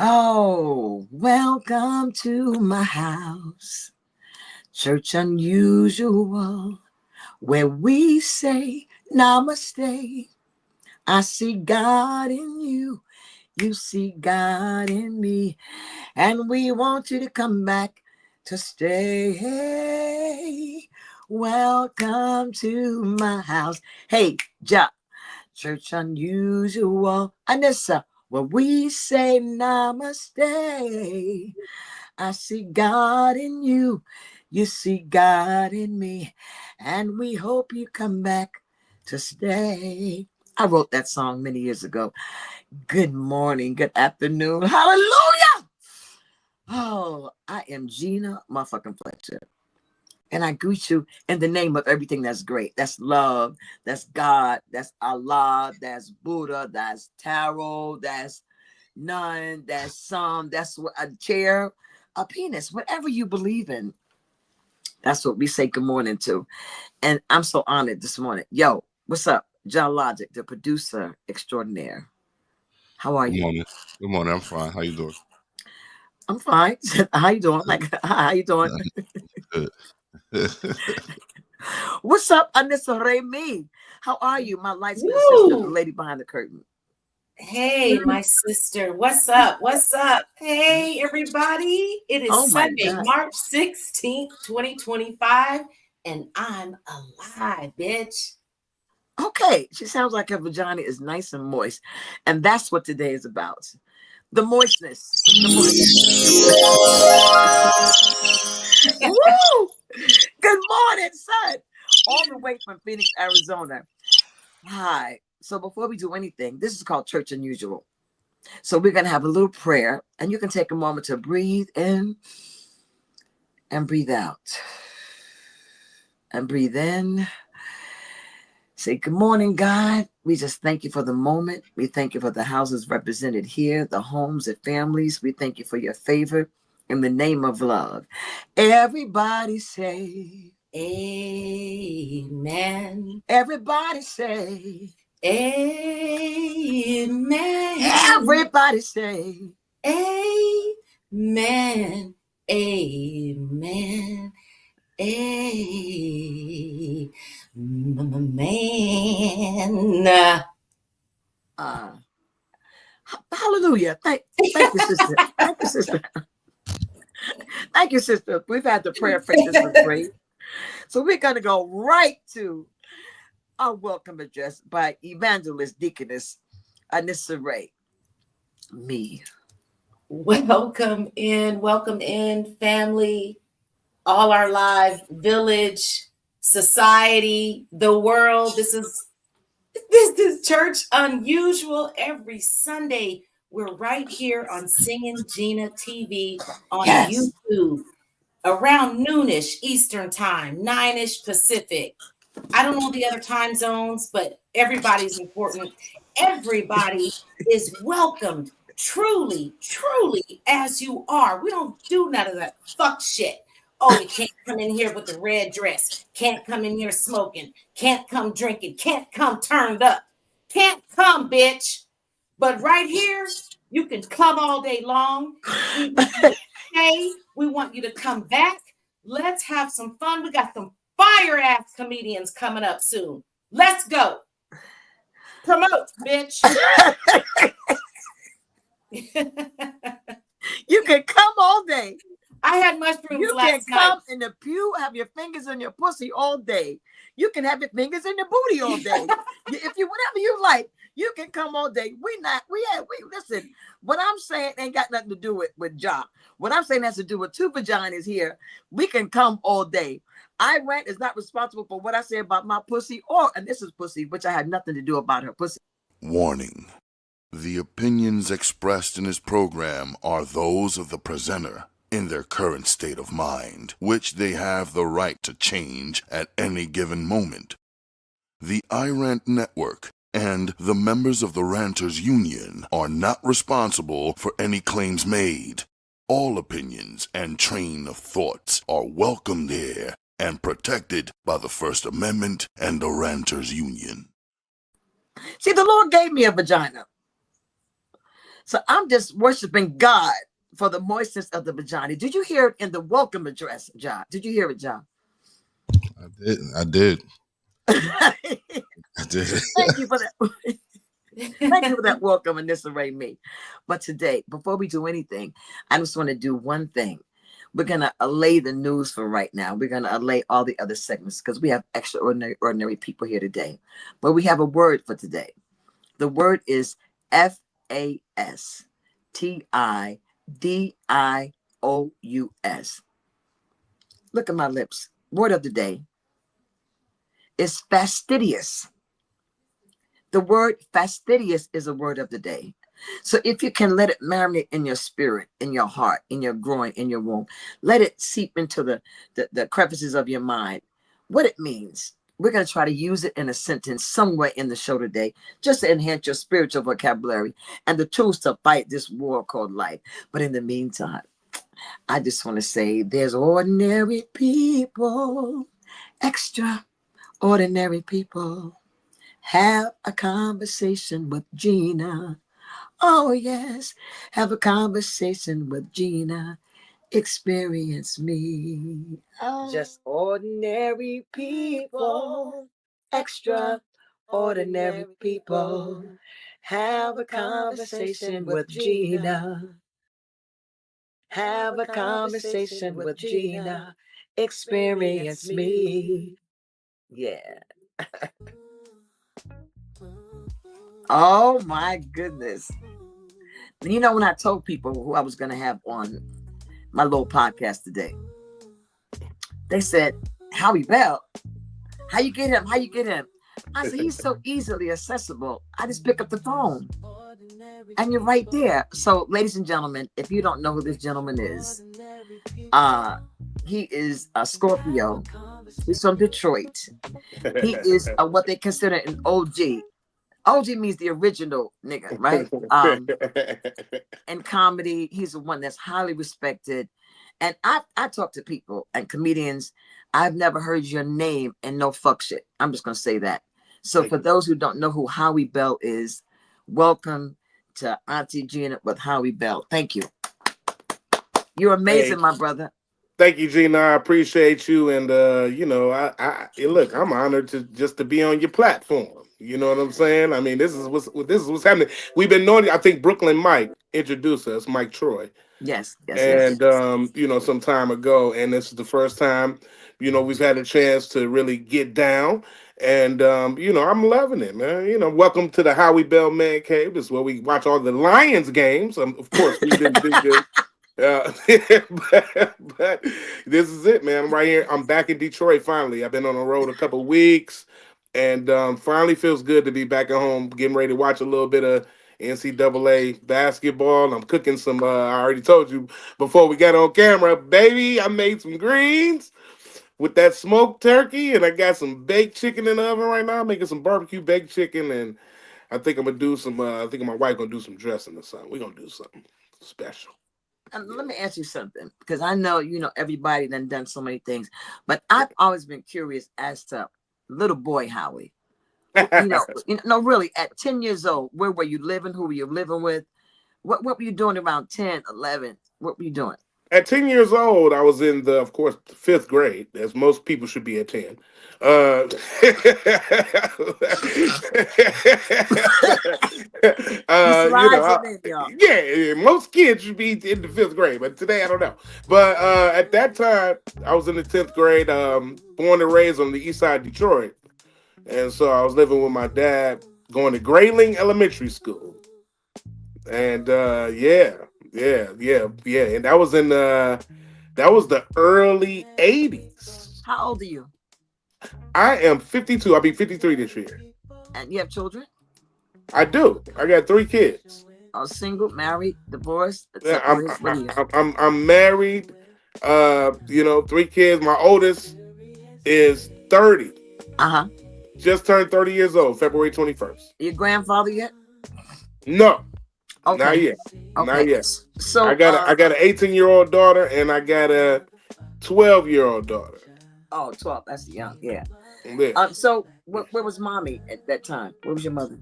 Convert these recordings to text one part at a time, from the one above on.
Oh, welcome to my house, church unusual, where we say namaste. I see God in you, you see God in me, and we want you to come back to stay. Welcome to my house. Hey, church unusual, Anissa, where we say namaste. I see God in you, you see God in me, and we hope you come back to stay. I wrote that song many years ago. Good morning, good afternoon, hallelujah. Oh, I am Gina motherfucking Fletcher. And I greet you in the name of everything that's great. That's love. That's God. That's Allah. That's Buddha. That's tarot. That's none. That's some. That's a chair, a penis, whatever you believe in. That's what we say good morning to. And I'm so honored this morning. Yo, what's up? John Logic, the producer extraordinaire. How are Good you? morning. Good morning. I'm fine. How you doing? I'm fine. How you doing? Like, how you doing? Good. What's up, Anissa Remy? How are you, my light-skinned sister, the Woo! lady behind the curtain? Hey, my sister. What's up? What's up? Hey, everybody. It is Oh my Sunday, God. March 16th, 2025, and I'm alive, bitch. Okay, she sounds like her vagina is nice and moist. And that's what today is about. The moistness. The moistness. Woo! Good morning, son. All the way from Phoenix, Arizona. Hi. So before we do anything, this is called Church Unusual. So we're going to have a little prayer, and you can take a moment to breathe in and breathe out. And breathe in. Say, good morning, God. We just thank you for the moment. We thank you for the houses represented here, the homes and families. We thank you for your favor in the name of love. Everybody say, Amen. everybody say, Amen. everybody say, Amen. Amen. Amen. Hallelujah. Thank you, sister. Thank you, sister. Thank you, sister. We've had the prayer practice for free. So we're going to go right to our welcome address by Evangelist Deaconess Anissa Ray. Me. Welcome in, family, all our live village, society, the world. This is Church Unusual. Every Sunday, we're right here on Singing Gina TV on Yes. YouTube around noonish Eastern time, 9ish Pacific. I don't know the other time zones, but everybody's important. Everybody is welcomed, truly, truly, as you are. We don't do none of that fuck shit. Oh, you can't come in here with the red dress. Can't come in here smoking. Can't come drinking. Can't come turned up. Can't come, bitch. But right here, you can come all day long. We want you to stay. We want you to come back. Let's have some fun. We got some fire ass comedians coming up soon. Let's go. Promote, bitch. You can come all day. I had mushrooms You last can come night. in the pew, have your fingers in your pussy all day. You can have your fingers in your booty all day. If you whatever you like, you can come all day. We listen. What I'm saying ain't got nothing to do with job. What I'm saying has to do with two vaginas here. We can come all day. Rant is not responsible for what I say about my pussy and this is pussy, which I had nothing to do about her pussy. Warning. The opinions expressed in this program are those of the presenter in their current state of mind, which they have the right to change at any given moment. The iRant Network and the members of the Ranters Union are not responsible for any claims made. All opinions and train of thoughts are welcomed here and protected by the First Amendment and the Ranters Union. See, the Lord gave me a vagina. So I'm just worshiping God for the moistness of the vagina. Did you hear it in the welcome address, John? Did you hear it, John? I did. I did. Thank I did. you for that. Thank you for that welcome and disarray me. But today, before we do anything, I just want to do one thing. We're going to allay the news for right now. We're going to allay all the other segments because we have extraordinary ordinary people here today. But we have a word for today. The word is FASTIDIOUS. Look at my lips. Word of the day is fastidious. The word fastidious is a word of the day. So if you can let it marinate in your spirit, in your heart, in your groin, in your womb, let it seep into the crevices of your mind, what it means. We're going to try to use it in a sentence somewhere in the show today, just to enhance your spiritual vocabulary and the tools to fight this war called life. But in the meantime, I just want to say there's ordinary people, extraordinary people. Have a conversation with Gina. Oh, yes. Have a conversation with Gina. Experience me. Just ordinary people. Extraordinary people. Have a conversation with Gina. Have a conversation with Gina. Experience me. Yeah. Oh my goodness. You know, when I told people who I was going to have on my little podcast today, they said, Howie Bell, how you get him? How you get him? I said, he's so easily accessible. I just pick up the phone and you're right there. So, ladies and gentlemen, if you don't know who this gentleman is, he is a Scorpio. He's from Detroit. He is what they consider an OG. OG means the original nigga, right? In comedy, he's the one that's highly respected. And I talk to people and comedians. I've never heard your name and no fuck shit. I'm just gonna say that. So for those who don't know who Howie Bell is, welcome to Auntie Gina with Howie Bell. Thank you. You're amazing, my brother. Thank you, Gina. I appreciate you, and you know, I look, I'm honored to be on your platform. You know what I'm saying? I mean, this is what's happening. We've been knowing. I think Brooklyn Mike introduced us, Mike Troy, Yes. and you know, some time ago, and this is the first time, you know, we've had a chance to really get down. And you know, I'm loving it, man. You know, welcome to the Howie Bell Man Cave. This is where we watch all the Lions games. Of course, we didn't do good. But this is it, man. I'm right here. I'm back in Detroit finally. I've been on the road a couple weeks, and finally feels good to be back at home, getting ready to watch a little bit of NCAA basketball. I'm cooking some. I already told you before we got on camera, baby. I made some greens with that smoked turkey, and I got some baked chicken in the oven right now. I'm making some barbecue baked chicken, and I think I'm gonna do some. I think my wife gonna do some dressing or something. We're gonna do something special. Let me ask you something, because I know everybody done so many things, but I've always been curious as to little boy Howie. Really, at 10 years old, where were you living? Who were you living with? What were you doing around 10, 11? What were you doing? At 10 years old, I was in of course, fifth grade, as most people should be at 10. Yeah, most kids should be in the fifth grade, but today I don't know. But at that time, I was in the 10th grade, born and raised on the east side of Detroit. And so I was living with my dad, going to Grayling Elementary School. And and that was the early 80s. How old are you? I am 52. I'll be 53 this year. And you have children? I do. I got 3 kids. Single, married, divorced? Yeah, I'm married. 3 kids. My oldest is 30. Just turned 30 years old, February 21st. Your grandfather yet? No. Okay. Not yet. Okay. Not yet. So I got an 18-year-old daughter, and I got a 12-year-old daughter. Oh, 12. That's young. Yeah. Yeah. So where was mommy at that time? Where was your mother?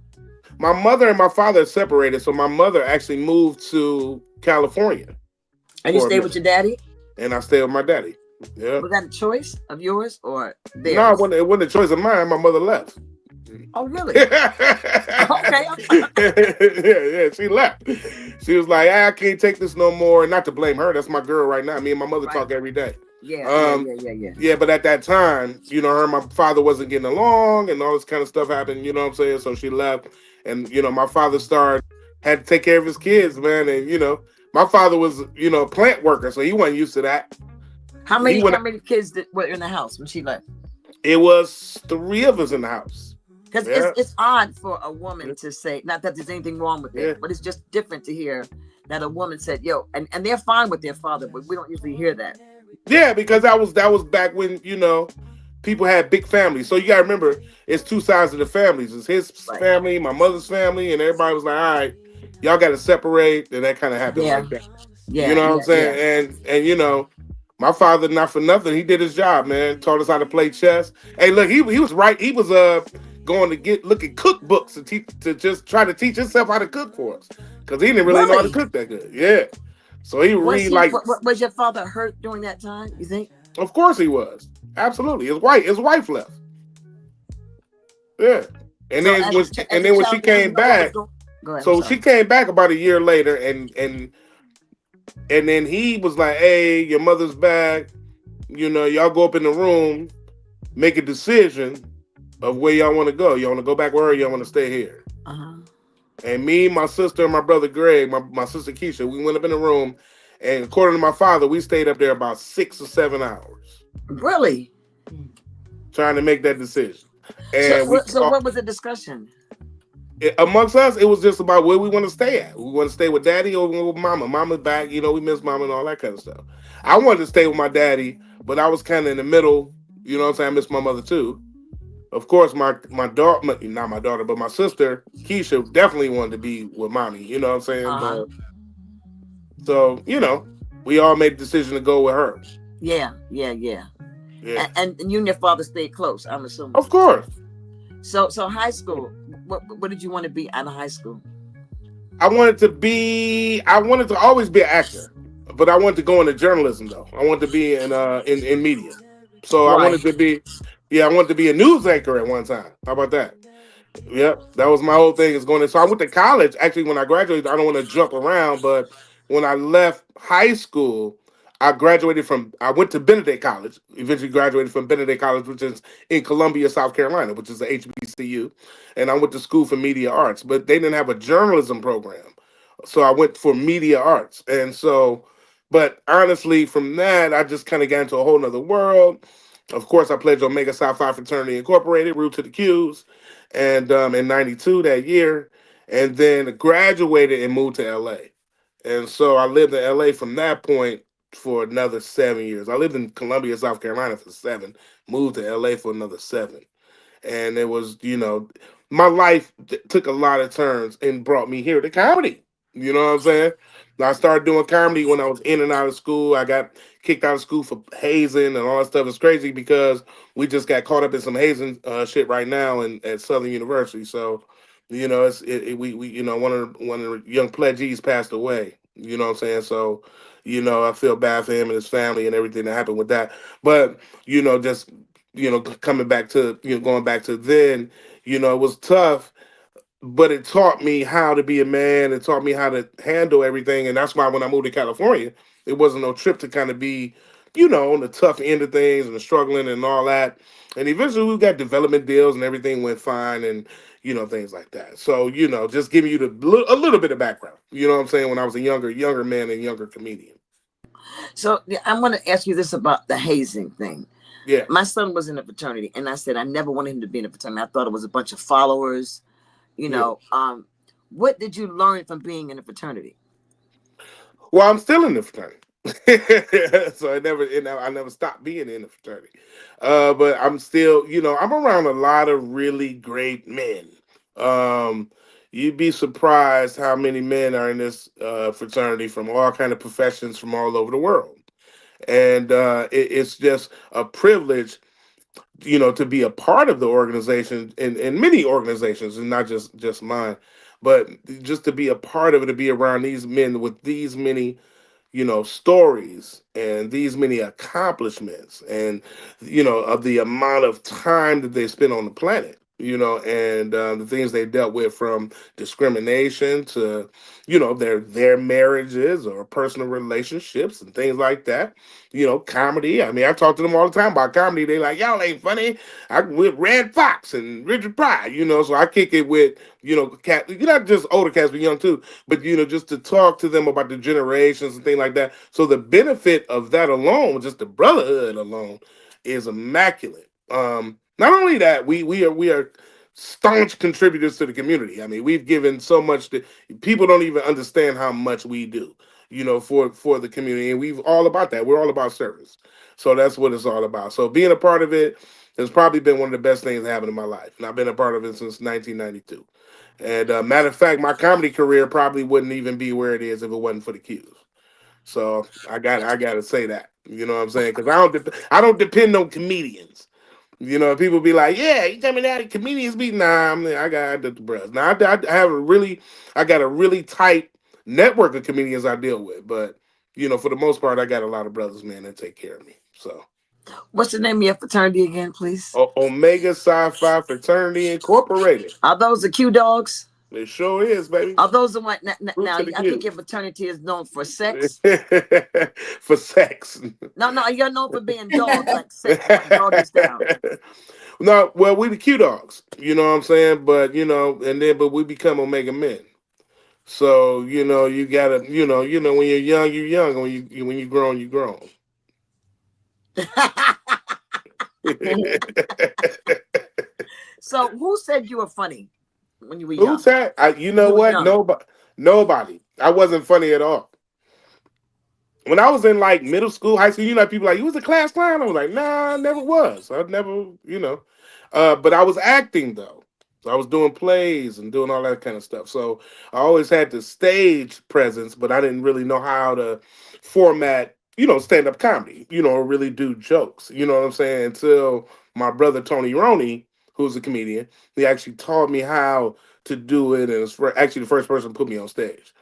My mother and my father separated, so my mother actually moved to California And you for a stayed with minute, your daddy? and I stayed with my daddy. Yeah. Was that a choice of yours or No, theirs? it wasn't a choice of mine. My mother left. Oh, really? Okay. yeah, yeah, she left. She was like, I can't take this no more. And not to blame her, that's my girl right now. Me and my mother Right. talk every day. Yeah, yeah, Um, yeah, yeah, yeah. yeah, but at that time, her and my father wasn't getting along, and all this kind of stuff happened. You know what I'm saying? So she left, and my father had to take care of his kids, man. And my father was a plant worker, so he wasn't used to that. How He many went. how many kids were in the house when she left? It was three of us in the house. Because Yeah, it's odd for a woman to say, not that there's anything wrong with yeah. it, but it's just different to hear that a woman said, "Yo," and they're fine with their father, but we don't usually hear that. Yeah, because that was back when people had big families. So you gotta remember, it's two sides of the families. It's his Right. family, my mother's family, and everybody was like, "All right, y'all got to separate." And that kind of happened Yeah, like that. You yeah, know what I'm yeah, yeah. saying? And my father, not for nothing, he did his job, man. Taught us how to play chess. Hey, look, he was right. He was going to look at cookbooks to just try to teach himself how to cook for us because he didn't really know how to Really? cook that good. Yeah. So he read like, Was your father hurt during that time? You think? of course he was. Absolutely. His wife left. Yeah. And So then as a when she child, did you came know what was back, going? Go ahead. I'm so sorry. she came back about a year later, and then he was like, "Hey, your mother's back. Y'all go up in the room, make a decision of where y'all want to go. You want to go back with her, or y'all want to stay here?" Uh-huh. And me, my sister, and my brother Greg, my sister Keisha, we went up in the room, and according to my father, we stayed up there about 6 or 7 hours Really? trying to make that decision. So, And we so what was the discussion? amongst us, it was just about where we want to stay at. We want to stay with daddy or with mama. Mama's back, we miss mama and all that kind of stuff. I wanted to stay with my daddy, but I was kind of in the middle. You know what I'm saying? I miss my mother too. Of course, my daughter, not my daughter, but my sister Keisha definitely wanted to be with mommy. You know what I'm saying? Uh-huh. But so we all made the decision to go with her. Yeah, yeah, yeah. Yeah, And you and your father stayed close, I'm assuming. of course. So high school. What did you want to be out of high school? I wanted to always be an actor, but I wanted to go into journalism though. I wanted to be in media. So I Right. wanted to be, yeah, I wanted to be a news anchor at one time. How about that? Yep, that was my whole thing is going to. So I went to college. Actually, when I graduated, I don't want to jump around, but when I left high school, I went to Benedict College, eventually graduated from Benedict College, which is in Columbia, South Carolina, which is the HBCU. And I went to school for media arts, but they didn't have a journalism program. So I went for media arts. And so, but honestly, from that, I just kind of got into a whole nother world. Of course, I pledged Omega Psi Phi Fraternity Incorporated, Root to the Qs, and in '92 that year, and then graduated and moved to LA. And so I lived in LA from that point for another 7 years. I lived in Columbia, South Carolina for 7, moved to LA for another 7. And it was, my life took a lot of turns and brought me here to comedy. You know what I'm saying? I started doing comedy when I was in and out of school. I got kicked out of school for hazing and all that stuff. It's crazy because we just got caught up in some hazing shit right now at Southern University. So, we one of the young pledgees passed away. You know what I'm saying? So, I feel bad for him and his family and everything that happened with that. But just coming back to going back to then, it was tough, but it taught me how to be a man. It taught me how to handle everything, and that's why when I moved to California, it wasn't no trip to kind of be, on the tough end of things and the struggling and all that. And eventually, we got development deals, and everything went fine, and things like that. So just giving you a little bit of background. You know what I'm saying? When I was a younger man and younger comedian. So yeah, I'm going to ask you this about the hazing thing. Yeah. My son was in a fraternity, and I said I never wanted him to be in a fraternity. I thought it was a bunch of followers. You Yeah. know, what did you learn from being in a fraternity? Well, I'm still in the fraternity. So I never stopped being in the fraternity. But I'm still, I'm around a lot of really great men. Um, you'd be surprised how many men are in this fraternity from all kind of professions from all over the world. And it's just a privilege to be a part of the organization and many organizations, and not just mine, but just to be a part of it, to be around these men with these many stories and these many accomplishments, and of the amount of time that they spent on the planet, and the things they dealt with, from discrimination to their marriages or personal relationships and things like that. Comedy. I mean, I talk to them all the time about comedy. They like, y'all ain't funny. I with Red Fox and Richard Pryor, so I kick it with cat, not just older cats but young too, but just to talk to them about the generations and things like that. So the benefit of that alone, just the brotherhood alone, is immaculate. Not only that, we are staunch contributors to the community. I mean, we've given so much that people don't even understand how much we do, for the community, and we've all about that. We're all about service. So that's what it's all about. So being a part of it has probably been one of the best things that happened in my life, and I've been a part of it since 1992. And matter of fact, my comedy career probably wouldn't even be where it is if it wasn't for the Qs. So I got to say that. You know what I'm saying? Because I don't depend on comedians. People be like, "Yeah, you tell me that comedians be." Nah, I got the bros. Now I have I got a really tight network of comedians I deal with, but for the most part, I got a lot of brothers, man, that take care of me. So What's the name of your fraternity again, please? Omega Sci-Fi Fraternity Incorporated. Are those the Q dogs? It sure is, baby. Are those the one? Roots Now, of the I think Q. your fraternity is known for sex. For sex. No, you're known for being dog, like sex, like doggy style. No, well, we the Q dogs. You know what I'm saying? But but we become Omega men. So you gotta when you're young, you're young. When you grown, you grown. So, who said you were funny when you were Who young? said? You When know you were what? young. Nobody. Nobody. I wasn't funny at all. When I was in like middle school, high school, people like, you was a class clown. I was like, nah, I never was. I never. But I was acting though. So I was doing plays and doing all that kind of stuff. So I always had the stage presence, but I didn't really know how to format, stand up comedy, or really do jokes. You know what I'm saying? Until my brother Tony Roney, who's a comedian, he actually taught me how to do it, and it's actually the first person to put me on stage.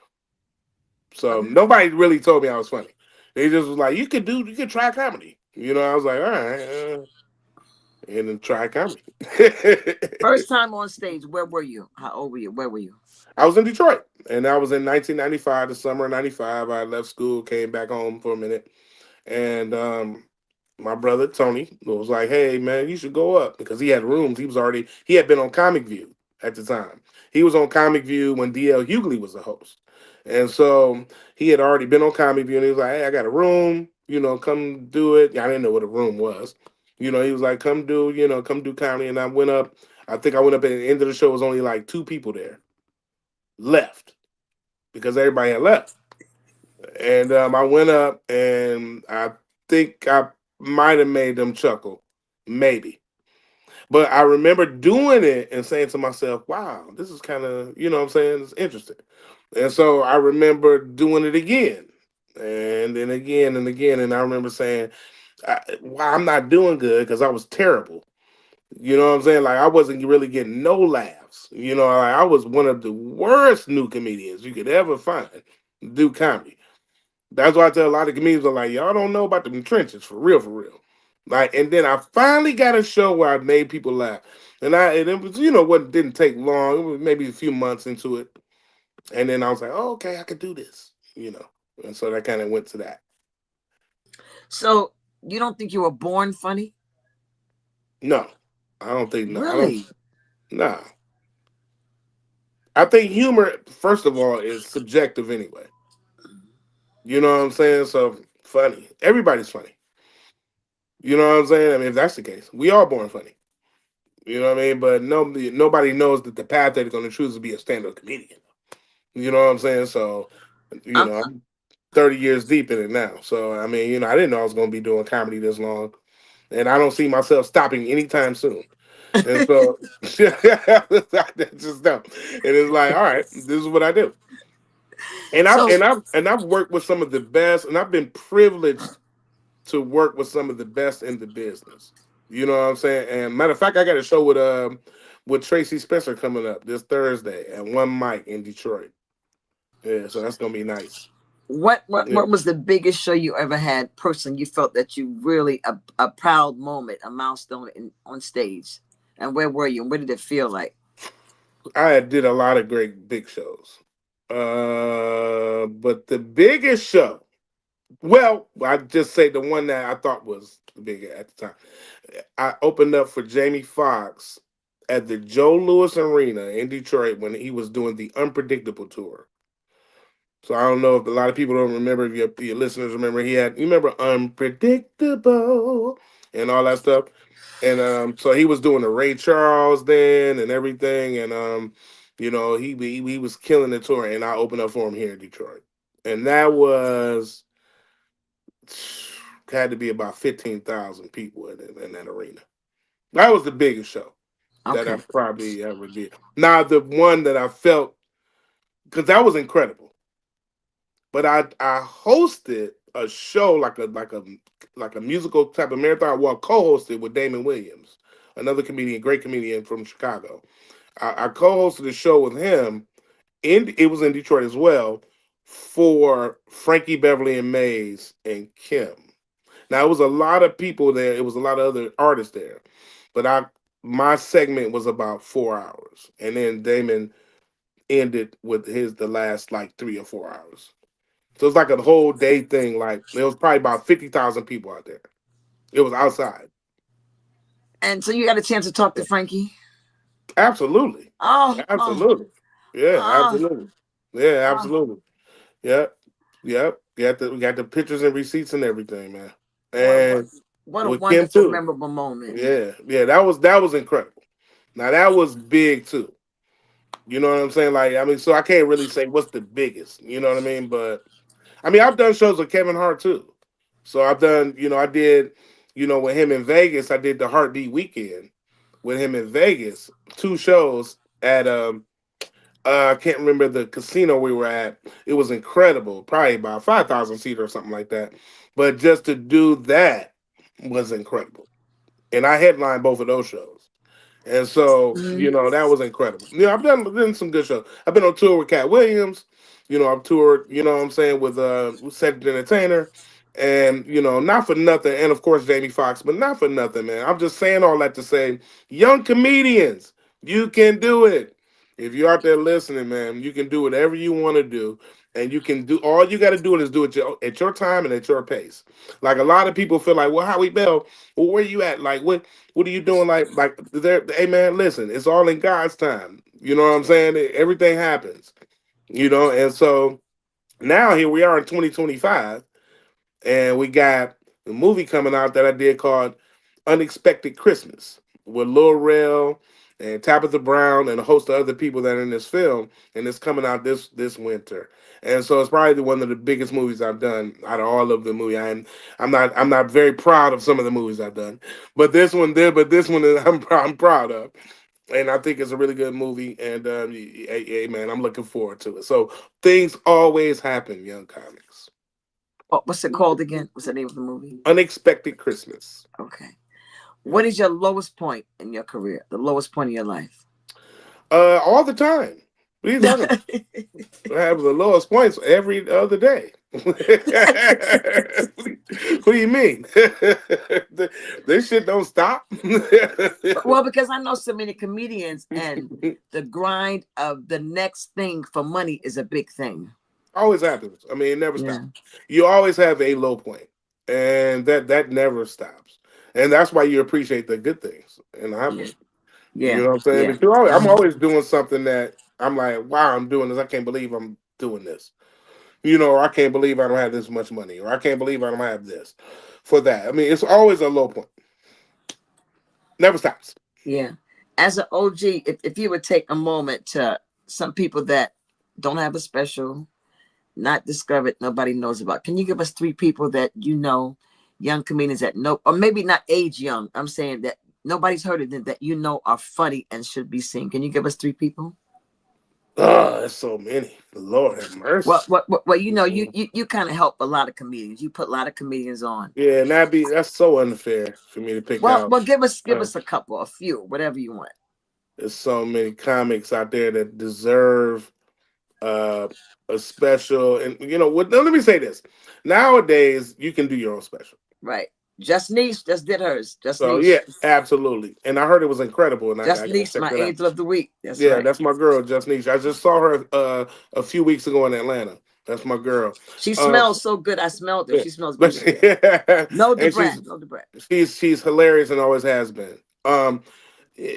So nobody really told me I was funny. They just was like, you could try comedy. I was like, all right, and then try comedy. First time on stage, where were you? How old were you? Where were you? I was in Detroit, and that was in 1995, the summer of 95. I left school, came back home for a minute, and my brother Tony was like, "Hey man, you should go up," because he had rooms. He had been on Comic View at the time. He was on Comic View when DL Hughley was the host, and so he had already been on Comic View. And he was like, "Hey, I got a room. Come do it." I didn't know what a room was. He was like, come do comedy." And I went up. I think I went up at the end of the show. It was only like two people there left because everybody had left. And I went up, and I think I might have made them chuckle, maybe. But I remember doing it and saying to myself, "Wow, this is kind of, what I'm saying, it's interesting." And so I remember doing it again, and then again and again. And I remember saying, "Wow, I'm not doing good," because I was terrible. You know what I'm saying? Like I wasn't really getting no laughs. Like I was one of the worst new comedians you could ever find do comedy. That's why I tell a lot of comedians, I'm like, y'all don't know about the trenches, for real, for real. Like, and then I finally got a show where I made people laugh. And it was, what didn't take long. It was maybe a few months into it. And then I was like, oh, okay, I could do this. And so that kind of went to that. So, you don't think you were born funny? No, I don't think, no, I don't, Really? nah. I think humor, first of all, is subjective anyway. You know what I'm saying? So funny. Everybody's funny. You know what I'm saying? I mean, if that's the case, we are born funny. You know what I mean? But nobody knows that the path that they're going to choose to be a stand-up comedian. You know what I'm saying? So, I'm I'm 30 years deep in it now. So, I mean, I didn't know I was going to be doing comedy this long. And I don't see myself stopping anytime soon. And so, that's just dumb. And it's like, all right, this is what I do. And I've so and I've and I've worked with some of the best, and I've been privileged to work with some of the best in the business. You know what I'm saying? And matter of fact, I got a show with Tracy Spencer coming up this Thursday at One Mic in Detroit. Yeah, so that's gonna be nice. Yeah. What was the biggest show you ever had? Person you felt that you really a proud moment, a milestone on stage, and where were you? And what did it feel like? I did a lot of great big shows. But the biggest show, well, I just say the one that I thought was the biggest at the time. I opened up for Jamie Foxx at the Joe Louis Arena in Detroit when he was doing the Unpredictable tour. So I don't know if a lot of people don't remember. If your listeners remember, you remember Unpredictable and all that stuff. And so he was doing the Ray Charles then and everything, and he was killing the tour, and I opened up for him here in Detroit, and that was had to be about 15,000 people in that arena. That was the biggest show that I Okay. probably ever did. Now the one that I felt, because that was incredible, but I hosted a show like a musical type of marathon. Well, co-hosted with Damon Williams, another comedian, great comedian from Chicago. I co-hosted a show with him, and it was in Detroit as well, for Frankie Beverly and Mays and Kim. Now it was a lot of people there. It was a lot of other artists there, but my segment was about 4 hours, and then Damon ended with the last like 3 or 4 hours. So it's like a whole day thing. Like there was probably about 50,000 people out there. It was outside. And so you got a chance to talk to Frankie. Absolutely, Oh, oh, absolutely, yeah, oh, absolutely, yeah, oh. absolutely, yep, yep. We got the pictures and receipts and everything, man. What what And what a with Kim wonderful, too. memorable moment. Yeah, yeah, that was incredible. Now that was big too. You know what I'm saying? Like, I mean, so I can't really say what's the biggest. You know what I mean? But I mean, I've done shows with Kevin Hart too. So I've done, I did, with him in Vegas. I did the Heartbeat Weekend with him in Vegas. 2 shows at I can't remember the casino we were at. It was incredible, probably about 5,000 seat or something like that. But just to do that was incredible, and I headlined both of those shows. And so, Mhm. that was incredible. I've done some good shows. I've been on tour with Cat Williams. I've toured, what I'm saying, with Cedric Entertainer. And, not for nothing. And of course, Jamie Foxx, but not for nothing, man. I'm just saying all that to say, young comedians, you can do it. If you're out there listening, man, you can do whatever you want to do. And you can do all you got to do is do it at your time and at your pace. Like a lot of people feel like, well, Howie Bell, well, where you at? Like, what are you doing? Like there, hey man, listen, it's all in God's time. You know what I'm saying? Everything happens. And so now here we are in 2025, and we got a movie coming out that I did called Unexpected Christmas with Lil Rel and Tabitha Brown and a host of other people that are in this film, and it's coming out this winter. And so it's probably one of the biggest movies I've done out of all of the movie. I'm not very proud of some of the movies I've done, but this one is, I'm proud of, and I think it's a really good movie. And hey, man, I'm looking forward to it. So things always happen, young comics. What's it called again? What's the name of the movie? Unexpected Christmas. Okay. Yeah. What is your lowest point in your career? The lowest point in your life? All the time. What are you talking about? I have the lowest points every other day. What do you mean? This shit don't stop. Well, because I know so many comedians, and the grind of the next thing for money is a big thing. Always happens. I mean, it never Yeah. stops. You always have a low point, and that never stops. And that's why you appreciate the good things and the high Yeah. points. You Yeah. know what I'm saying? Yeah. But I'm Mhm. always doing something that I'm like, wow, I'm doing this. I can't believe I'm doing this. I can't believe I don't have this much money, or I can't believe I don't have this for that. I mean, it's always a low point. Never stops. Yeah. As an OG, if you would take a moment to some people that don't have a special, not discovered, nobody knows about, can you give us 3 people that young comedians that know, or maybe not age young? I'm saying that nobody's heard of them, that are funny and should be seen. Can you give us 3 people? Oh, there's so many. Lord have mercy. Well, you kind of help a lot of comedians. You put a lot of comedians on. Yeah, and that's so unfair for me to pick out. Well, give us Uh, a couple, a few, whatever you want. there's so many comics out there that deserve uh, a special. And you know what? Let me say this: nowadays, you can do your own special. Right. Just Niche just did hers. Just So Niche. yeah, absolutely. And I heard it was incredible, and Just I gotta Niche, check my that out. angel of the week. That's Yeah, right. that's my girl, Just Niche. I just saw her a few weeks ago in Atlanta. That's my girl. She Uh, smells so good. I smelled her. yeah. She smells But good in there. No and Debrat. No Debrat. she's hilarious and always has been.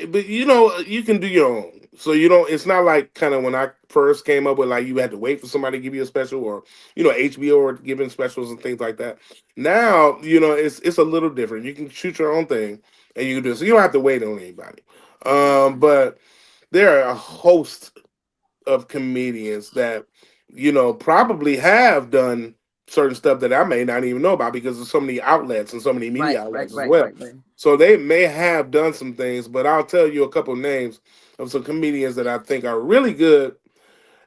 But you know, you can do your own. So you don't. It's not like kind of when I first came up with like you had to wait for somebody to give you a special, or you know HBO or giving specials and things like that. Now you know it's a little different. You can shoot your own thing and you can do it. So you don't have to wait on anybody. But there are a host of comedians that you know probably have done certain stuff that I may not even know about because there's so many outlets and so many media Right, outlets as right, well. right, right. So they may have done some things, but I'll tell you a couple names of some comedians that I think are really good,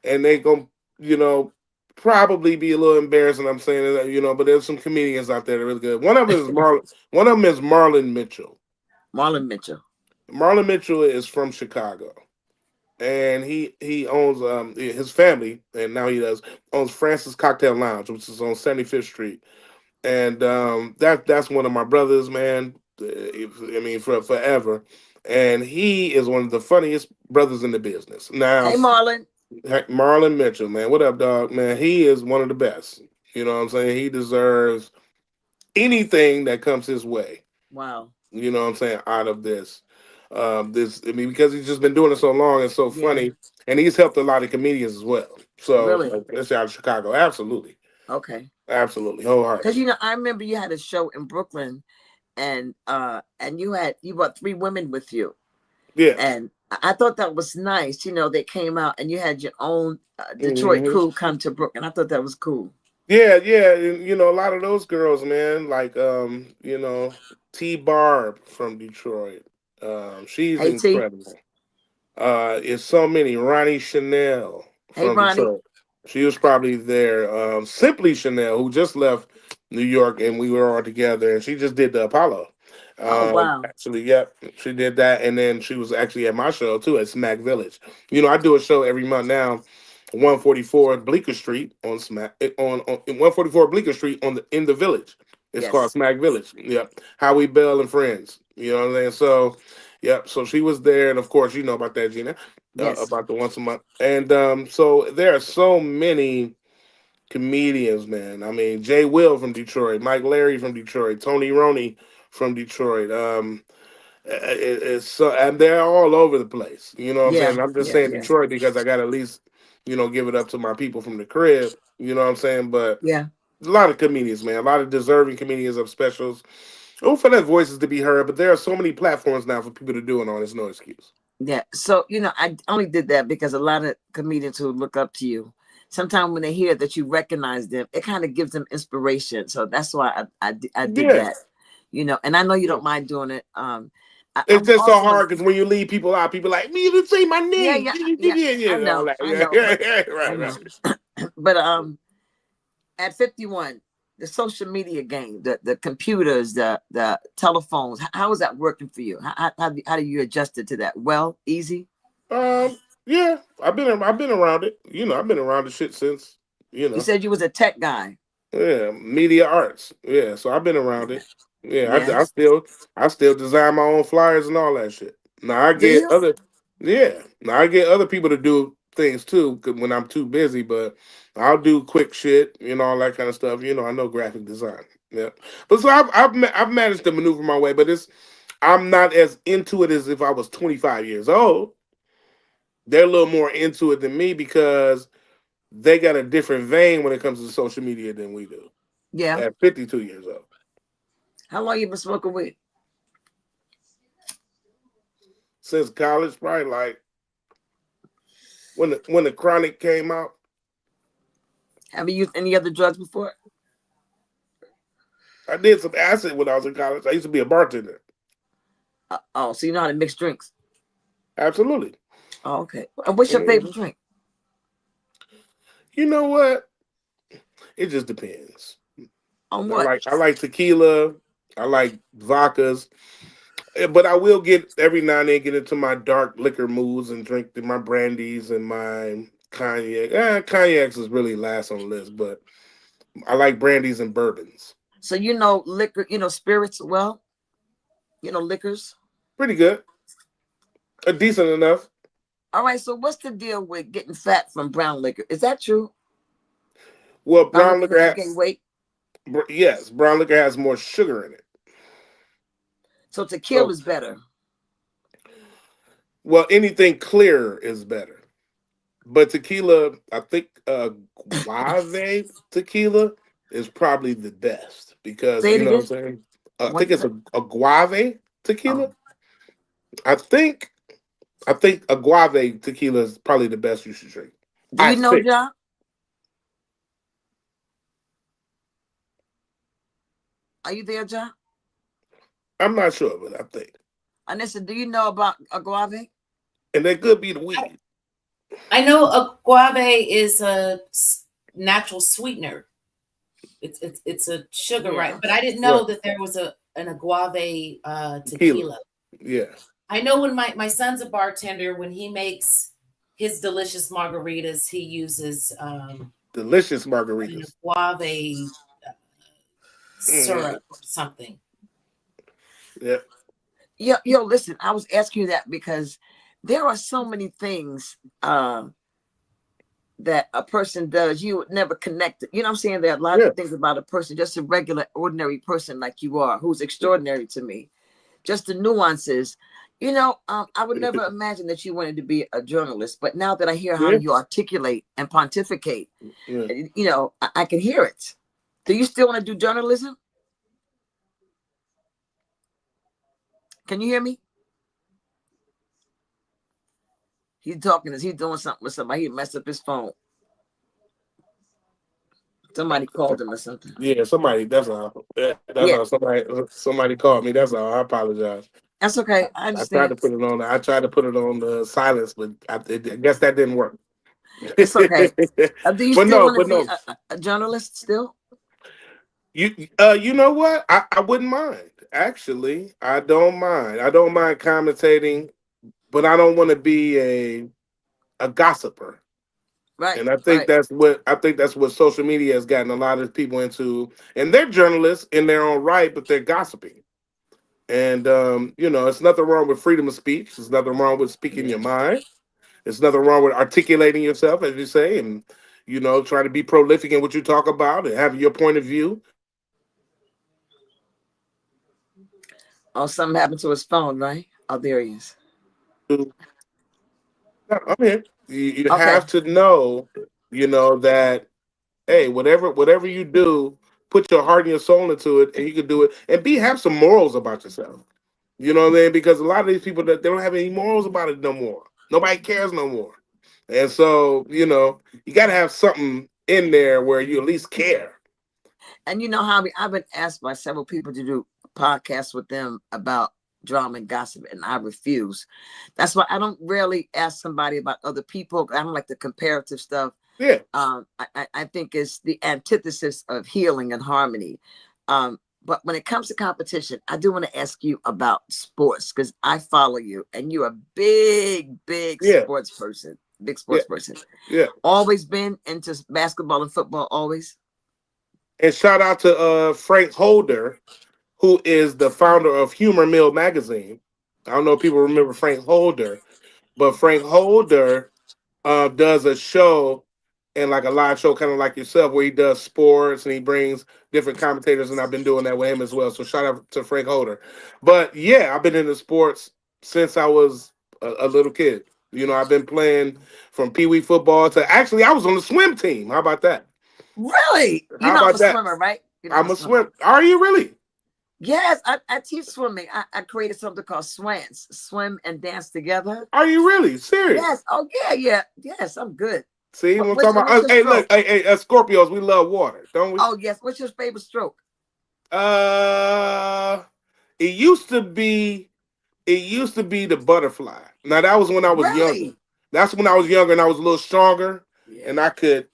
and they gonna you know probably be a little embarrassing. I'm saying that you know, but there's some comedians out there that are really good. One of them is Marlon. One of them is Marlon Mitchell. Marlon Mitchell. Marlon Mitchell is from Chicago, and he owns his family, and now he does owns Francis Cocktail Lounge, which is on 75th Street, and that's one of my brothers, man. I mean, for forever, and he is one of the funniest brothers in the business. Now, Hey, Marlon. Marlon Mitchell, man, what up, dog? Man, he is one of the best. You know what I'm saying? He deserves anything that comes his way. Wow. You know what I'm saying? Out of this. I mean, because he's just been doing it so long and so Yeah. funny, and he's helped a lot of comedians as well. So Really? that's out of Chicago. Absolutely. Okay. Absolutely. Because Wholeheartedly. I remember you had a show in Brooklyn, and you brought three women with you, Yeah. and I thought that was nice. They came out, and you had your own Detroit hmm crew come to Brooklyn. I thought that was cool. Yeah, yeah. And, you know, a lot of those girls, man, like you know, T Barb from Detroit. She's Hey T. incredible. It's so many. Ronnie Chanel Hey from Ronnie. Detroit. She was probably there. Simply Chanel, who just left New York, and we were all together, and she just did the Apollo. Oh wow. Actually, yep, she did that, and then she was actually at my show too at Smack Village. You know, I do a show every month now, 144 Bleecker Street on Smack on 144 Bleecker Street on the in the Village. It's called Yes. Smack Village. Yep, Howie Bell and friends. You know what I'm saying? So yep. So she was there, and of course, you know about that, Gina, Yes. about the once a month. And so there are so many comedians, man. I mean, Jay Will from Detroit, Mike Larry from Detroit, Tony Roney from Detroit. It's so, and they're all over the place. You know what I'm Yeah. saying? I'm just Yeah. saying Yeah. Detroit because I got to at least, you know, give it up to my people from the crib. You know what I'm saying? But Yeah. a lot of comedians, man. A lot of deserving comedians of specials. Oh, for their voices to be heard, but there are so many platforms now for people to do it on. It's no excuse. Yeah. So, I only did that because a lot of comedians who look up to you, sometimes when they hear that you recognize them, it kind of gives them inspiration. So that's why I did Yeah. that, and I know you don't mind doing it. It's I'm just so also, hard because when you leave people out, people like, me, you didn't say my yeah, name. yeah, yeah. Yeah, I and all know, that. I Yeah, know, yeah, but yeah, I right, know, right. but at 51, the social media game, the computers, the telephones, how is that working for you? How do you adjust it to that? Well, easy. Yeah, I've been around it. You know, I've been around the shit since, you You know. said you was a tech guy. Yeah, media arts. Yeah, so I've been around it. Yeah, Yes. I still design my own flyers and all that shit. Now I Do get you? other yeah. Now I get other people to do things too when I'm too busy, but I'll do quick shit, you know, all that kind of stuff. You know, I know graphic design. Yeah, but so I've managed to maneuver my way, but I'm not as into it as if I was 25 years old. They're a little more into it than me because they got a different vein when it comes to social media than we do Yeah. at 52 years old. How long you been smoking weed? Since college, probably like when the chronic came out. Have you used any other drugs before? I did some acid when I was in college. I used to be a bartender. Oh, so you know how to mix drinks. Absolutely. Oh, okay. And what's your favorite Mhm. drink? You know what? It just depends. On what? I like tequila. I like vodkas. But I will get every now and then get into my dark liquor moods and drink my brandies and my cognac. Cognacs is really last on the list, but I like brandies and bourbons. So you know liquor, you know spirits well, you know liquors. Pretty good, decent enough. All right. So what's the deal with getting fat from brown liquor? Is that true? Well, Brown brown liquor liquor makes you gain has weight. yes, brown liquor has more sugar in it. So tequila So, is better. well, anything clear is better. But tequila, I think guave tequila is probably the best because Say it you know what I'm again. saying. I What think is it's it? a guave Oh, tequila. I think I think a guave tequila is probably the best you should drink. do I you know, think. John? Are you there, John? I'm not sure, but I think. And I said, do you know about agave? And that could be the weed. I know a guave is a natural sweetener. It's a sugar, right? Yeah. But I didn't Right. know that there was an agave Tequila. tequila. Yeah. I know when my son's a bartender, when he makes his delicious margaritas, he uses Delicious an margaritas. agave Mm, syrup or something. yeah. Yo, listen, I was asking you that because there are so many things that a person does you would never connect it. You know what I'm saying? There are a lot Yeah. of things about a person, just a regular, ordinary person like you are, who's extraordinary to me. Just the nuances. I would never imagine that you wanted to be a journalist, but now that I hear how Yeah. you articulate and pontificate, Yeah. I can hear it. Do you still want to do journalism? Can you hear me? He's talking. Is he doing something with somebody? He messed up his phone. Somebody called him or something. Yeah, somebody. That's all. That's Yeah, all. Somebody called me. That's all. I apologize. that's okay. I I tried understand. to put it on. I tried to put it on silence, but I guess that didn't work. It's okay. Do you but still no, want to but be no. a journalist still? You know what? I wouldn't mind. Actually, I don't mind. I don't mind commentating, but I don't want to be a gossiper. Right, And right. I think that's what social media has gotten a lot of people into. And they're journalists in their own right, but they're gossiping. And it's nothing wrong with freedom of speech. There's nothing wrong with speaking Yeah. your mind. There's nothing wrong with articulating yourself, as you say, and trying to be prolific in what you talk about and having your point of view. Oh, something happened to his phone, right? Oh, there he is. I'm here. You Okay. have to know, that hey, whatever you do, put your heart and your soul into it, and you can do it, and have some morals about yourself. You know what I mean? Because a lot of these people that they don't have any morals about it no more. Nobody cares no more. And so, you got to have something in there where you at least care. And you know how I've been asked by several people to do podcasts with them about drama and gossip, and I refuse. That's why I don't rarely ask somebody about other people. I don't like the comparative stuff. Yeah. I think it's the antithesis of healing and harmony. But when it comes to competition, I do want to ask you about sports because I follow you and you're a big Yeah. sports person. Big Yeah. sports person. Yeah. Always been into basketball and football, always. And shout out to Frank Holder, who is the founder of Humor Mill magazine. I don't know if people remember Frank Holder, but Frank Holder does a show and like a live show, kind of like yourself, where he does sports and he brings different commentators, and I've been doing that with him as well. So shout out to Frank Holder. But yeah, I've been into sports since I was a little kid. I've been playing from Pee Wee football to actually I was on the swim team. How about that? Really? You How know I'm a about that? swimmer, right? You know I'm a I'm a swimmer. swim. Are you really? Yes, I teach swimming. I created something called Swans, swim and dance together. Are you really serious? Yes. Oh yeah. Yes, I'm good. See what What, I'm what's, talking about? what's your Hey, look, stroke? hey, Scorpios, we love water, don't we? Oh yes. What's your favorite stroke? Uh, it used to be, the butterfly. Now that was when I was younger. Really? That's when I was younger and I was a little stronger, Yeah. and I could.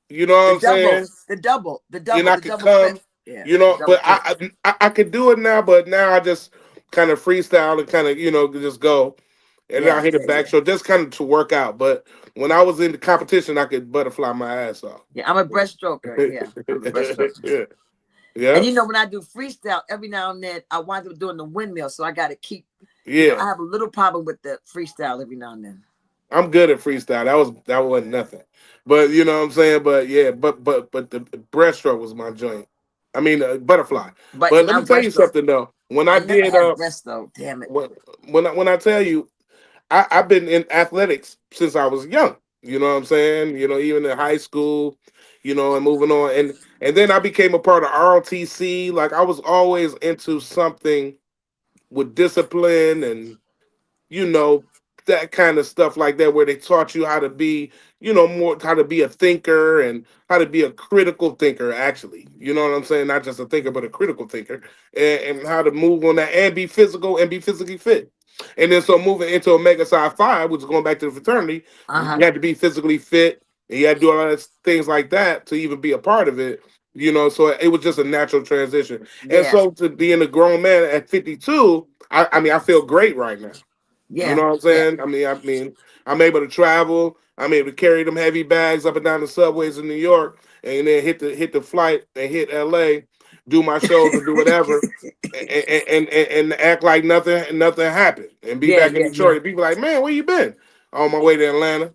You know what I'm saying? The double, And I the could double flip. come, Yeah, you the know, double but flip. I could do it now, but now I just kind of freestyle and kind of, just go. And then I Yeah, hit a yeah, back yeah. show just kind of to work out. But when I was in the competition, I could butterfly my ass off. Yeah, I'm a breaststroker. Yeah, I'm a breaststroker. Yeah. And Yeah. when I do freestyle, every now and then I wind up doing the windmill, so I got to keep. Yeah. I have a little problem with the freestyle every now and then. I'm good at freestyle. That wasn't nothing. But you know what I'm saying? But yeah, but the breaststroke was my joint. I mean, butterfly. But But in let my me tell you breaststroke, something though. When I I never did had breast though. Damn it. when I tell you I've been in athletics since I was young. You know what I'm saying? Even in high school, and moving on. And then I became a part of ROTC. Like I was always into something with discipline and you know, that kind of stuff like that, where they taught you how to be, more how to be a thinker and how to be a critical thinker, actually. You know what I'm saying? Not just a thinker, but a critical thinker, and how to move on that and be physical and be physically fit. And then so moving into Omega Psi Phi, which is going back to the fraternity, you had to be physically fit and you had to do a lot of things like that to even be a part of it. So it was just a natural transition. And Yeah, so to being a grown man at 52, I mean, I feel great right now. You yeah, know what I'm yeah. saying? I mean, I'm able to travel. I'm able to carry them heavy bags up and down the subways in New York, and then hit the flight and hit LA, do my shows and do whatever, and act like nothing happened, and be Yeah, back in yeah, yeah. Detroit. And people like, man, where you been? On my way to Atlanta.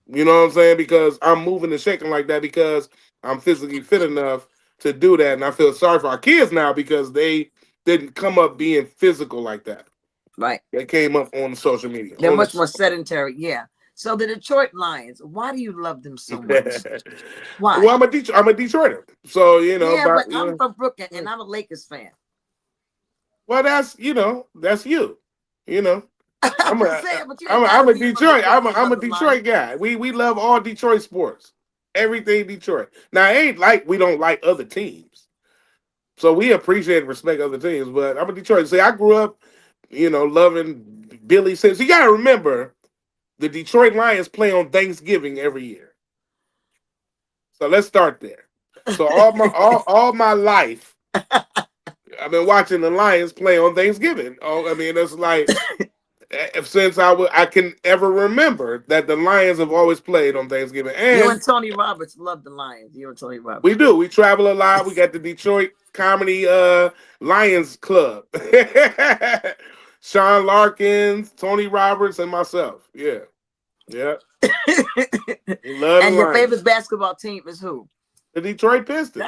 You know what I'm saying? Because I'm moving and shaking like that because I'm physically fit enough to do that, and I feel sorry for our kids now because they didn't come up being physical like that. Right. They came up on social media. They're much more sedentary. Yeah. So the Detroit Lions, why do you love them so much? Well, Why? I'm a Detroiter, so Yeah, but but I'm from Brooklyn and I'm a Lakers fan. well, that's you. You know, I'm I'm just a saying, but you ain't I'm gotta a be from Detroit. Detroit to I'm love a the Lions. Detroit guy. We love all Detroit sports, everything Detroit. Now, it ain't like we don't like other teams, so we appreciate and respect other teams. But I'm a Detroit. See, I grew up, loving Billy Sims. You got to remember the Detroit Lions play on Thanksgiving every year. So let's start there. So all my life, I've been watching the Lions play on Thanksgiving. Oh, I mean, it's like since I can ever remember that the Lions have always played on Thanksgiving, You and and Tony Roberts love the Lions. You and Tony we Roberts. do. We travel a lot. We got the Detroit Comedy Lions Club. Sean Larkins, Tony Roberts, and myself. Yeah, yeah. We love the And your Lions. favorite basketball team is who? The Detroit Pistons.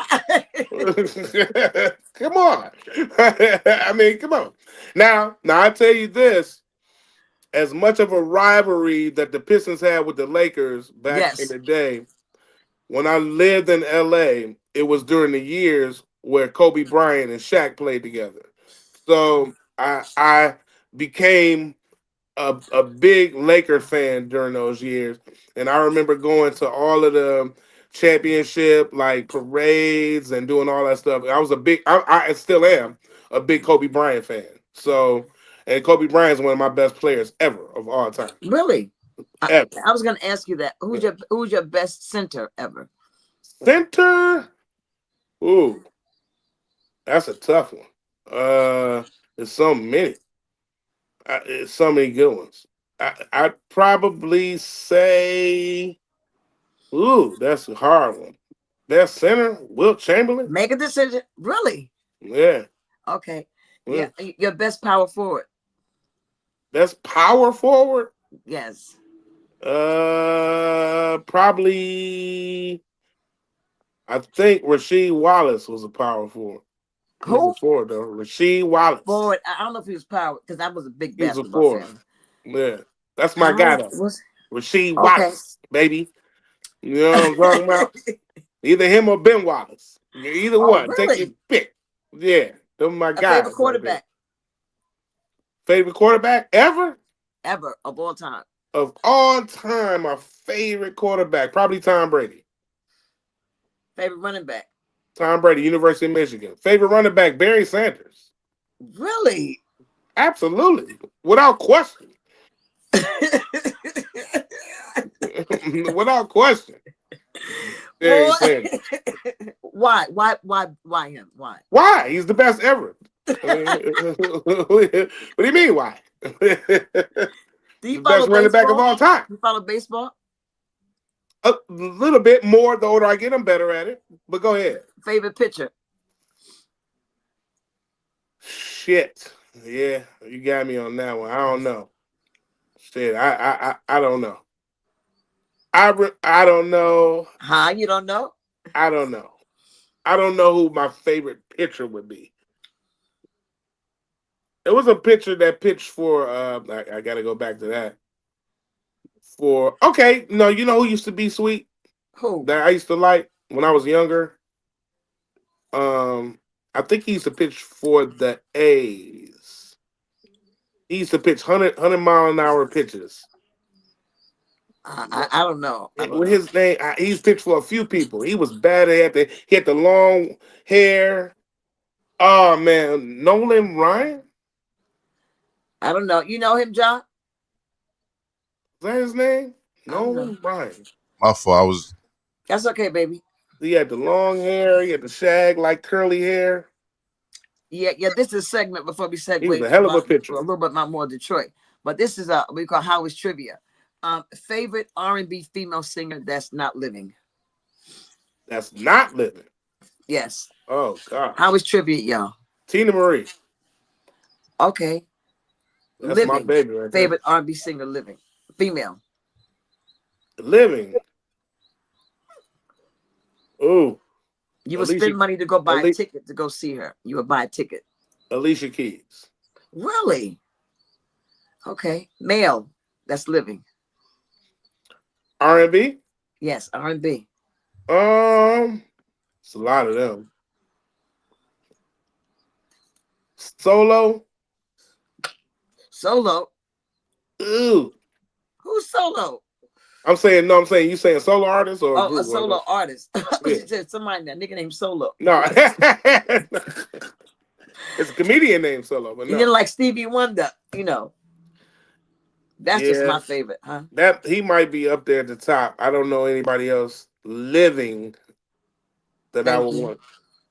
Come on. I mean, come on. Now I tell you this, as much of a rivalry that the Pistons had with the Lakers back in Yes. the day, when I lived in LA, it was during the years where Kobe Bryant and Shaq played together. So I became a big Laker fan during those years, and I remember going to all of the championship like parades and doing all that stuff. I was I still am a big Kobe Bryant fan. So, and Kobe Bryant is one of my best players ever of all time, Really? ever. I was gonna ask you that. Who's your best center ever? Center, ooh, that's a tough one. There's so many. It's so many good ones. I'd probably say, ooh, that's a hard one. Best center, Wilt Chamberlain. Make a decision. Really? Yeah. Okay. Yeah. Yeah. Your best power forward. Best power forward. Yes. Probably. I think Rasheed Wallace was a power forward. He was a Who? forward though. Rasheed Wallace. Forward. I don't know if he was power because I was a big He was a basketball forward. fan. Yeah. That's my guy I though. was Rasheed okay. Wallace, baby. You know what I'm talking about? Either him or Ben Wallace. Either Oh, one. Take your really? pick. Yeah. Those are my A favorite guys right there. quarterback Favorite quarterback ever? ever of all time. Of all time, my favorite quarterback, probably Tom Brady. Favorite running back. Tom Brady, University of Michigan. Favorite running back, Barry Sanders. Really? Absolutely. Without question. Without question. Yeah, he's saying. Why? Why him? Why? Why? He's the best ever. I mean, what do you mean, why? Do you The follow best running back of baseball? all time. You follow baseball? A little bit more. The older I get, I'm better at it. But go ahead. Favorite pitcher? Shit. Yeah, you got me on that one. I don't know. Shit, I don't know. I don't know. Huh? You don't know? I don't know. I don't know who my favorite pitcher would be. It was a pitcher that pitched for. I got to go back to that. For okay, no, you know who used to be sweet Who? that I used to like when I was younger. I think he used to pitch for the A's. He used to pitch 100 mile an hour pitches. I don't know. I don't With know. his name, he's pitched for a few people. He was bad. He had the long hair. Oh man, Nolan Ryan. I don't know. You know him, John? Is that his name? I don't know. Nolan Ryan. My fault. I was. That's okay, baby. He had the long hair. He had the shag like curly hair. Yeah. This is a segment before we He was segue a hell of a about pitcher. a little bit more Detroit. But this is what we call Howie's trivia. Favorite R&B female singer that's not living. That's not living. Yes. Oh God. Howie's trivia, y'all. Tina Marie. Okay. That's my Living. baby right there. Favorite R&B singer living. Female. Living. Ooh. You would Alicia- spend money to go buy a Ali- ticket to go see her. You would buy a ticket. Alicia Keys. Really? Okay. Male that's living. R&B. Yes, R&B. It's a lot of them. Solo. Solo. Ooh. Who's solo? I'm saying you saying solo artist or Oh, group? a solo artist. Yeah. You said somebody that nigga named Solo. No. It's a comedian named Solo, but You no. didn't like Stevie Wonder, you know. That's just Yeah. my favorite, huh? That he might be up there at the top. I don't know anybody else living that I Thank would you. want.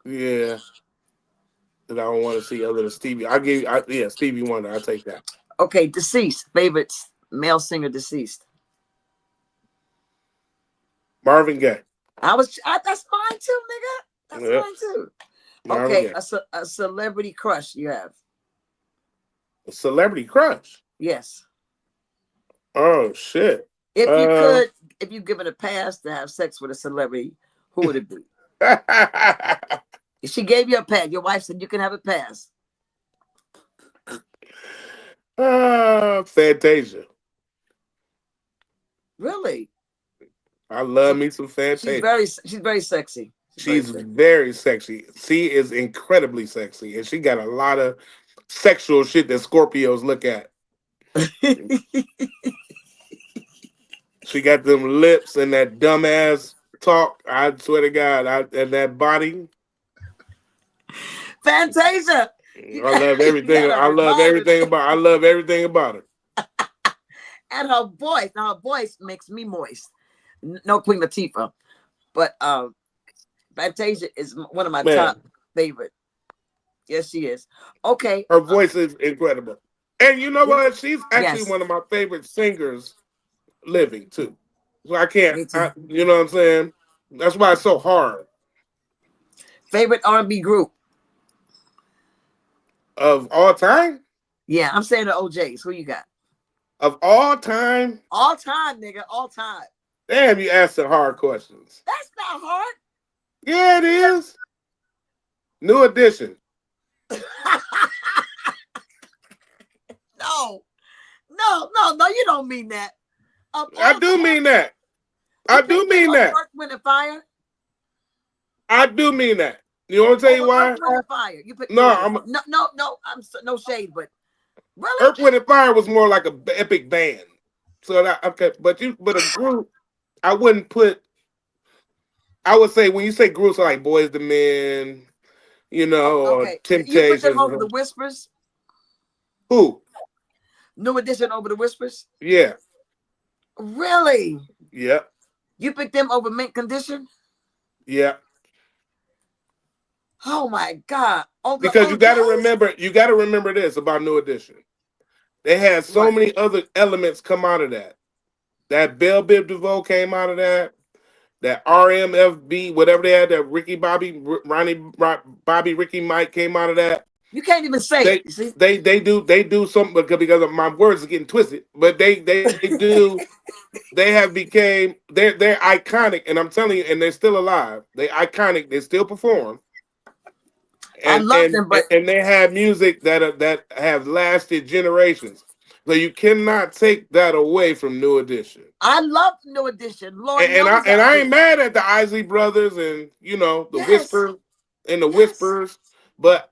Yeah. That I would want to see other than Stevie. Stevie Wonder. I'll take that. Okay, deceased. Favorite male singer deceased. Marvin Gaye. That's mine too, nigga. That's Yeah. mine too. Marvin Okay, Gaye. a celebrity crush you have. A celebrity crush. Yes. Oh shit. If you could, if you given a pass to have sex with a celebrity, who would it be? If she gave you a pass, your wife said you can have a pass. Fantasia. Really? I love me some Fantasia. She's very sexy. She's very sexy. She is incredibly sexy, and she got a lot of sexual shit that Scorpios look at. She got them lips and that dumbass talk. I swear to God, and that body. Fantasia. I love everything. I love everything about her. And her voice. Now her voice makes me moist. No Queen Latifah, but Fantasia is one of my top favorite. Yes, she is. Okay. Her voice is incredible. And you know what? She's actually Yes. one of my favorite singers living too. So I Me can't, too. you know what I'm saying? That's why it's so hard. Favorite R&B group? Of all time? Yeah, I'm saying the OJs. Who you got? Of all time? All time, nigga. All time. Damn, you asked some hard questions. That's not hard. Yeah, it is. New Edition. No, you don't mean that. I do mean that. I do mean that. Earth, Wind, and Fire. I do mean that. You want to tell you why? Earth, Wind, and Fire. You pick No, no shade, but really, Earth, Wind, and Fire was more like a epic band. So that okay, but a group, I wouldn't put. I would say when you say groups like Boys the Men, you know, okay. or Temptations. You put them over the Whispers. Who? New Edition over the Whispers. Yeah. Really? Yeah. You picked them over Mint Condition? Yeah. Oh my God. Because On those? you got to remember this about New Edition. They had so What? many other elements come out of that. That Bell Biv DeVoe came out of that. That RMFB, whatever they had, that Ricky Bobby, Bobby Ricky Mike came out of that. You can't even say it. They You see? they do something because of my words are getting twisted. But they do they have became they're iconic, and I'm telling you, and they're still alive. They iconic. They still perform, I and love them, but they have music that have lasted generations. So you cannot take that away from New Edition. I love New Edition. Lord And knows I I ain't do. mad at the Isley Brothers and the Yes. Whisper and the Yes. Whispers, but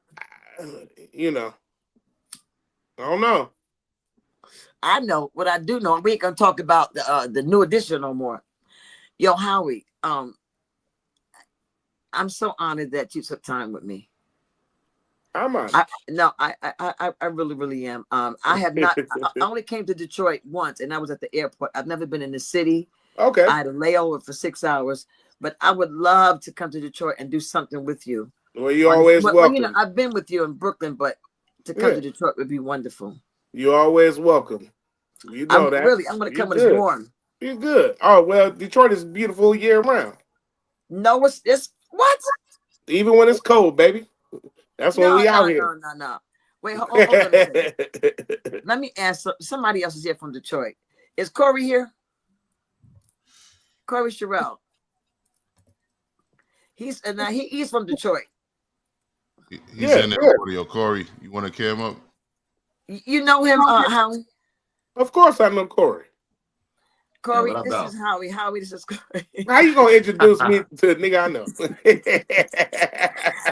you know I don't know. I know what I do know. We ain't gonna talk about the New Edition no more. Yo, Howie, I'm so honored that you took time with me. I'm on. I really, really am. I have not. I only came to Detroit once, and I was at the airport. I've never been in the city. Okay. I had a layover for 6 hours, but I would love to come to Detroit and do something with you. Well, you always Well, you know, welcome. I've been with you in Brooklyn, but to come Yeah, to Detroit would be wonderful. you always welcome. You know that. I'm going to You come when it's good. warm. You good. Oh well, Detroit is beautiful year round. No, it's what? Even when it's cold, baby. That's when No, we out no, here. no, no, no. Wait, hold on a second. Let me ask. Somebody else is here from Detroit. Is Corey here? Corey Sherrill. He's from Detroit. He's in there audio. Corey, you want to cam up? You know him, Howie? Of course, I know Corey. Yeah, what Corey, up, this though? is Howie. Howie, this is Corey. How you gonna introduce me to a nigga I know?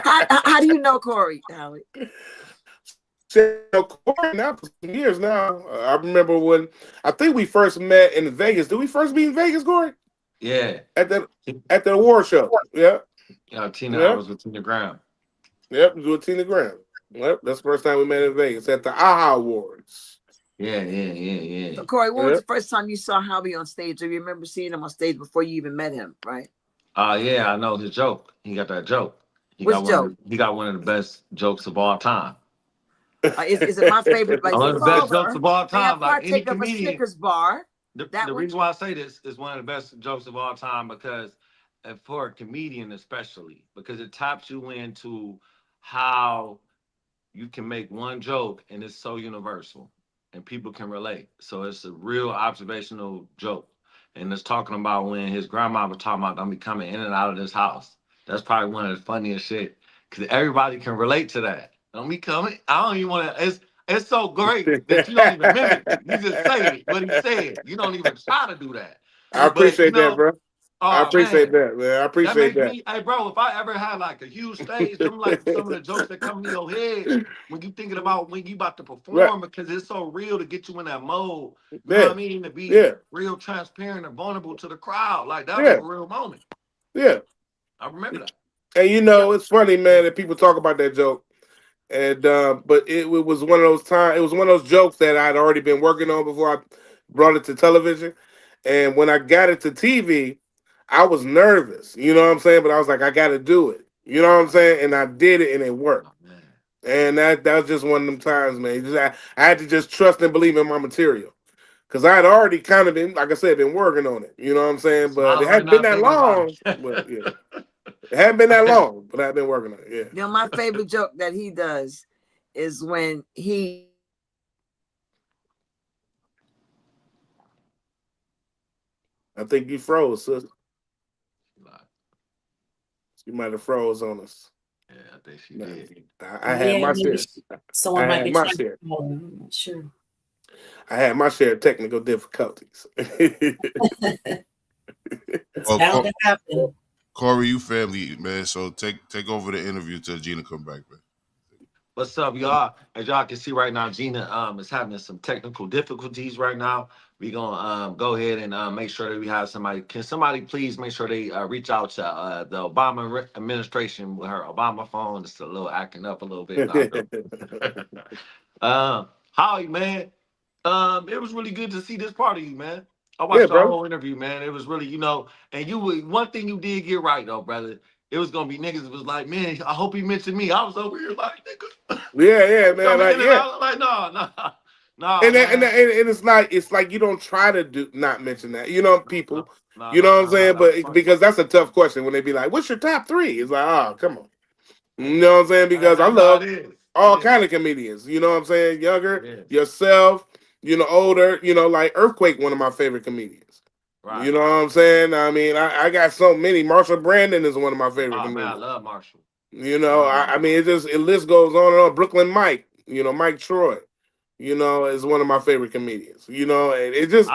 How do you know Corey, Howie? So Corey now for some years now. I remember when I think we first met in Vegas. Did we first meet in Vegas, Corey? Yeah. At the award show. Yeah. Tina, I Yeah. was with Tina Graham. Yep. With Tina Graham. Yep. That's the first time we met in Vegas at the AHA Awards. Yeah. So, Corey, when was the first time you saw Howie on stage? Do you remember seeing him on stage before you even met him, right? Yeah, I know his joke. He got that joke. Which joke? He got one of the best jokes of all time. Is it my favorite? Like, One of the best jokes Father, of all may I time. Like any partake of a comedian. Snickers bar? The reason why I say this is one of the best jokes of all time because for a comedian especially, because it taps you into how you can make one joke and it's so universal and people can relate. So it's a real observational joke. And it's talking about when his grandma was talking about them be coming in and out of this house. That's probably one of the funniest shit. Cause everybody can relate to that. Don't be coming. I don't even want to it's so great that you don't even mimic it. You just say it, what he said. You don't even try to do that. I But appreciate that, bro. I oh appreciate man, that, man. I that appreciate makes that. me, hey bro, if I ever had like a huge stage, them like some of the jokes that come to your head when you thinking about when you about to Right. perform because it's so real to get you in that mode. You know what Yeah. I mean? To be Yeah. real transparent and vulnerable to the crowd. Like that was Yeah. a real moment. Yeah. I remember that. And it's funny, man, that people talk about that joke. And but it was one of those times. It was one of those jokes that I'd already been working on before I brought it to television. And when I got it to TV, I was nervous. You know what I'm saying? But I was like, I got to do it. You know what I'm saying? And I did it, and it worked. Oh, man. And that was just one of them times, man. I had to just trust and believe in my material. Because I had already kind of been, like I said, been working on it. You know what I'm saying? But it Smiling right hadn't been now that thinking about long. But yeah, it. it hadn't been that long. But I've been working on it. Yeah. You know, my favorite joke that he does is when I think you froze, sis. You might have froze on us. Yeah, I think she No, did. I had my Maybe share. I someone might had be my trying to share. call him. I'm not sure. I had my share of technical difficulties. It's bound to happen. Corey, you family, man. So take over the interview till Gina come back, man. What's up, y'all? As y'all can see right now, Gina is having some technical difficulties right now. We gonna go ahead and make sure that we have somebody. Can somebody please make sure they reach out to the Obama administration with her Obama phone? It's a little acting up a little bit. Howie, man, it was really good to see this part of you, man. I Yeah, watched the bro. whole interview, man. It was really, and one thing you did get right though, brother. It was gonna be niggas that was like, man, I hope he mentioned me. I was over here like, nigga, Yeah, man. coming Like, in and yeah. out like, no, no, And that, and, man. that, and it's like you don't try to do not mention that. You know, No, people. no, You know no, what I'm no, no. saying? That was But funny. because that's a tough question when they be like, "What's your top three?" It's like, oh, come on. You know what I'm saying? Because I No, it love is. It all is. kind of comedians. You know what I'm saying? It Younger, is. yourself. Older. Like Earthquake, one of my favorite comedians. You Right. know what I'm saying? I mean, I got so many. Marshall Brandon is one of my favorite Oh man, I comedians. love Marshall. Love I mean, Marshall. it list goes on and on. Brooklyn Mike, Mike Troy, is one of my favorite comedians. And it just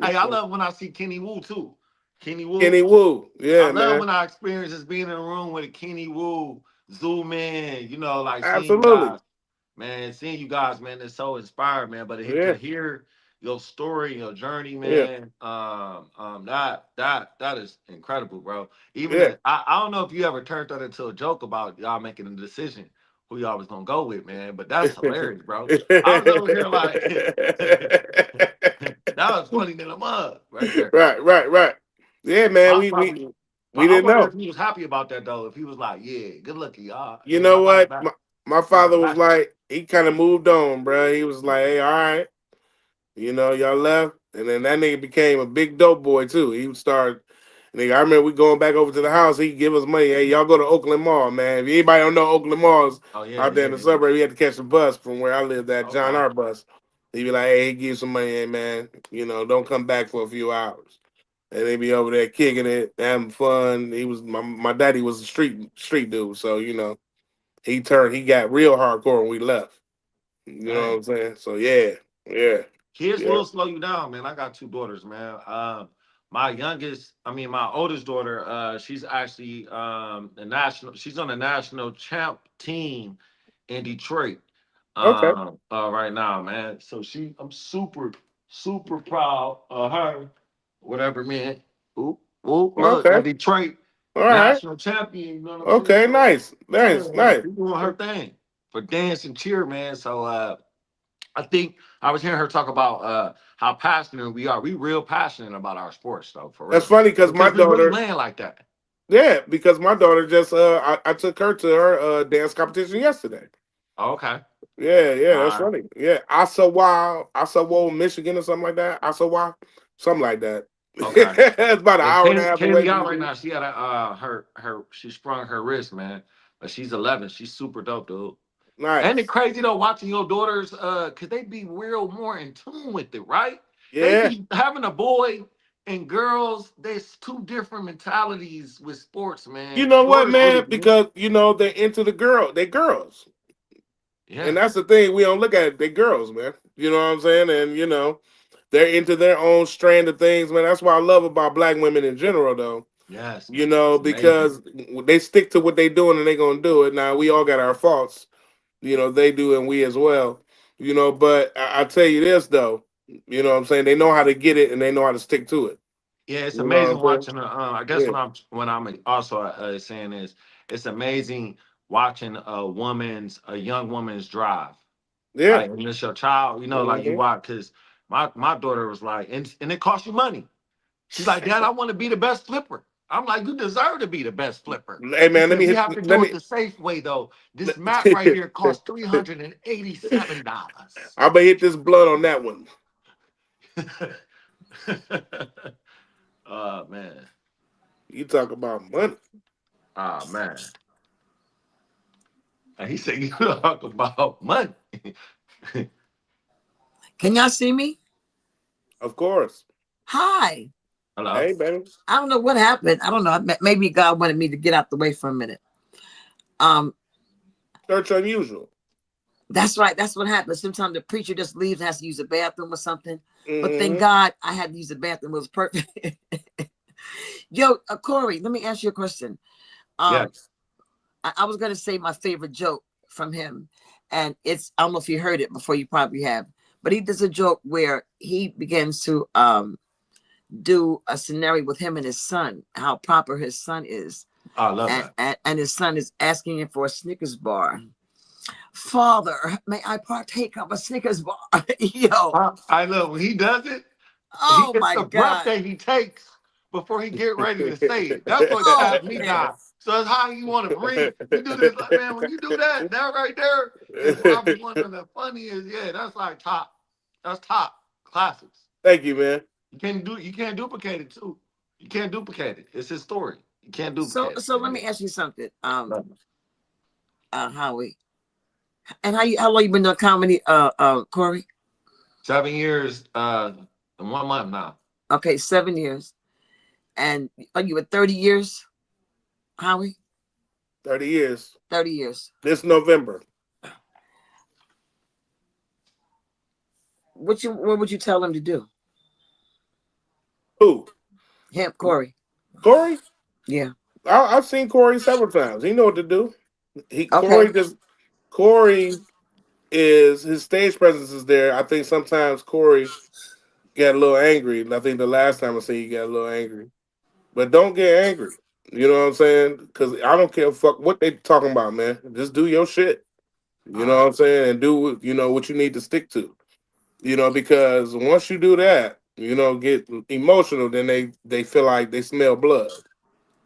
Hey, I love when I see Kenny Wu too. Kenny Wu. Kenny Wu, I yeah, love man, when I experience just being in a room with a Kenny Wu, Zoom in, like seeing you absolutely, guys. Man, seeing you guys, man, it's so inspired, man. But to yeah, hear your story, your journey, yeah, man, that is incredible, bro. Even yeah. I don't know if you ever turned that into a joke about y'all making a decision who y'all was gonna go with, man. But that's hilarious, bro. I was over here like that was funny than a mug right there. Right. Yeah, man, My we probably, we I didn't wonder know. if he was happy about that though. If he was like, yeah, good looking, y'all. You Hey, know I like what? that. My Like father was that. like, he kind of moved on, bro. He was like, hey, all right. Y'all left, and then that nigga became a big dope boy too. He would start. Nigga, I remember we going back over to the house. He'd give us money. Hey, y'all go to Oakland Mall, man. If anybody don't know Oakland Malls Oh yeah, out there in yeah, the yeah. suburb, you had to catch the bus from where I lived at John Okay. R. Bus. He'd be like, hey, he give you some money, hey man. Don't come back for a few hours. And they be over there kicking it, having fun. He was my daddy was a street dude, so he got real hardcore when we left. You know what Dang. I'm saying? So yeah, Kids yeah. will slow you down, man. I got two daughters, man. My oldest daughter, she's actually she's on the national champ team in Detroit. Okay. Right now, man. So I'm super, super proud of her. Whatever, man. Oop, oop, look, Okay. that Detroit All right. national champion, you know what I'm saying? Okay. So Nice. Nice. yeah, Nice. she's doing her thing for dance and cheer, man. So I think I was hearing her talk about how passionate we are. We real passionate about our sports, though, for That's real. funny because my Because we really daughter, land like that. yeah, because my daughter just I took her to her dance competition yesterday. Oh, okay. Yeah, that's Uh, funny. Yeah, Osawa, Michigan or something like that. Osawa, something like that. okay. It's about an Yeah, hour and a half away Kaylee from out right me. now. She had she sprung her wrist, man. But she's 11. She's super dope, dude. And it Nice. crazy though, watching your daughters, cause they be real more in tune with it, right? They Yeah. be having a boy and girls. There's two different mentalities with sports, You man. know what, Yours really man? unique. Because they're into the girl. They girls. And Yeah. that's the thing. We don't look at it. They girls, man. You know what I'm saying? And they're into their own strand of things, man. That's what I love about black women in general, though. Yes, man. It's amazing. Because they stick to what they doing and they gonna do it. Now we all got our faults. They do and we as well. But I tell you this though. You know what I'm saying? They know how to get it and they know how to stick to it. Yeah, it's You know amazing what I'm watching. I guess saying? when I'm also saying is, it's amazing watching a young woman's drive. Yeah. Like when it's your child, like you Yeah. watch. Because my daughter was like, and it costs you money. She's like, Dad, I want to be the best flipper. I'm like, you deserve to be the best flipper. Hey She man, let said, me we hit have to let do it me the safe way though. This let- map right here costs $387. I'm gonna hit this blood on that one. Oh man. You talk about money. Oh man. And he said, you talk about money. Can y'all see me? Of course. Hi. Hello. Hey, baby. I don't know what happened. I don't know. Maybe God wanted me to get out the way for a minute. Um, Church unusual. that's right. That's what happens. Sometimes the preacher just leaves and has to use the bathroom or something. But thank Mm-hmm. God I had to use the bathroom. It was perfect. Yo, Corey, let me ask you a question. Um, Yes. I was gonna say my favorite joke from him, and I don't know if you heard it before. You probably have, but he does a joke where he begins to do a scenario with him and his son, how proper his son is, I love and that. and his son is asking him for a Snickers bar. Father, may I partake of a Snickers bar? Yo, I love when he does it. He, Oh it's my the breath God. that he takes before he get ready to say it. That's what Oh got me man. down. So it's how you want to breathe. You do this, like, man. When you do that, that right there is probably one of the funniest. Yeah, that's like top. That's top classics. Thank you, man. You can't duplicate it too. You can't duplicate it. It's his story. You can't So duplicate so let me ask you something, it. Howie. And how long you been doing comedy, Corey? 7 years, and 1 month now. Okay, 7 years. And are you at 30 years, Howie? 30 years. 30 years. This November. What would you tell him to do? Who? Him, Corey. Corey? Yeah. I've seen Corey several times. He know what to do. Okay. Corey is his stage presence is there. I think sometimes Corey got a little angry. I think the last time I seen you got a little angry. But don't get angry. You know what I'm saying? Because I don't care fuck what they talking about, man. Just do your shit. You know what I'm saying? And do what you need to stick to. Because once you do that, get emotional, then they feel like they smell blood.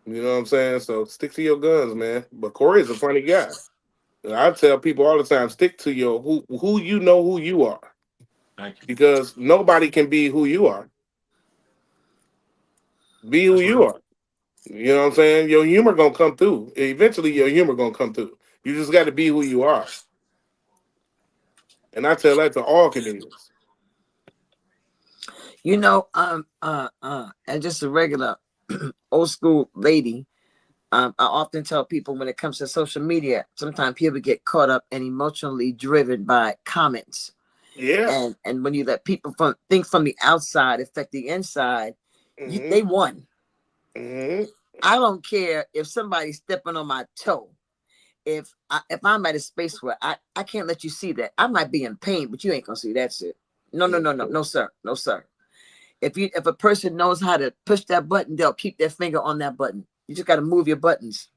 You know what I'm saying? So stick to your guns, man. But Corey is a funny guy. And I tell people all the time, stick to your who you know who you are. Thank you. Because nobody can be who you are. Be who That's you real. are. You know what I'm saying? Your humor gonna come through. Eventually your humor gonna come through. You just gotta be who you are. And I tell that to all comedians. And just a regular old school lady, I often tell people when it comes to social media, sometimes people get caught up and emotionally driven by comments. Yeah. And when you let people think from the outside affect the inside, Mm-hmm. they won. Mm-hmm. I don't care if somebody's stepping on my toe. If I'm at a space where I can't let you see that, I might be in pain, but you ain't gonna see that shit. No, no, no, no, no, sir, no, sir. If a person knows how to push that button, they'll keep their finger on that button. You just got to move your buttons.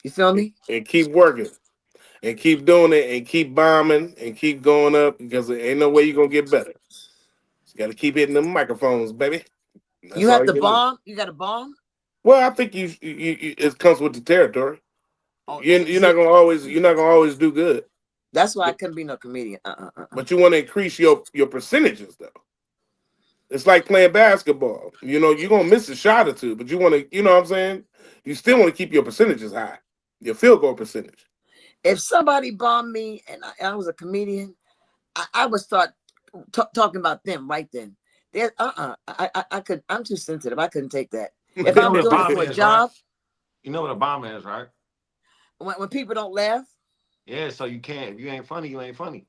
You feel me? And keep working. And keep doing it and keep bombing and keep going up because there ain't no way you're gonna get better. You gotta keep hitting them microphones, baby. You That's all have you to can do. bomb. You got to bomb. Well, I think it comes with the territory. Oh, You're see, not gonna always do good, that's why I but, couldn't be no comedian. but you want to increase your percentages though. It's like playing basketball. You're gonna miss a shot or two, but you want to, you know what I'm saying? You still want to keep your percentages high, your field goal percentage. If somebody bombed me and I was a comedian, I would start talking about them right then. I could. I'm too sensitive. I couldn't take that. If You know I'm what a doing it bomb for a is, right? job, You know what a bomb is, right? when people don't laugh, Yeah, so you can't. If you ain't funny, you ain't funny.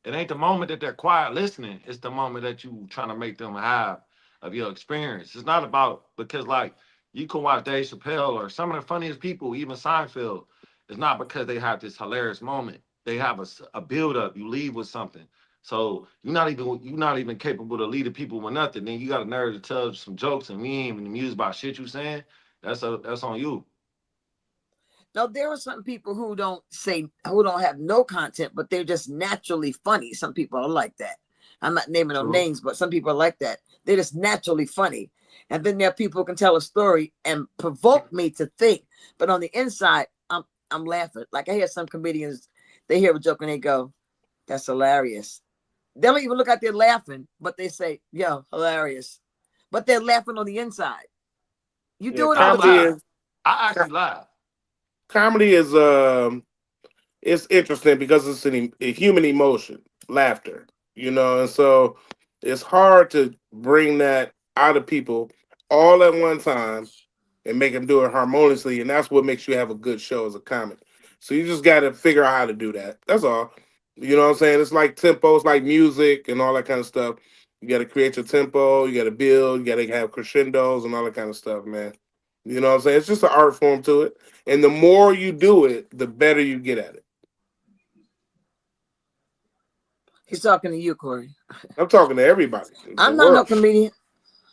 It ain't the moment that they're quiet listening. It's the moment that you trying to make them have of your experience. It's not about because like you can watch Dave Chappelle or some of the funniest people, even Seinfeld. It's not because they have this hilarious moment. They have a build up. You leave with something. So you're not even capable to lead the people with nothing. Then you got a nerve to tell some jokes and we ain't even amused by shit you saying. That's on you. no, there are some people who don't have no content, but they're just naturally funny. Some people are like that. I'm not naming no True. names, but some people are like that. They're just naturally funny. And then there are people who can tell a story and provoke me to think. But on the inside, I'm laughing. Like I hear some comedians, they hear a joke and they go, "That's hilarious." They don't even look like they're laughing, but they say, "Yo, hilarious." But they're laughing on the inside. You Yeah, do it all I the comedy laugh. time. is I actually laugh. comedy is it's interesting because it's a human emotion, laughter, and so it's hard to bring that out of people all at one time and make them do it harmoniously, and that's what makes you have a good show as a comic. So you just got to figure out how to do that. That's all. You know what I'm saying? It's like tempos, like music and all that kind of stuff. You got to create your tempo. You got to build. You got to have crescendos and all that kind of stuff, man. You know what I'm saying? It's just an art form to it, and the more you do it, the better you get at it. He's talking to you, Corey. I'm talking to everybody, the I'm not no world. comedian.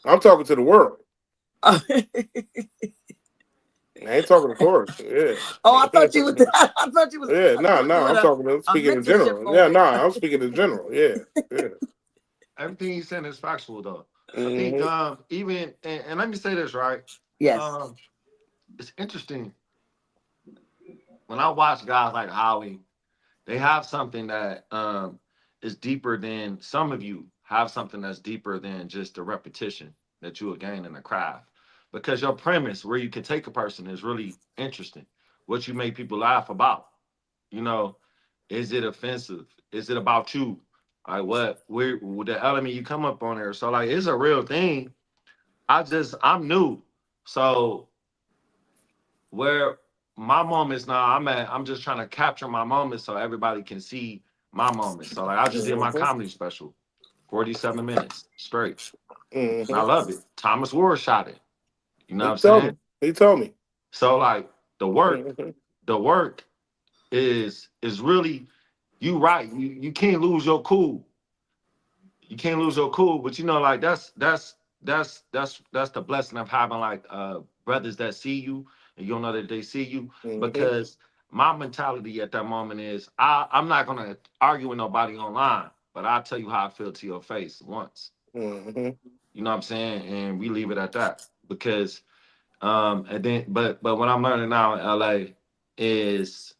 I'm talking to the world. Oh, I ain't talking to Corey. I Yeah. thought you was. I thought you was Yeah, no, doing I'm talking. I'm a speaking in mentorship general. Yeah, moment. no, I'm speaking in general. Yeah, yeah. everything he's saying is factual though. I think Mm-hmm. even and let me say this right. Yes. Um, it's interesting when I watch guys like Howie. They have something that is deeper than some of you have something that's deeper than just the repetition that you will gain in the craft. Because your premise, where you can take a person, is really interesting. What you make people laugh about, you know, is it offensive? Is it about you? Like where the element you come up on there? So like, it's a real thing. I'm new, so where my moments now I'm just trying to capture my moments so everybody can see my moments. So like I just did my Mm-hmm. comedy special, 47 minutes straight. And I Mm-hmm. love it. Thomas Ward shot it. You know what He I'm told me. saying? He told me. So like the work, Mm-hmm. the work is really you right. You can't lose your cool. You can't lose your cool, but you know, like that's the blessing of having like brothers that see you and you don't know that they see you. Mm-hmm. Because my mentality at that moment is I'm not gonna argue with nobody online, but I'll tell you how I feel to your face once. Mm-hmm. You know what I'm saying? And we leave it at that. Because and then but what I'm learning now in LA is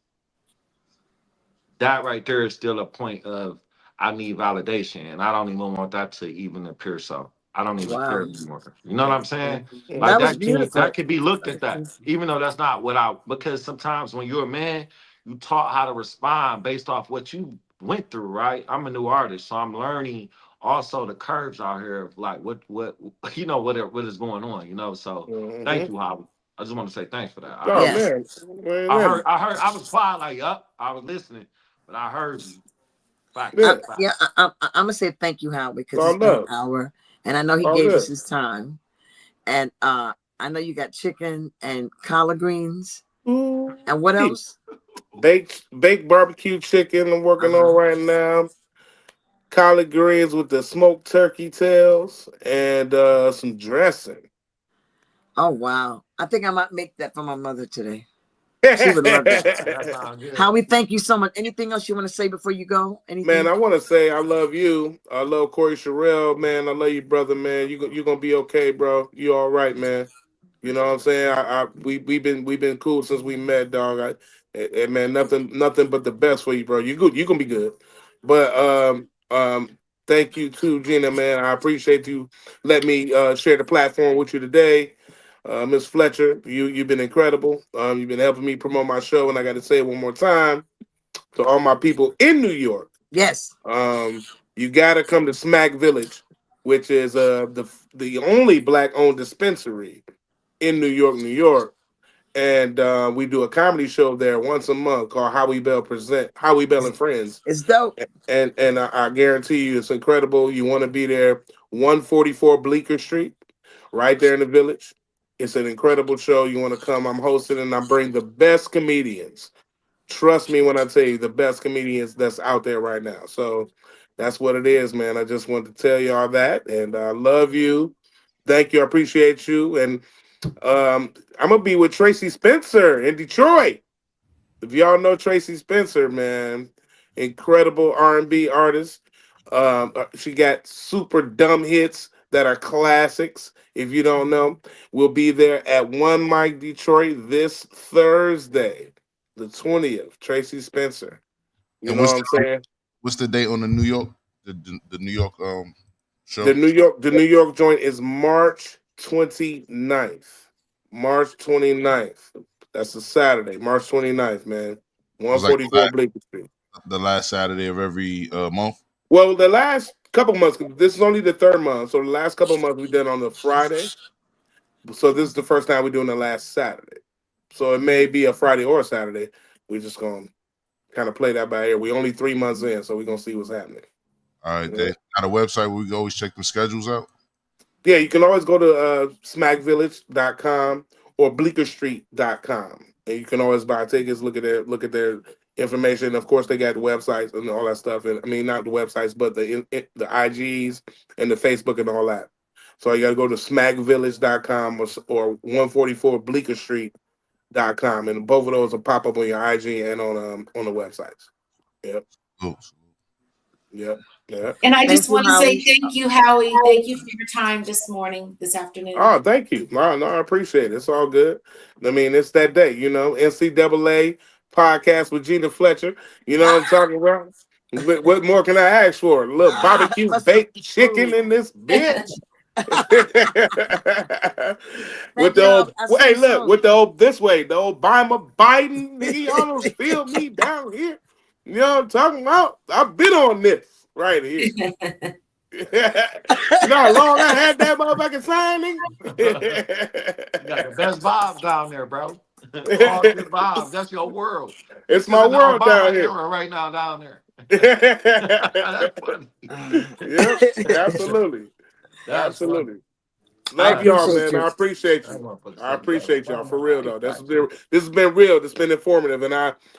that right there is still a point of I need validation, and I don't even want that to even appear so. I don't even care Wow. anymore. You know what I'm saying? Like That was Mm-hmm. that beautiful. could be looked at that, even though that's not what I. Because sometimes when you're a man, you taught how to respond based off what you went through. Right? I'm a new artist, so I'm learning also the curves out here of like what what is going on. So thank Mm-hmm. you, Howard. I just want to say thanks for that. I Oh heard you. Yes. man. Man, I was quiet like, yup, I was listening, but I heard you. Facts, yeah. Yeah, facts. I'm gonna say thank you, Howie, It's because all it's been an love. hour, and I know he All gave us good. his time, and I know you got chicken and collard greens, Ooh. and what else? Baked barbecue chicken I'm working on Uh-huh. right now. Collard greens with the smoked turkey tails and some dressing. Oh wow, I think I might make that for my mother today. She would love that. That sounds good. Howie, thank you so much. Anything else you want to say before you go? Man, Anything? I want to say I love you. I love Corey Sherrill, man. I love you, brother, man. You gonna be okay, bro. You all right, man. You know what I'm saying? We've been cool since we met, dog. And man, nothing but the best for you, bro. You good? You gonna be good. But thank you too, Gina, man. I appreciate you let me share the platform with you today. Miss Fletcher, you've been incredible. You've been helping me promote my show, and I got to say it one more time to all my people in New York. Yes. You got to come to Smack Village, which is the only black owned dispensary in New York, New York. And we do a comedy show there once a month called Howie Bell and Friends. It's dope. And I guarantee you it's incredible. You want to be there, 144 Bleecker Street, right there in the village. It's an incredible show. You want to come? I'm hosting and I bring the best comedians. Trust me when I tell you the best comedians that's out there right now. So that's what it is, man. I just wanted to tell y'all that, and I love you. Thank you. I appreciate you. And I'm gonna be with Tracy Spencer in Detroit. If y'all know Tracy Spencer, man, incredible R&B artist. She got super dumb hits that are classics. If you don't know, we'll be there at One Mic Detroit this Thursday, the 20th. Tracy Spencer. You And know what I'm saying? what's the date on the New York the New York show? The New York joint is March 29th. March 29th. That's a Saturday, March 29th, man. It's like 144 Bleecker Street. the last Saturday of every month. Well, the last couple months, this is only the third month. So the last couple months we did on the Friday. So this is the first time we're doing the last Saturday. So it may be a Friday or a Saturday. We're just gonna kind of play that by ear. We only 3 months in, so we're gonna see what's happening. All right, Yeah. they got a website where we can always check them schedules out. Yeah, you can always go to smackvillage.com or bleekerstreet.com. And you can always buy tickets, look at their information. Of course, they got the websites and all that stuff. And I mean, not the websites, but the IGs and the Facebook and all that. So you got to go to smackvillage.com or 144 bleekerstreet.com. And both of those will pop up on your IG and on the websites. Yep. Cool. Yep. Yeah. And I Thank just you, want to say Howie. thank you, Howie. Thank you for your time this morning, this afternoon. Oh, thank you. No, I appreciate it. It's all good. I mean, it's that day, NCAA podcast with Gina Fletcher. You know what I'm talking about? What more can I ask for? A little barbecue For some baked chicken food. in this bitch. With Thank the y'all. old, I'll see hey, you look, soon. with the old this way, the Obama Biden nigga, y'all don't feel me down here. You know what I'm talking about? I've been on this right here. You know how long I had that motherfucking signing? You got the best vibes down there, bro. All good vibes. That's your world. You It's my still in the world Obama down here. era right now down there. That's funny. Yep, absolutely. That's funny. Absolutely. I Love y'all, appreciate man. you. I appreciate That you. motherfucker I said you got appreciate y'all for real Obama. though. This has been real. It's been informative, and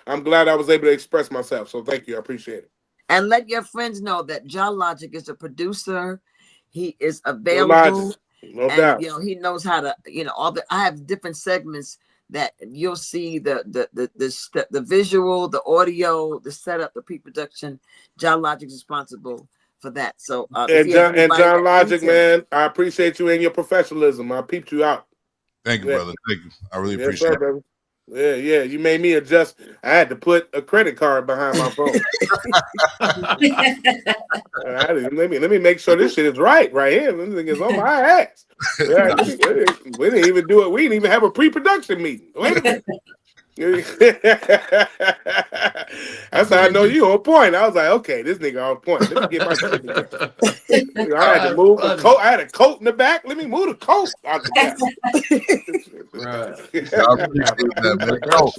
I'm glad I was able to express myself. So thank you. I appreciate it. And let your friends know that John Logic is a producer. He is No logic, available, no and doubt. he knows how to, all the. I have different segments that you'll see the visual, the audio, the setup, the pre-production. John Logic is responsible for that. So if And you have John anybody that Logic, needs him, man, I appreciate you and your professionalism. I peeped you out. Thank you, Yeah. brother. Thank you. I really Yes, appreciate sir, it. brother. Yeah, yeah. You made me adjust. I had to put a credit card behind my phone. Let me make sure this shit is right here. This thing is on my ass. Yeah, we didn't even do it. We didn't even have a pre-production meeting. Wait a minute. That's how I know you on point. I was like, okay, this nigga on point. Let me get my shit together. I had to That's move a funny. coat. I had a coat in the back. Let me move the coat out the back. Right. I appreciate that, man. Oh,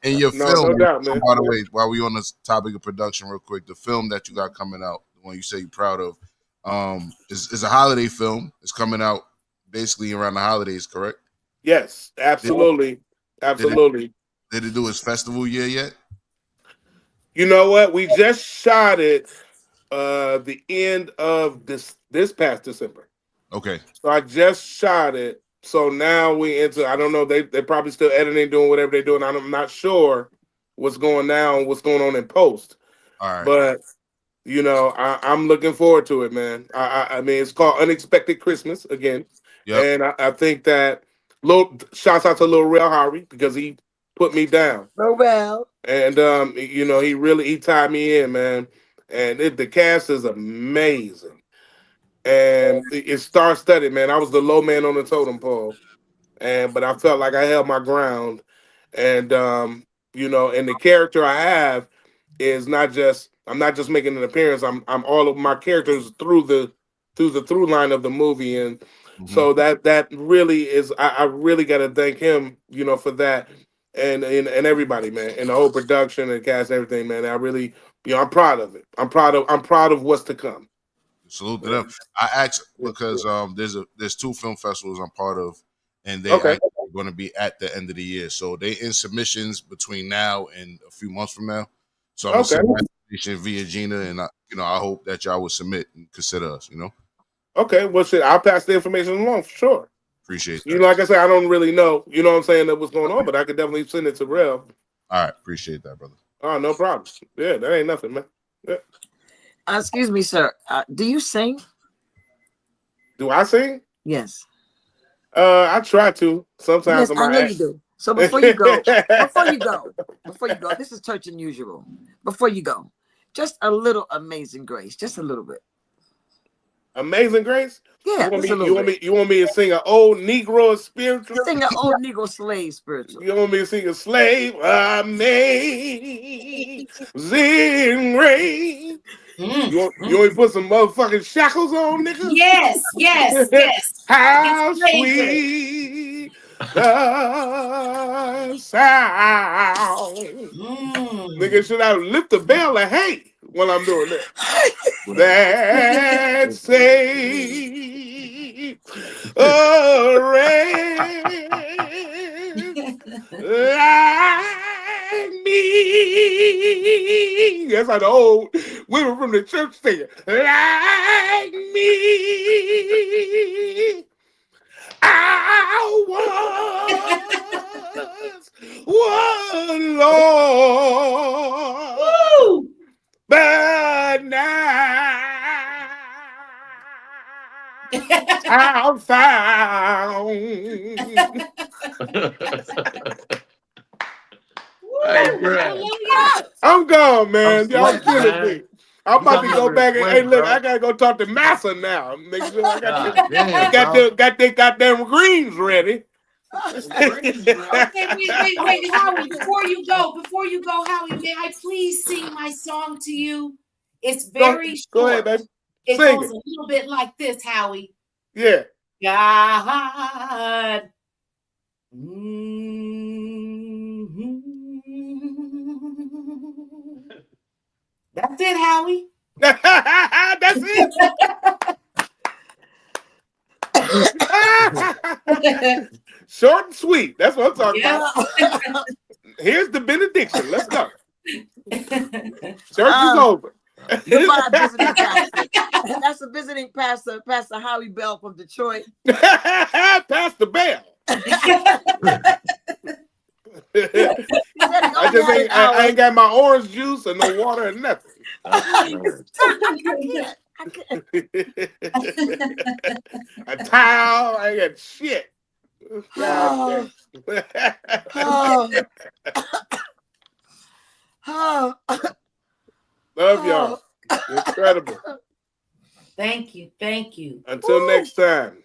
in your No, film, no doubt, man. by the way, while we on this topic of production, real quick, the film that you got coming out, the one you say you're proud of, is a holiday film. It's coming out basically around the holidays, correct? Yes, Did, absolutely, did it absolutely. did it do its festival year yet? You know what? We just shot it the end of this past December. Okay. So I just shot it. So now we into, I don't know, they probably still editing, doing whatever they're doing. I'm not sure what's going now and what's going on in post. All right. But I'm looking forward to it, man. I mean, it's called Unexpected Christmas again. Yep. And I think that shouts out to Lil Real Howie because he put me down. oh well. And he tied me in, man. And the cast is amazing. And it's star studded, man. I was the low man on the totem pole, but I felt like I held my ground. And and the character I have is not just I'm not just making an appearance. I'm all of my characters through the through line of the movie, and Mm-hmm. so that really is I really got to thank him, for that, and everybody, man, and the whole production and cast and everything, man. I really, I'm proud of it. I'm proud of what's to come. Salute to Yeah. them. I asked because there's two film festivals I'm part of, and they Okay. actually going to be at the end of the year. So they in submissions between now and a few months from now. So I'm gonna Okay. send my information via Gina, and I hope that y'all will submit and consider us. Okay. Well, shit, I'll pass the information along for sure. Appreciate You that. know, like I said, I don't really know. You know what I'm saying? That what's going on, but I could definitely send it to Rev. All right, appreciate that, brother. Oh, no problem. Yeah, that ain't nothing, man. Yeah. Excuse me, sir. Do you sing? Do I sing? Yes. I try to sometimes. Yes, On I know my you do. So before you go, this is church unusual. Before you go, just a little Amazing Grace, just a little bit. Amazing Grace. Yeah, just a little bit. You want me to sing an old Negro spiritual? Sing an old Negro slave spiritual. You want me to sing a slave? Amazing Grace. You want me to put some motherfucking shackles on, nigga? Yes. How It's favorite. sweet the sound. Nigga, should I lift the bell or hey when I'm doing that? That saved a wretch like me. That's how the old women from the church sing it. Like me. I was Lord. Woo! But now Town sound. Hey, Woo, bro. hallelujah. I'm gone, I'm man. Y'all sweating, killing man. me. I'm You about got to me go over here back and hey, sweating, look, bro. I gotta go talk to Massa now. Make sure I got God damn, bro. the goddamn greens ready. Okay, wait, Howie. Before you go, Howie, may I please sing my song to you? It's very Go ahead, short. baby. It Sing goes it. a little bit like this, Howie. Yeah. God. Mhm. That's it, Howie. That's it. Short and sweet. That's what I'm talking Yeah. about. Here's the benediction. Let's go. Church is Um, over. Goodbye, visiting pastor. That's a visiting pastor, Pastor Howie Bell from Detroit. Pass the bell. He said he I only just had an ain't. I hour. ain't got my orange juice and no water and nothing. I can't. A towel. I ain't got shit. God Oh, damn. oh, Love y'all. Incredible. Thank you. Until next time.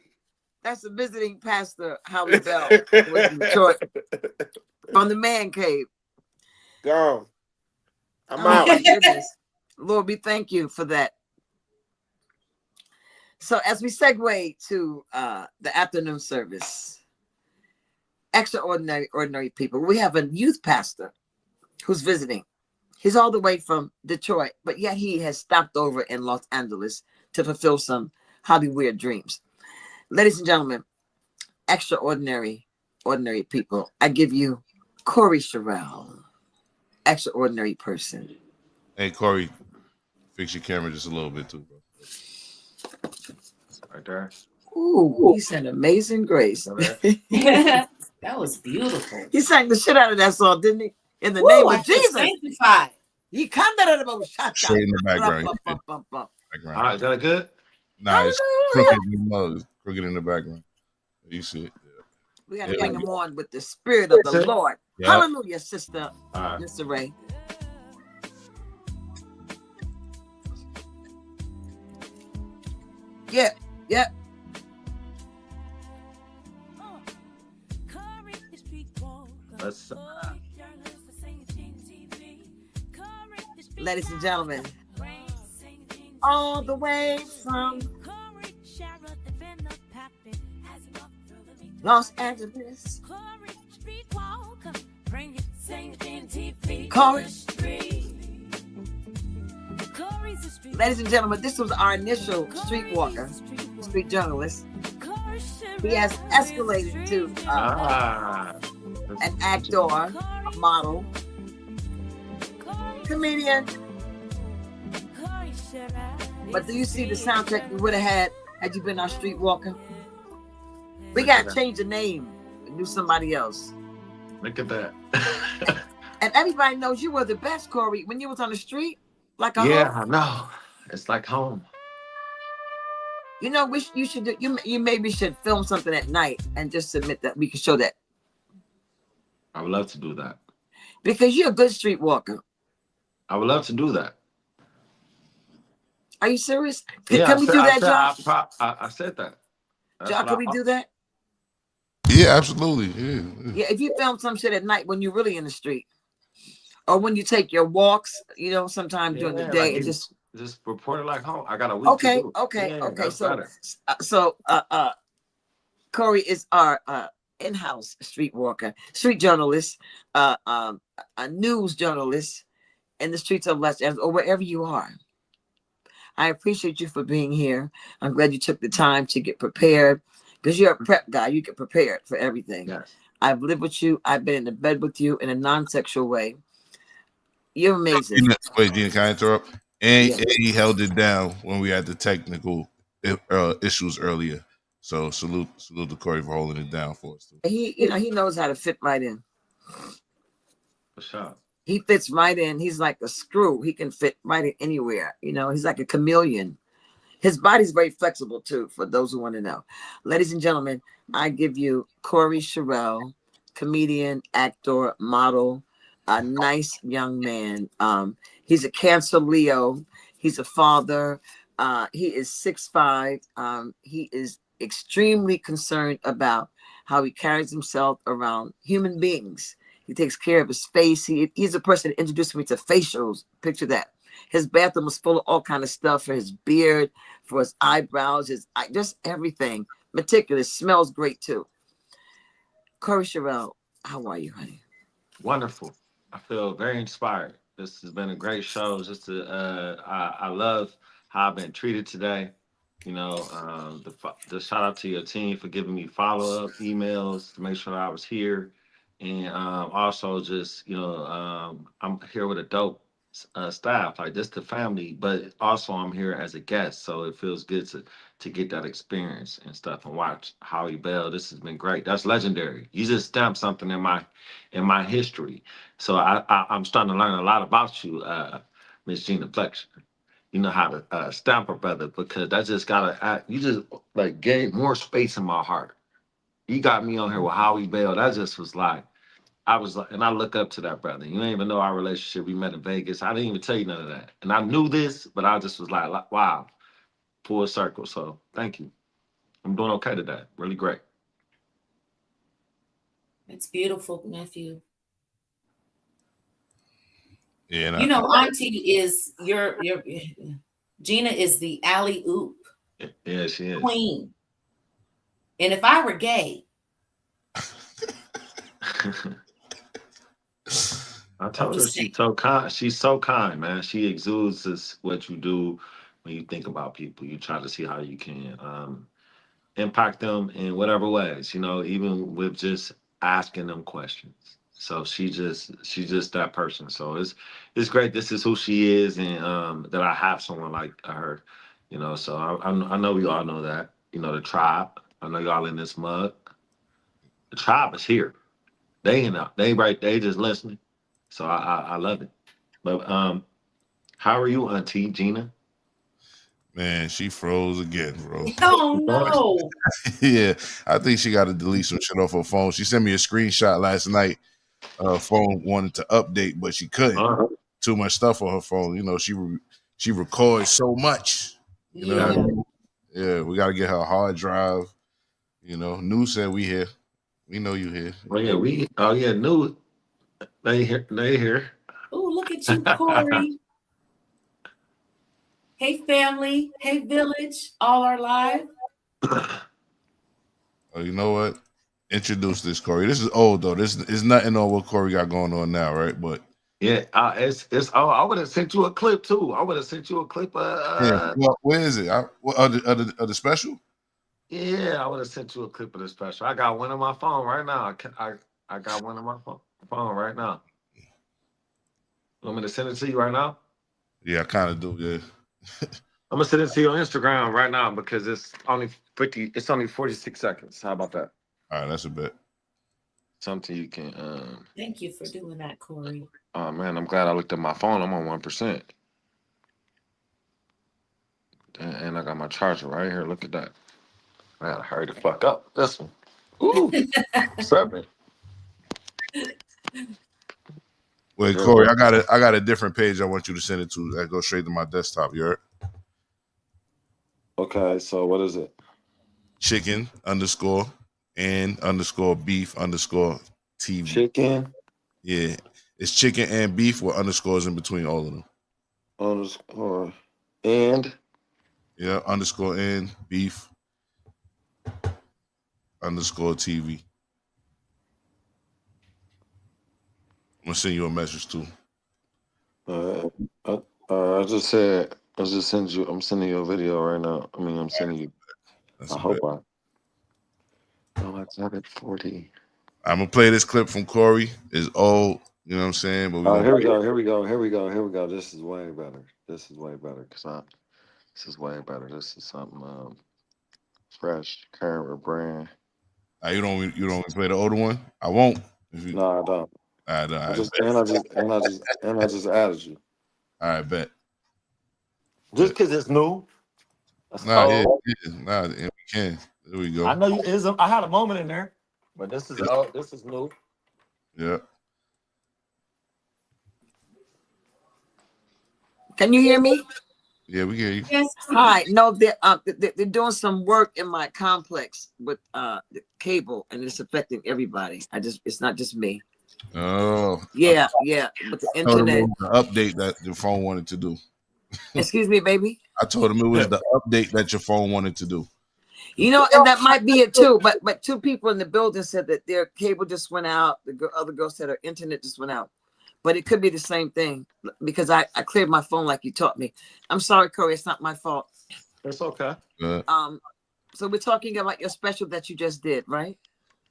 That's a visiting pastor, Howie Bell, from Detroit, from the man cave. Gone. I'm Oh out. my goodness, Lord, we thank you for that. So as we segue to the afternoon service, ordinary people, we have a youth pastor who's visiting. He's all the way from Detroit, but yet he has stopped over in Los Angeles to fulfill some Hollywood dreams. Ladies and gentlemen, ordinary people, I give you Corey Sherrill, extraordinary person. Hey, Corey, fix your camera just a little bit too, bro. Right there. Ooh, he sang Amazing Grace. That was beautiful. He sang the shit out of that song, didn't he? In the Woo, name I of feel Jesus. sanctified. He come to the most shut Straight in the background. up. All right, is that good? Nah, it's crooked. It's crooked in the background. You see it. We got to Yeah. bring him on with the spirit of the That's it. Lord. Yep. Hallelujah, sister. All right. Mr. Ray. Yeah. Let's. Ladies and gentlemen, all the way from Los Angeles, Corey. Ladies and gentlemen, this was our initial streetwalker, street journalist. He has escalated to an actor, a model, comedian. But do you see the soundtrack we would have had you been our streetwalker? We got to change the name and do somebody else. Look at that. And everybody knows you were the best, Corey, when you was on the street. Like a Yeah, hoe. I know. It's like home. You know, you should do. You maybe should film something at night and just submit that. We can show that I would love to do that. because you're a good streetwalker. I would love to do that. Are you serious? Yeah, Can we do that, Josh? I said that. That's Josh, what can we do that? Yeah, absolutely. Yeah. Yeah, if you film some shit at night when you're really in the street, or when you take your walks, you know, sometime during the day, like and just report it like home. I got a week to do. Okay. That's better. So Corey is our in-house streetwalker, street journalist, a news journalist in the streets of Los Angeles or wherever you are. I appreciate you for being here. I'm glad you took the time to get prepared because you're a prep guy. You get prepared for everything. Yes. I've lived with you. I've been in the bed with you in a non-sexual way. You're amazing. Wait, Gina, can I interrupt? And Yeah. he held it down when we had the technical issues earlier. So salute to Corey for holding it down for us. He knows how to fit right in. For sure. He fits right in. He's like a screw. He can fit right in anywhere. You know, he's like a chameleon. His body's very flexible too, for those who want to know. Ladies and gentlemen, I give you Corey Sherrill, comedian, actor, model, a nice young man. He's a Cancer Leo. He's a father. He is 6'5". He is extremely concerned about how he carries himself around human beings. He takes care of his face. He's a person that introduced me to facials. Picture that. His bathroom was full of all kind of stuff for his beard, for his eyebrows, just everything. Meticulous. Smells great too. Corey Sherrill, how are you, honey? Wonderful. I feel very inspired. This has been a great show. I love how I've been treated today. The shout out to your team for giving me follow up emails to make sure I was here, and also just I'm here with a dope staff like this, the family, but also I'm here as a guest, so it feels good to get that experience and stuff and watch Howie Bell. This has been great. That's legendary. You just stamped something in my history. So I'm starting to learn a lot about you, Miss Gina Flex. You know how to stamp a brother because that just you just like gave more space in my heart. You got me on here with Howie Bell. That just was like I was like, and I look up to that brother. You don't even know our relationship. We met in Vegas. I didn't even tell you none of that, and I knew this, but I just was like wow, full circle. So thank you. I'm doing okay today. Really great. It's beautiful, nephew. Yeah, and You know, Auntie is your Gina is the alley oop Yeah, she is. queen. And if I were gay, I I'm told her just saying. she's so kind. She's so kind, man. She exudes this what you do when you think about people. You try to see how you can impact them in whatever ways, even with just asking them questions. So she's just that person. So it's great. This is who she is, and that I have someone like her. So I know we all know that. The tribe. I know y'all in this mug. The tribe is here. They they right. They just listening. So I love it. But how are you, Auntie Gina? man, she froze again, bro. Oh no. Yeah, I think she got to delete some shit off her phone. She sent me a screenshot last night. Her phone wanted to update, but she couldn't. Uh, Too much stuff on her phone. She records so much. You know what I Yeah. mean? Yeah, we got to get her a hard drive. New said we here. We know you here. oh yeah, new. They here. They here. Oh, look at you, Corey. Hey, family. Hey, village. All are live. Oh, you know what? Introduce this Corey. This is old though. This is nothing on what Corey got going on now, right? But Yeah, it's. Oh, I would have sent you a clip too. I would have sent you a clip. yeah, well, where is it? What other special? Yeah, I would have sent you a clip of the special. I got one on my phone right now. I got one on my phone right now. You want me to send it to you right now? Yeah, I kind of do. Yeah. I'm gonna send it to your Instagram right now because it's only 50. It's only 46 seconds. How about that? All right, that's a bit. Something you can. Thank you for doing that, Corey. Oh man, I'm glad I looked at my phone. I'm on 1%, and I got my charger right here. Look at that. I gotta hurry the fuck up. This one. Ooh, 7. Wait, Yeah. Corey, I got a different page I want you to send it to. That goes straight to my desktop. You heard? Okay, so what is it? Chicken underscore and underscore beef underscore TV. Chicken Yeah, it's chicken and beef with underscores in between all of them. underscore and Yeah, underscore and beef underscore TV. I'm gonna send you a message too. uh, uh, I just said I just send you. I'm sending you a video right now. I mean, I'm sending you. That's I a hope bet. Oh, it's not at 40. I'm gonna play this clip from Corey. It's old, you know what I'm saying? But we're Oh, gonna here we go. Here we go. Here we go. Here we go. This is way better. This is way better this is way better. This is something fresh, current brand. you don't play the older one? I won't. If you, No, I don't. I I just added you. all right, bet. Just because it's new. Nah, yeah, Oh, yeah, nah, and we can. There we I go. know you is. I had a moment in there, but this is Yep, oh, this is new. yeah, Can you hear me? yeah. We get you. Yes, Hi. No, they're doing some work in my complex with the cable, and it's affecting everybody. It's not just me. Oh, Yeah, yeah. But the told him it internet. was the update that the phone wanted to do. Excuse me, baby. I told him it was the update that your phone wanted to do. You know, and that might be it too. But two people in the building said that their cable just went out. The other girl said her internet just went out. But it could be the same thing because I cleared my phone like you taught me. I'm sorry, Corey. It's not my fault. It's okay. Good. So we're talking about your special that you just did, right?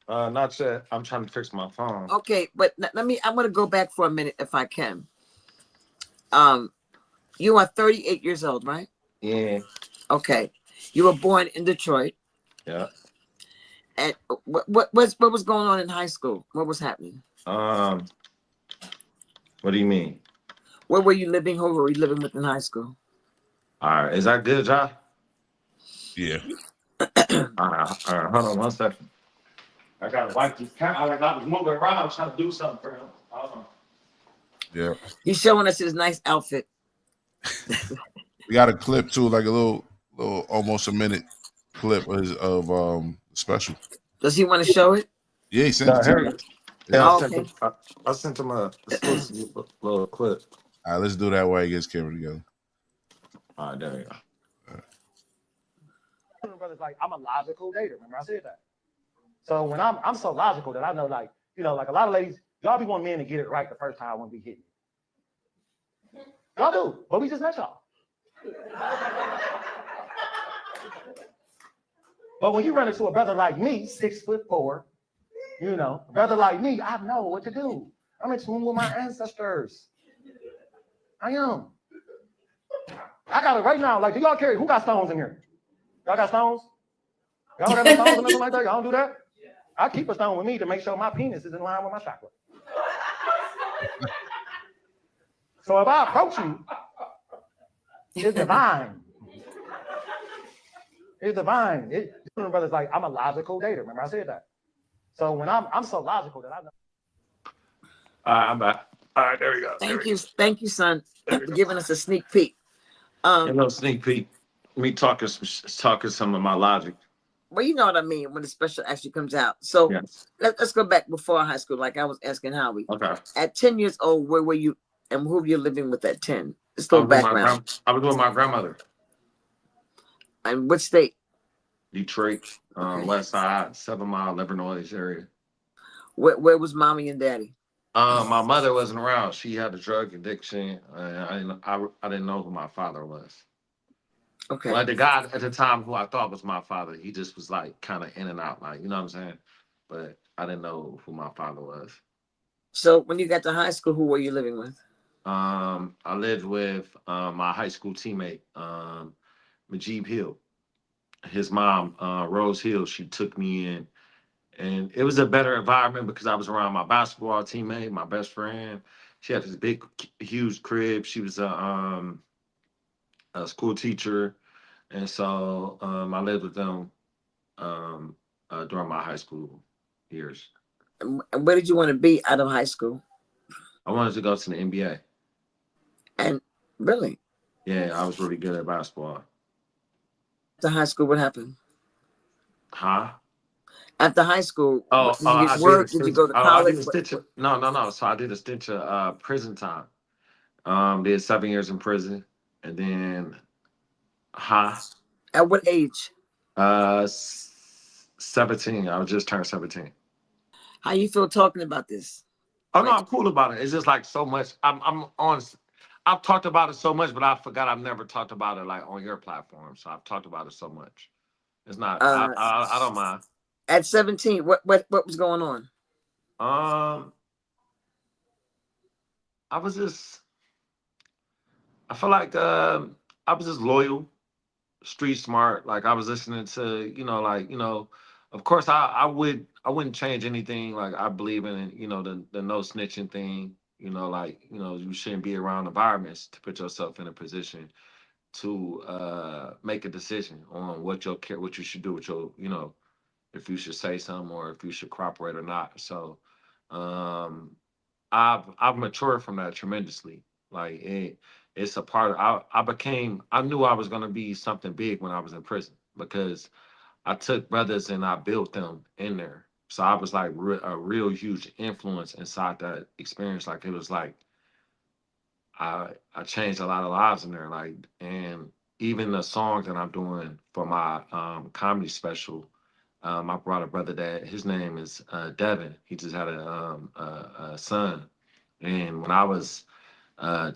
Not yet. I'm trying to fix my phone. Okay, but let me. I'm going to go back for a minute if I can. Um, you are 38 years old, right? Yeah. Okay. You were born in Detroit. Yeah. And what was going on in high school? What was happening? Um. What do you mean? Where were you living? Who were you living with in high school? All right. Is that good, Josh? Yeah, All right. All right. Hold on 1 second. I gotta wipe this camera. Like I was moving around trying to do something for him. Hold on. yeah. He's showing us his nice outfit. We got a clip too, like a little, almost a minute clip of special. Does he want to show it? Yeah, he sent No, it to here me. we go. Yeah, Yeah. Oh, okay. I sent him a exclusive little clip. All right, let's do that while he gets camera together. All right, there you go. Brother's like, I'm a logical dater. Remember I said that. So when I'm so logical that I know, like, like a lot of ladies, y'all be wanting men to get it right the first time when we hit you. Y'all do, but we just met y'all. But when you run into a brother like me, 6'4", a brother like me, I know what to do. I'm in tune with my ancestors. I am. I got it right now. Like, do y'all carry? Who got stones in here? Y'all got stones? Y'all don't have no stones or nothing like that? Y'all don't do that? I keep a stone with me to make sure my penis is in line with my chakra. So if I approach you, it's divine. It's divine. Brother's like, I'm a logical dater. Remember I said that. So when I'm so logical that I know. All right, I'm back. All right, there we go. Thank you, son, for giving us a sneak peek. A little sneak peek. Me talking some of my logic. Well, you know what I mean when the special actually comes out. So Yes. let's go back before high school, like I was asking Howie. Okay. At 10 years old, where were you and who were you living with at 10? Just I little was with my background. I was with my grandmother. And which state? Detroit, Okay. West Side, 7 Mile, Illinois area. Where was mommy and daddy? My mother wasn't around. She had a drug addiction. I didn't know who my father was. Okay. Well, the guy at the time who I thought was my father, he just was like kind of in and out, like, you know what I'm saying? But I didn't know who my father was. So when you got to high school, who were you living with? I lived with my high school teammate, Majib Hill. His mom, Rose Hill, she took me in. And it was a better environment because I was around my basketball teammate, my best friend. She had this big, huge crib. She was a school teacher. And so I lived with them during my high school years. And where did you want to be out of high school? I wanted to go to the NBA. And really? Yeah, I was really good at basketball. After high school, what happened? Huh? After high school, did you I get did a work? Did you stint. go to Oh, I college? did a stint. No. So I did a stint of prison time. Did 7 years in prison, and then, huh? At what age? 17. I was just turned 17. How you feel talking about this? Oh no, Like, I'm cool about it. It's just like so much. I'm on. I've talked about it so much, but I forgot I've never talked about it like on your platform. So I've talked about it so much. It's not. uh, I don't mind. at 17, what was going on? Um, I was just. I feel like I was just loyal, street smart. Like I was listening to, of course I wouldn't change anything. Like I believe in, the no snitching thing. You shouldn't be around environments to put yourself in a position to make a decision on what you should do with your, if you should say something or if you should cooperate or not. So um I've matured from that tremendously. Like it's a part of I knew I was gonna be something big when I was in prison because I took brothers and I built them in there. So I was like a real huge influence inside that experience. Like it was like I changed a lot of lives in there. Like, and even the songs that I'm doing for my comedy special, I brought a brother that his name is Devin. He just had a son, and when I was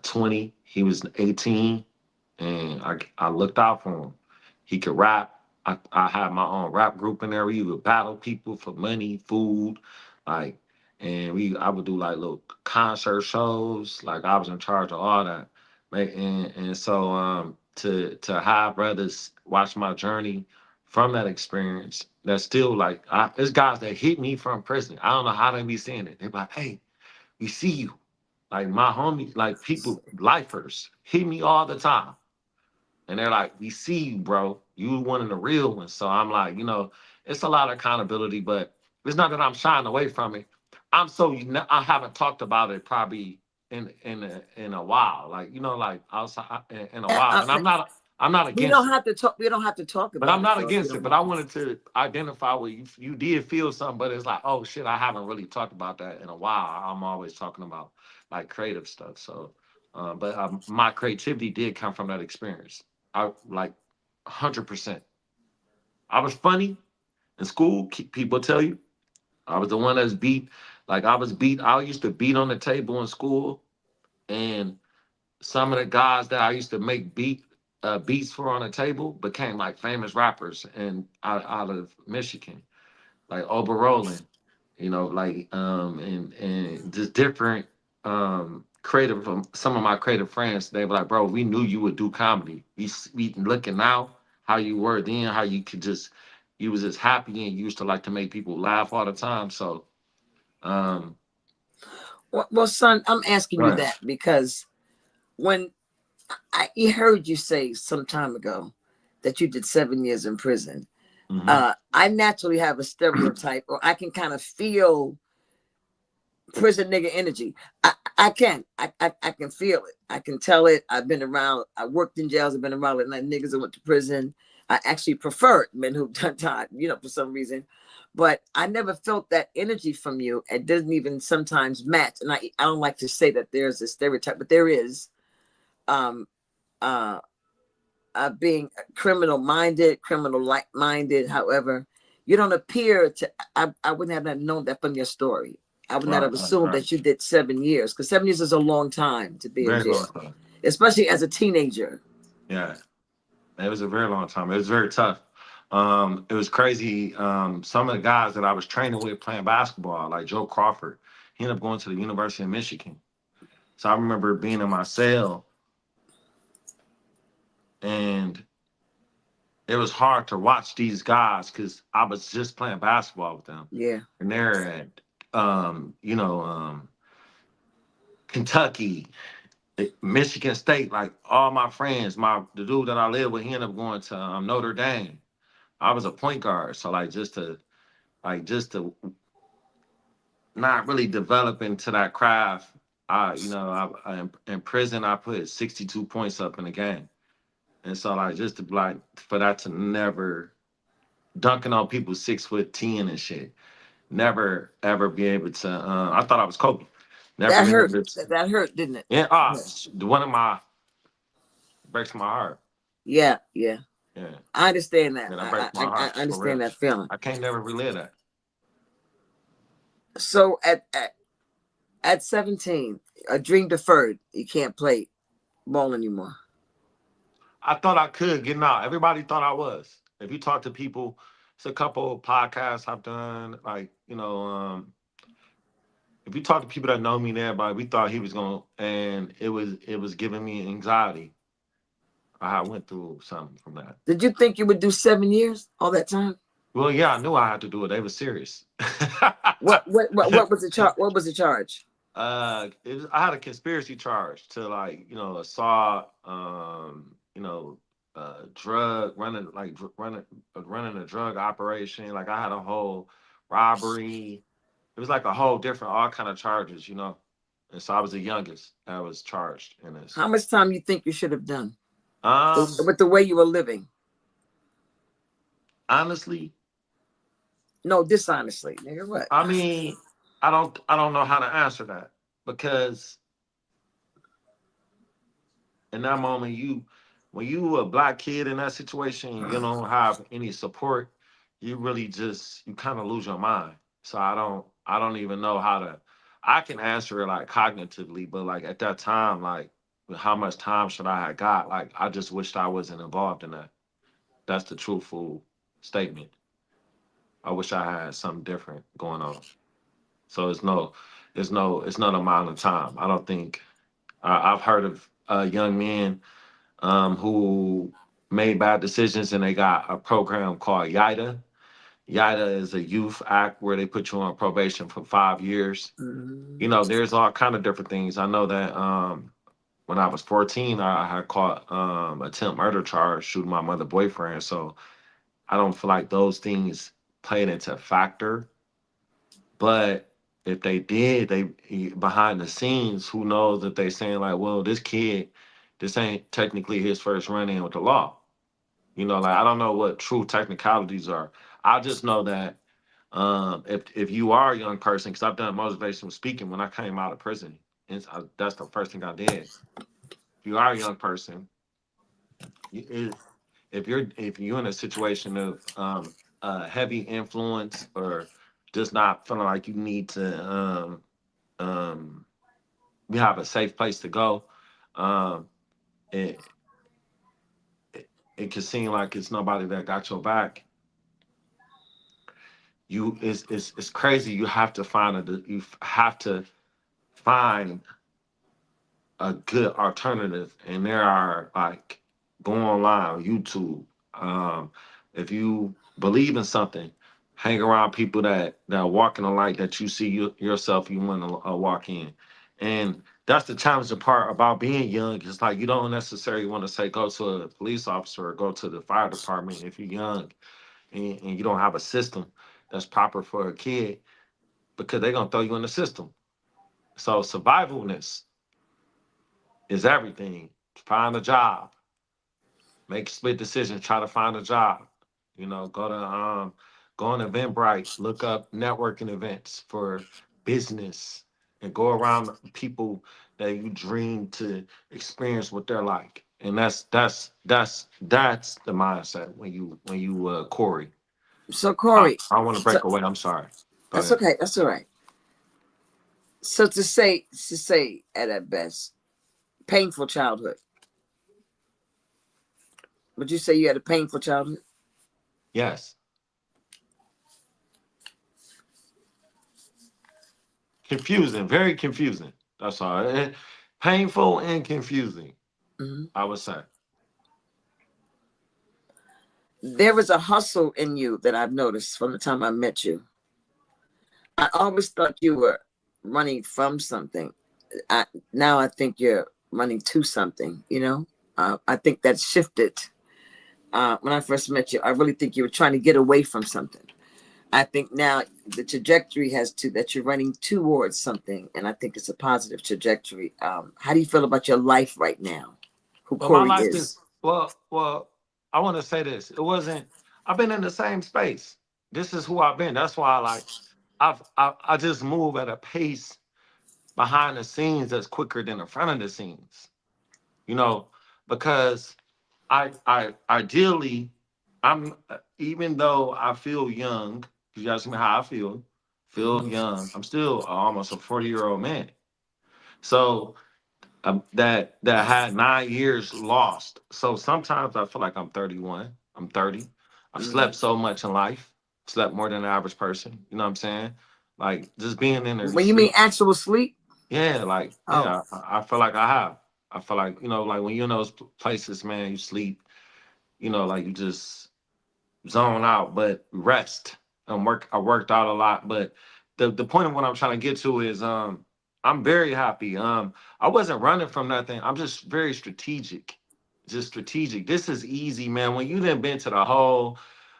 20, he was 18, and I looked out for him. He could rap. I had my own rap group in there. We would battle people for money, food, like, and I would do like little concert shows. Like I was in charge of all that. And so to have brothers watch my journey from that experience, that's still like there's guys that hit me from prison. I don't know how they be saying it. They be like, hey, we see you. Like my homie, like people, lifers, hit me all the time. And they're like, we see you, bro. You one of the real ones. So I'm like, it's a lot of accountability, but it's not that I'm shying away from it. I haven't talked about it probably in a while. Like, like outside in a while. And I'm not We against don't it. have to talk. We don't have to talk But I'm about it, not though, if you against it. don't But I want to. wanted to identify what you did feel something, but it's like, oh shit, I haven't really talked about that in a while. I'm always talking about like creative stuff. So, but my creativity did come from that experience. I like 100%. I was funny in school. People tell you I was the one that's beat. Like I was beat. I used to beat on the table in school, and some of the guys that I used to make beats for on the table became like famous rappers and out of Michigan, like Oberolin, like and just different creative some of my creative friends, they were like, bro, we knew you would do comedy. We looking now how you were then, how you was just happy and you used to like to make people laugh all the time. So um Well, son, I'm asking you right. that because when I heard you say some time ago that you did 7 years in prison, Hmm. I naturally have a stereotype, or I can kind of feel prison nigga energy. I can. I can feel it. I can tell it. I've been around. I worked in jails. I've been around with like niggas that went to prison. I actually prefer men who've done time, for some reason. But I never felt that energy from you. It doesn't even sometimes match. And I don't like to say that there's a stereotype, but there is. Um, uh, being criminal minded, criminal like minded. However, you don't appear to. I wouldn't have known that from your story. I would not Right, have right, assumed right. that you did 7 years, because 7 years is a long time to be in Very long jail, time. especially as a teenager. Yeah. It was a very long time. It was very tough. It was crazy. Some of the guys that I was training with playing basketball, like Joe Crawford, he ended up going to the University of Michigan. So I remember being in my cell, and it was hard to watch these guys because I was just playing basketball with them, Yeah, and they're at, Kentucky, Michigan State. Like all my friends, the dude that I live with, he ended up going to Notre Dame. I was a point guard, so just to not really develop into that craft. In prison, I put 62 points up in the game, and so like just to like for that to never dunking on people 6'10" and shit, never ever be able to. I thought I was Kobe, never that been hurt. able to. That hurt, didn't it? Yeah, Yeah, the one of my breaks my heart. yeah, yeah. Yeah, I understand that. yeah, that I breaks my I heart for understand real. that feeling. I can't never relive that. So at 17, a dream deferred. You can't play ball anymore. I thought I could get out. Everybody thought I was. If you talk to people, it's a couple of podcasts I've done. Like, if you talk to people that know me and everybody, we thought he was gonna, and it was giving me anxiety. I went through something from that. Did you think you would do 7 years all that time? Well, yeah, I knew I had to do it. They were serious. What was the charge? What was the charge? I had a conspiracy charge to assault, you know, drug running, like running a drug operation. Like I had a whole robbery. It was like a whole different, all kind of charges, you know. And so I was the youngest that was charged in this. How much time you think you should have done Um, with the way you were living? Honestly, No, dishonestly, nigga. What? I mean, I don't know how to answer that because in that moment, when you a black kid in that situation, you don't have any support. You really just you kind of lose your mind. So I don't even know how to. I can answer it like cognitively, but like at that time, like how much time should I have got? Like I just wished I wasn't involved in that. That's the truthful statement. I wish I had something different going on. So it's not amount of time. I don't think I've heard of young men who made bad decisions and they got a program called YIDA. YIDA is a youth act where they put you on probation for 5 years. You Mm. know, there's all kind of different things. I know that when I was 14, I had caught attempt murder charge shooting my mother boyfriend. So I don't feel like those things played into factor. But if they did, behind the scenes, who knows if they saying like, well, this kid, this ain't technically his first run in with the law. You know, like I don't know what true technicalities are. I just know that if you are a young person, because I've done motivational speaking when I came out of prison, that's the first thing I did. If you are a young person, it, if you're in a situation of heavy influence or just not feeling like you need to um, you have a safe place to go, um, it, it it can seem like it's nobody that got your back. It's crazy. You have to find a good alternative, and there are like go online on YouTube. Um, if you believe in something, hang around people that walk in the light that you see yourself you want to walk in, and that's the challenging part about being young. It's like you don't necessarily want to say go to a police officer or go to the fire department if you're young and you don't have a system that's proper for a kid because they're gonna throw you in the system. So survivalness is everything. Find a job, make split decisions, try to find a job. You know, go on Eventbrite, look up networking events for business, and go around people that you dream to experience what they're like. And that's the mindset when you Corey. So I, Corey, I want to so break away. I'm sorry. Go that's ahead. okay. That's all right. So to say at a best, painful childhood. Would you say you had a painful childhood? Yes. Confusing, very confusing. That's all. Painful and confusing, Hmm. I would say. There was a hustle in you that I've noticed from the time I met you. I always thought you were running from something. Now I think you're running to something. I think that shifted. When I first met you, I really think you were trying to get away from something. I think now the trajectory has to that you're running towards something, and I think it's a positive trajectory. How do you feel about your life right now? Who Well, my Corey life is? is well. I want to say this. It wasn't. I've been in the same space. This is who I've been. That's why I just move at a pace behind the scenes that's quicker than in front of the scenes. You know, because I ideally I'm even though I feel young. You ask me how I feel Mhm. young. I'm still almost a 40-year-old man. So that had 9 years lost. So sometimes I feel like I'm 31. I'm 30. I've Mhm. slept so much in life. Slept more than the average person. You know what I'm saying? Like just being in there When you mean sleep. actual sleep? Yeah, like Oh, yeah. I feel like I have. I feel like like when you're in those places, man, you sleep. Like you just zone out, but rest and work. I worked out a lot, but the point of what I'm trying to get to is I'm very happy. I wasn't running from nothing. I'm just very strategic. just strategic. This is easy, man. When you done been to the whole,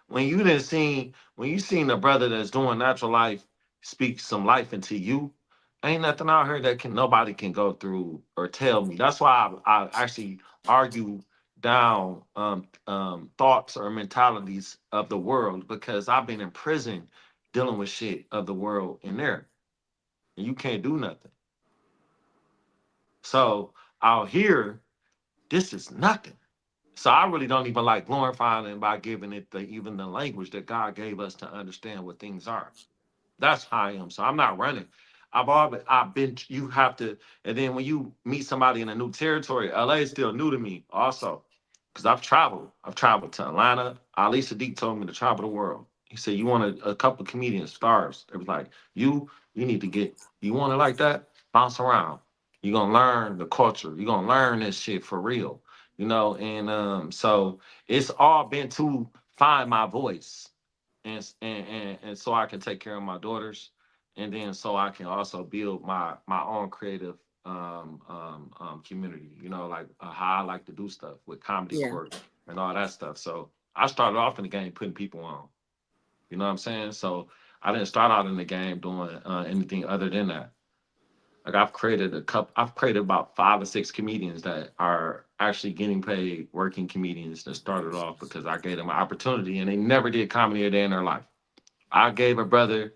when you seen a brother that's doing natural life speak some life into you, ain't nothing out here that can nobody can go through or tell me. That's why I actually argue down thoughts or mentalities of the world because I've been in prison dealing with shit of the world in there, and you can't do nothing. So out here, this is nothing. So I really don't even like glorifying it by giving it even the language that God gave us to understand what things are. That's how I am. So I'm not running. I've been, you have to, and then when you meet somebody in a new territory, LA is still new to me also. Because I've traveled. I've traveled to Atlanta. Ali Sadiq told me to travel the world. He said, you want a couple of comedian stars. It was like, you need to get, you want it like that? Bounce around. You're gonna learn the culture. You're gonna learn this shit for real. And so it's all been to find my voice and so I can take care of my daughters, and then so I can also build my own creative community. Like how I like to do stuff with comedy Yeah. court and all that stuff. So I started off in the game putting people on. You know what I'm saying? So I didn't start out in the game doing anything other than that. Like I've created about 5 or 6 comedians that are actually getting paid, working comedians that started off because I gave them an opportunity and they never did comedy a day in their life. I gave a brother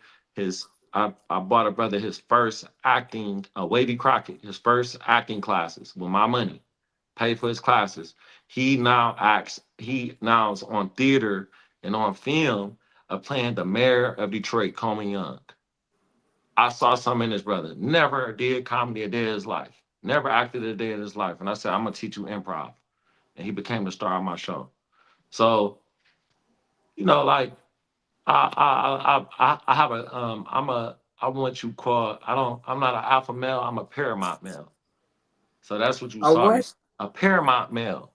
I bought a brother his first acting, Wavy Crockett, his first acting classes with my money, paid for his classes. He now is on theater and on film playing the mayor of Detroit, Coleman Young. I saw something in his brother. Never did comedy a day of his life. Never acted a day of his life. And I said, I'm gonna teach you improv. And he became the star of my show. So, like I have a I'm what you call I'm not an alpha male, I'm a paramount male. So that's what you Oh, saw me. what? A paramount male.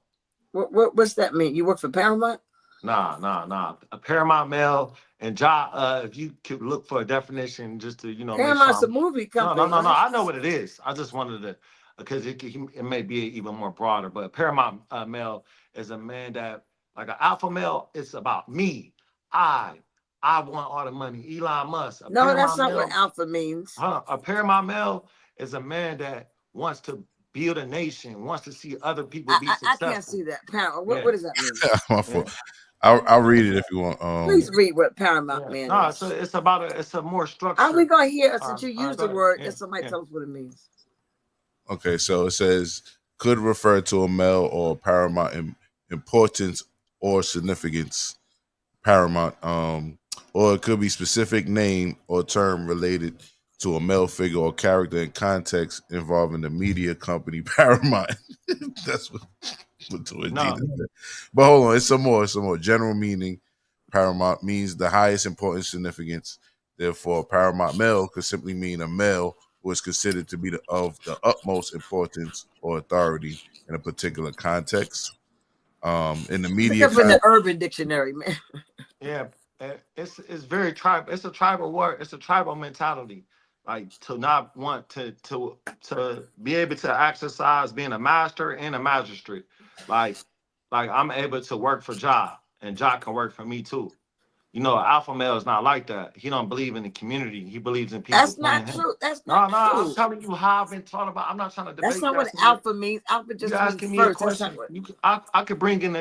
What's that mean? You work for Paramount? Nah. A paramount male and job. If you could look for a definition, just to make sure Paramount's a I'm. movie No. company, right? I know what it is. I just wanted to, because it may be even more broader. But paramount male is a man that, like an alpha male, it's about me. I I want all the money. Elon Musk. A No, that's paramount not what male. alpha means. Hold on. A paramount male is a man that wants to build a nation, wants to see other people be I can't successful. see that. Paramount. What Yeah. what does that mean? My Yeah. fault. I'll read it if you want. Please read what Paramount Yeah. Man No, is. it's a more Are we structured. gonna hear since you All right, use go the ahead. word? Yeah, Let somebody yeah. tell us what it means. Okay, so it says could refer to a male or paramount importance or significance. Paramount, or it could be specific name or term related to a male figure or character in context involving the media company Paramount. That's what Gina No, said. But hold on, it's some more. It's some more. General meaning. Paramount means the highest importance significance. Therefore, paramount male could simply mean a male who is considered to be of the utmost importance or authority in a particular context. In the Look media up in con- the Urban Dictionary, man. yeah, it's very tribal. It's a tribal word. It's a tribal mentality, like to not want to be able to exercise being a master and a magistrate. Like like I'm able to work for Job, and Job can work for me too. Alpha male is not like that. He don't believe in the community. He believes in people That's playing not him. true. That's not No, I'm true. telling you how I've been taught about. I'm not trying to That's debate not you. what Asking me, alpha means. Alpha you just means asking me a first. That's not question. what I could bring in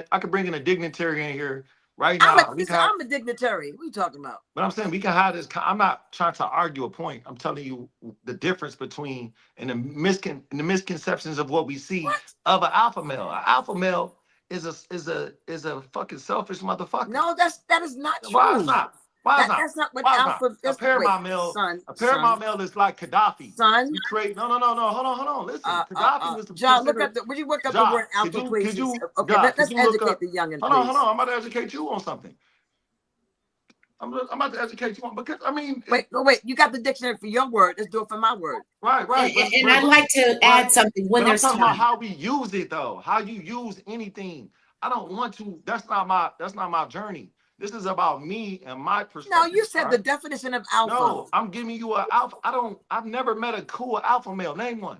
a dignitary in here right now. We can have, I'm a dignitary. What are you talking about? but I'm saying we can have this. I'm not trying to argue a point. I'm telling you the difference between and the misconceptions of what we see What? of an alpha male. An alpha male is a fucking selfish motherfucker. No, that is not Why it's true. not? Why it's not? That's not what Why it's not? alpha. A That's not, wait, paramount male, son, a son, paramount male is like Gaddafi. son. You create no. Hold on. Listen, Gaddafi was John, look considered. up the. Would you look up the Ja, word alpha, please? Okay, Ja, could let's you look educate up? the youngin, Hold please. on. I'm about to educate you on something. I'm about to educate you on because I mean, Wait. You got the dictionary for your word. Let's do it for my word. right, And, but and I'd like to add something when but I'm there's talking about time. how we use it though. How you use anything. I don't want to. That's not my journey. This is about me and my No, perspective. you All said the right. definition of alpha. No, I'm giving you an alpha. I've never met a cool alpha male. Name one.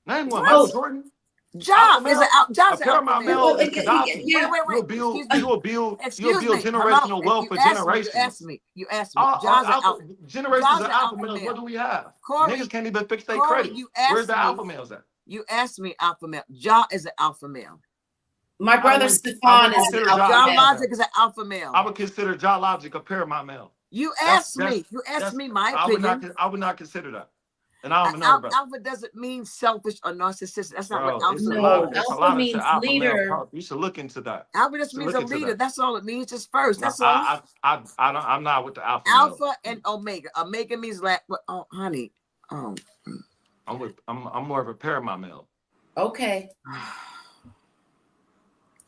Name one. What? Michael Oh, Jordan. Ja is a A Ja's an alpha paramount male. male is Gaddafi. Yeah. Wait. Excuse me. You'll Excuse build me. Hello. generational wealth You for asked me. generations. You asked me. Ja's an alpha. Generations Ja's of an alpha alpha males. What male. do we have? Corey, Niggas can't even fix their Corey, credit. you Where's asked the me. alpha males at? You asked me alpha male. Ja is an alpha male. My brother I Stefan would is an consider alpha John male. Logic is an alpha male. I would consider Ja Logic a paramount male. You asked me. You asked me my opinion. I would not consider that. And I don't know about Alpha doesn't mean selfish or narcissistic. That's not what bro. alpha No, There's a alpha lot means into alpha leader. male. You should look into that. Alpha just You should means look a into leader. that. That's all it means. Just first. No, That's all. I'm not with the alpha male. Alpha and omega. Omega means oh, honey. Oh. I'm more of a paramount male. Okay.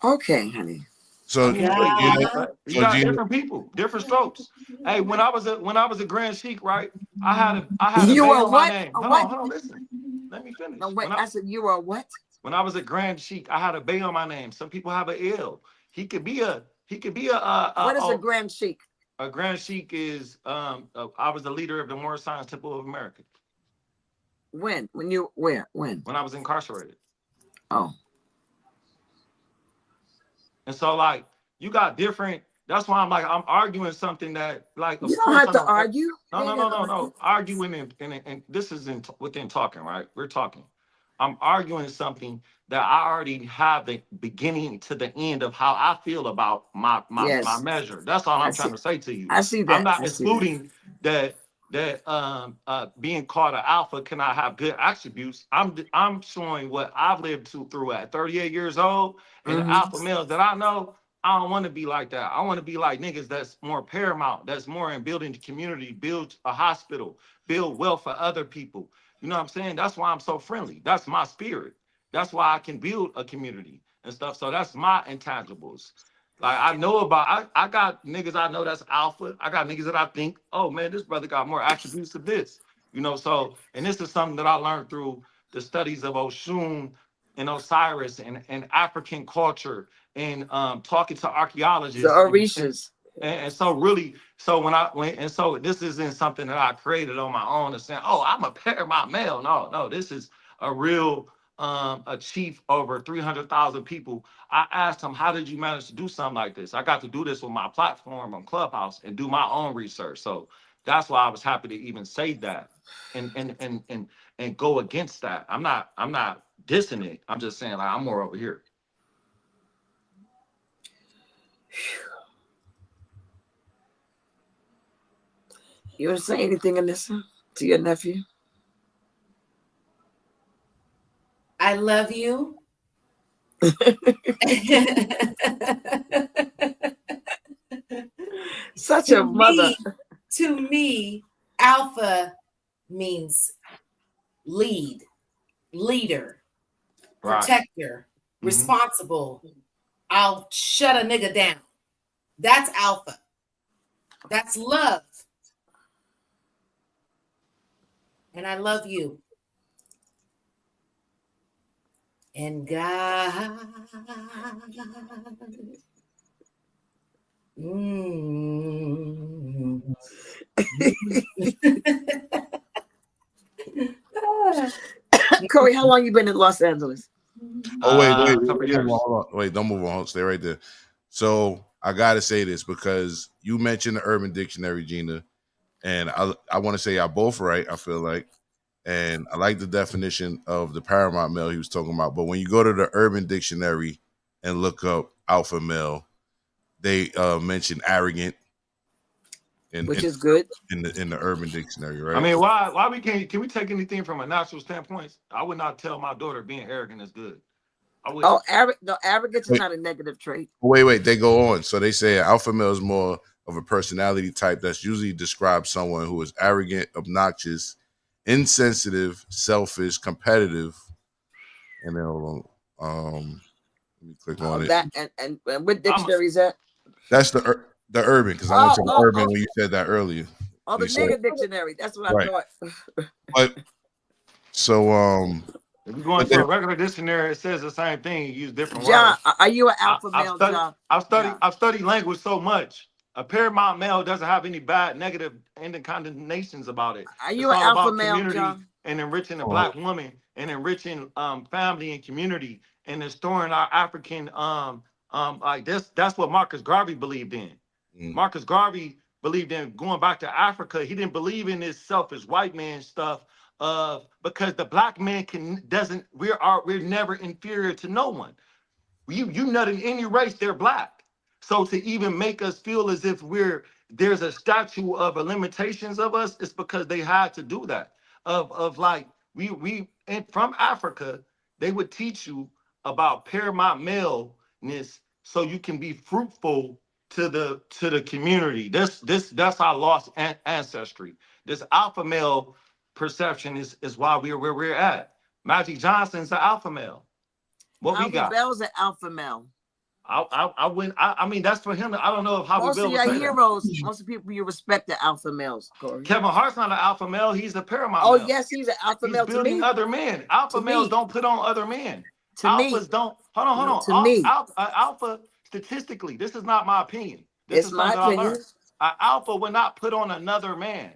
Okay, honey. So, You got Gina, different people, different strokes. Hey, when I was a Grand Sheik, right? I had a You bay were on my what? name. A Hold what? on, listen. Let me finish. No, wait. I said you were a what? When I was a Grand Sheik, I had a bay on my name. Some people have an L. He could be a What is a Grand Sheik? A Grand Sheik is I was the leader of the Moorish Science Temple of America. When? When you where? When? When I was incarcerated. Oh. And so like you got different. That's why I'm arguing something that like you don't have to argue. No. Arguing and this is within talking, right? We're talking. I'm arguing something that I already have the beginning to the end of how I feel about my measure. That's all I'm trying to say to you. I see that. I'm not excluding that being called an alpha cannot have good attributes. I'm showing what I've lived through at 38 years old, and the alpha males that I know. I don't want to be like that. I want to be like niggas that's more paramount, that's more in building the community, build a hospital, build wealth for other people. You know what I'm saying? That's why I'm so friendly. That's my spirit. That's why I can build a community and stuff. So that's my intangibles. Like I know about, I got niggas I know that's alpha. I got niggas that I think, oh man, this brother got more attributes of this. You know, so, and this is something that I learned through the studies of Oshun and Osiris and African culture and talking to archaeologists. The Orishas. And so really, so so this isn't something that I created on my own and saying, oh, I'm a paramount male. No, this is a real a chief over 300,000 people. I asked him, how did you manage to do something like this? I got to do this with my platform on Clubhouse and do my own research. So that's why I was happy to even say that and go against that. I'm not dissing it. I'm just saying like I'm more over here. You want to say anything, Anissa, to your nephew? I love you. Such a mother. To me, alpha means leader, protector, responsible. I'll shut a nigga down. That's alpha. That's love. And I love you. And God. Corey, how long you been in Los Angeles? Oh wait, hold on. Wait, don't move on. Stay right there. So I gotta say this because you mentioned the Urban Dictionary, Gina, and I want to say y'all both right. I feel like, and I like the definition of the paramount male he was talking about. But when you go to the Urban Dictionary and look up alpha male, they mention arrogant, which is good in the Urban Dictionary, right? I mean, why we can we take anything from a natural standpoint? I would not tell my daughter being arrogant is good. Arrogance is not a negative trait. Wait, they go on. So they say alpha male is more of a personality type that's usually describes someone who is arrogant, obnoxious, insensitive, selfish, competitive, and then let me click on it. That and what dictionary is that? That's the Urban, because I went to the Urban when you said that earlier. Oh, the nigga dictionary. That's what I thought. But so if you go into a regular dictionary, it says the same thing. You use different John, words. are you an alpha male, John? I've studied language so much. A paramount male doesn't have any bad, negative, ending condemnations about it. Are you an alpha male, John? and enriching the black woman and enriching family and community and restoring our African like this. That's what Marcus Garvey believed in. Marcus Garvey believed in going back to Africa. He didn't believe in this selfish white man stuff of because the black man can doesn't we're never inferior to no one. You not in any race, they're black. So to even make us feel as if there's a statue of a limitations of us, it's because they had to do that. Of like we and from Africa, they would teach you about paramount maleness so you can be fruitful to the community. That's our lost ancestry. This alpha male perception is why we're where we're at. Magic Johnson's an alpha male. What we Howie got? Bell's an alpha male. I win. I mean, that's for him. I don't know if Howie Most Bill of would your say that. heroes, most of the people you respect are alpha males, Corey. Kevin Hart's not an alpha male. He's a paramount Oh male. yes, he's an alpha He's male to building me. other men. Alpha To males me. don't put on other men. To Alphas me. don't. Hold on, hold No, on. to me. Alpha, statistically, this is not my opinion. This It's is my something that I opinion. learned. An alpha would not put on another man.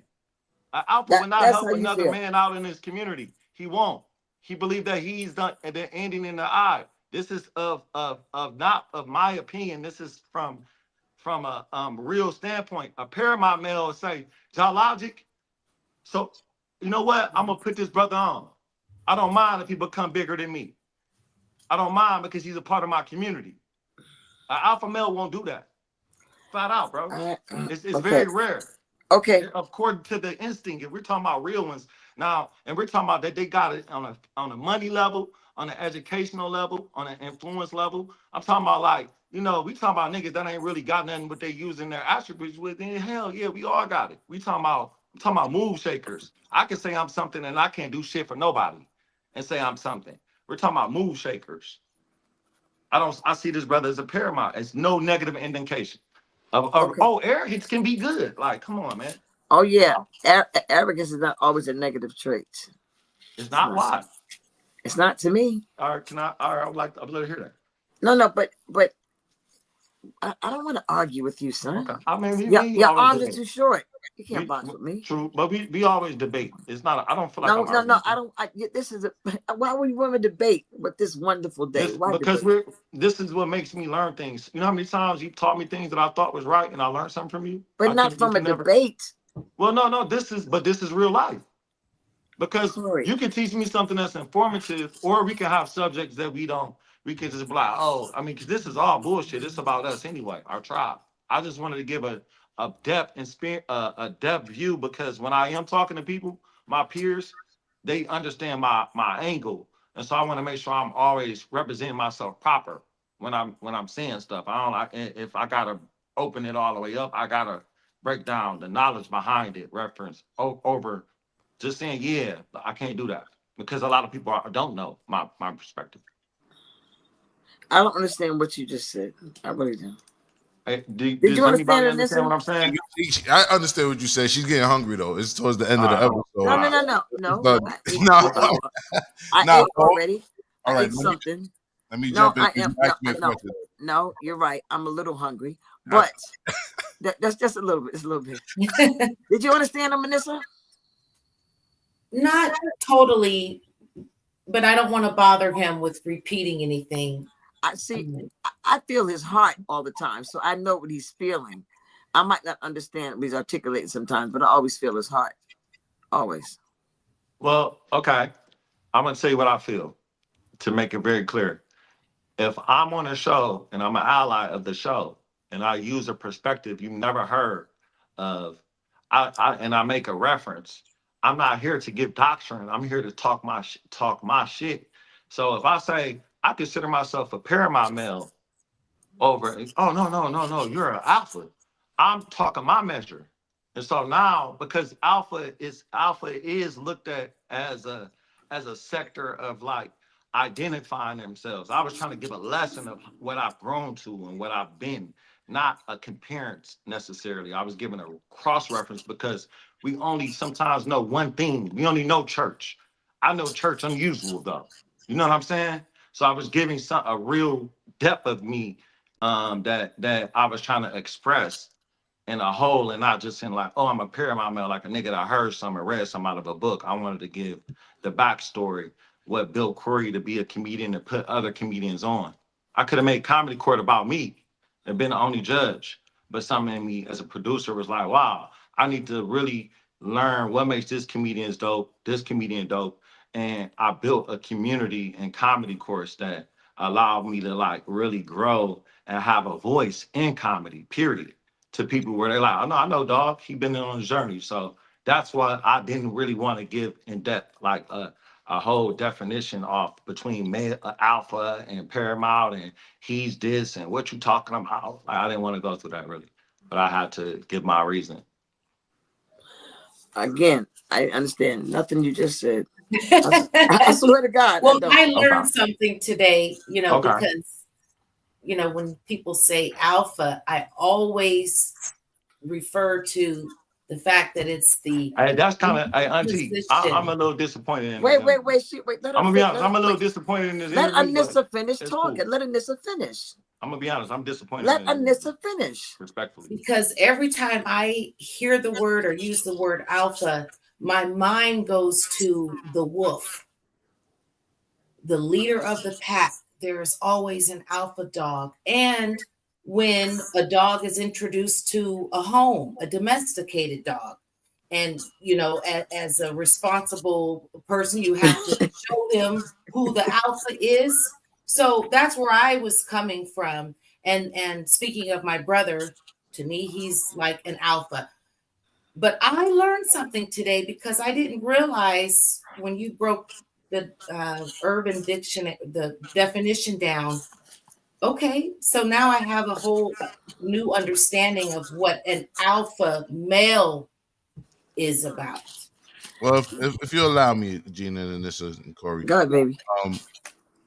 An alpha would not That's how help you another feel. man out in his community. He won't. He believed that he's done and then ending in the eye. This is of not of my opinion. This is from a real standpoint. A paramount male will say, geologic. So you know what? I'm gonna put this brother on. I don't mind if he become bigger than me. I don't mind because he's a part of my community. An alpha male won't do that. Flat out, bro. It's Okay. very rare. Okay. According to the instinct, if we're talking about real ones now, and we're talking about that they got it on a money level, on an educational level, on an influence level. I'm talking about like, we talking about niggas that ain't really got nothing what they using their attributes with. And hell yeah, we all got it. I'm talking about move shakers. I can say I'm something and I can't do shit for nobody and say I'm something. We're talking about move shakers. I see this brother as a paramount. It's no negative indication. Okay. Arrogance can be good. Like, come on, man. Oh yeah. Arrogance is not always a negative trait. It's not why. It's not to me. All right, I would like to I'd love to hear that. No, but I don't want to argue with you, son. Okay. I mean, your arms are too short. You can't box with me. True, but we always debate. It's not. I don't feel like no. I don't. This is why would you want to debate with this wonderful day? Why because debate? this is what makes me learn things. You know how many times you taught me things that I thought was right, and I learned something from you. But not from a debate. Well, no. This is real life. Because Corey. you can teach me something that's informative, or we can have subjects that we don't. We can just be like, oh, I mean, because this is all bullshit. It's about us anyway, our tribe. I just wanted to give a depth and a depth view because when I am talking to people, my peers, they understand my angle, and so I want to make sure I'm always representing myself proper when I'm saying stuff. I don't like if I gotta open it all the way up, I gotta break down the knowledge behind it, reference over just saying, yeah, I can't do that because a lot of people don't know my perspective. I don't understand what you just said. I really don't. Hey, Did you understand what I'm saying? I understand what you said. She's getting hungry though. It's towards the end of the episode. No. But, I ate already. All I right, ate something. Let me jump in. No, you're right. I'm a little hungry, but that's just a little bit. It's a little bit. Did you understand, Manissa? Not totally, but I don't want to bother him with repeating anything. I see. I feel his heart all the time, so I know what he's feeling. I might not understand what he's articulating sometimes, but I always feel his heart. Always. Well, okay. I'm gonna tell you what I feel to make it very clear. If I'm on a show and I'm an ally of the show, and I use a perspective you've never heard of, I make a reference. I'm not here to give doctrine. I'm here to talk my shit. So if I say I consider myself a paramount male over, oh no, you're an alpha. I'm talking my measure. And so now, because alpha is looked at as a sector of like identifying themselves. I was trying to give a lesson of what I've grown to and what I've been, not a comparison necessarily. I was giving a cross reference because we only sometimes know one thing. We only know church. I know church unusual though. You know what I'm saying? So I was giving a real depth of me that I was trying to express. in a whole and not just in like, oh, I'm a Paramount male, like a nigga that heard something or read something out of a book. I wanted to give the backstory, what built Corey to be a comedian and put other comedians on. I could have made Comedy Court about me and been the only judge, but something in me as a producer was like, wow, I need to really learn what makes this comedian dope, this comedian dope. And I built a community and comedy course that allowed me to like really grow and have a voice in comedy, period. To people where they're like, oh no, I know dog, he been on a journey. So that's why I didn't really want to give in depth like a whole definition off between alpha and paramount and he's this and what you talking about. Like, I didn't want to go through that really, but I had to give my reason. Again, I understand nothing you just said. I swear to God, Well, I don't. I learned Okay. something today, Okay. because, when people say alpha, I always refer to the fact that it's the Hey, that's kind of, hey, Auntie, I'm position. a little disappointed in this Wait, interview. wait. Let I'm her gonna be finish. honest, I'm a little disappointed in this Let interview, but Anissa finish it's talking. cool. Let Anissa finish. I'm gonna be honest, I'm disappointed Let in this interview, Anissa finish. respectfully. Because every time I hear the word or use the word alpha, my mind goes to the wolf, the leader of the pack. There is always an alpha dog. And when a dog is introduced to a home, a domesticated dog, and as a responsible person, you have to show them who the alpha is. So that's where I was coming from. And speaking of my brother, to me, he's like an alpha. But I learned something today because I didn't realize when you broke the urban dictionary, the definition down. Okay, so now I have a whole new understanding of what an alpha male is about. Well, if you allow me, Gina and this and Corey, Go ahead, baby. um,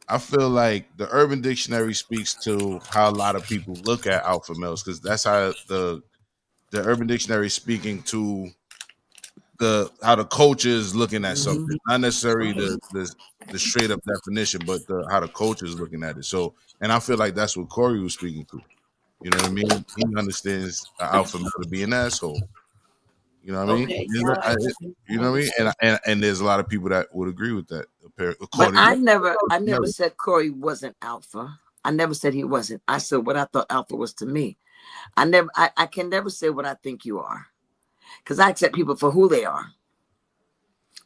I feel like the Urban Dictionary speaks to how a lot of people look at alpha males because that's how the Urban Dictionary is speaking to the how the culture is looking at something, Mhm. not necessarily the straight up definition, but how the culture is looking at it. So, and I feel like that's what Corey was speaking to. You know what I mean? He understands an alpha male to be an asshole. You know what I mean? Okay, now You I know what I mean? understand. And there's a lot of people that would agree with that. But According, I never said Corey wasn't alpha. I never said he wasn't. I said what I thought alpha was to me. I can never say what I think you are. Because I accept people for who they are.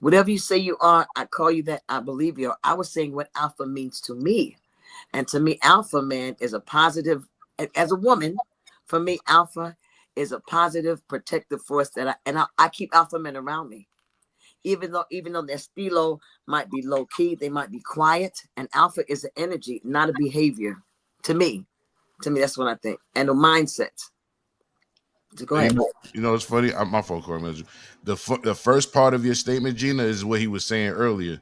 Whatever you say you are, I call you that. I believe you are. I was saying what alpha means to me. And to me, alpha man is a positive, as a woman, for me, alpha is a positive protective force I keep alpha men around me. Even though their stilo might be low key, they might be quiet. And alpha is an energy, not a behavior. To me, that's what I think. And a mindset. So go ahead. it's funny. My phone call manager. The first part of your statement, Gina, is what he was saying earlier.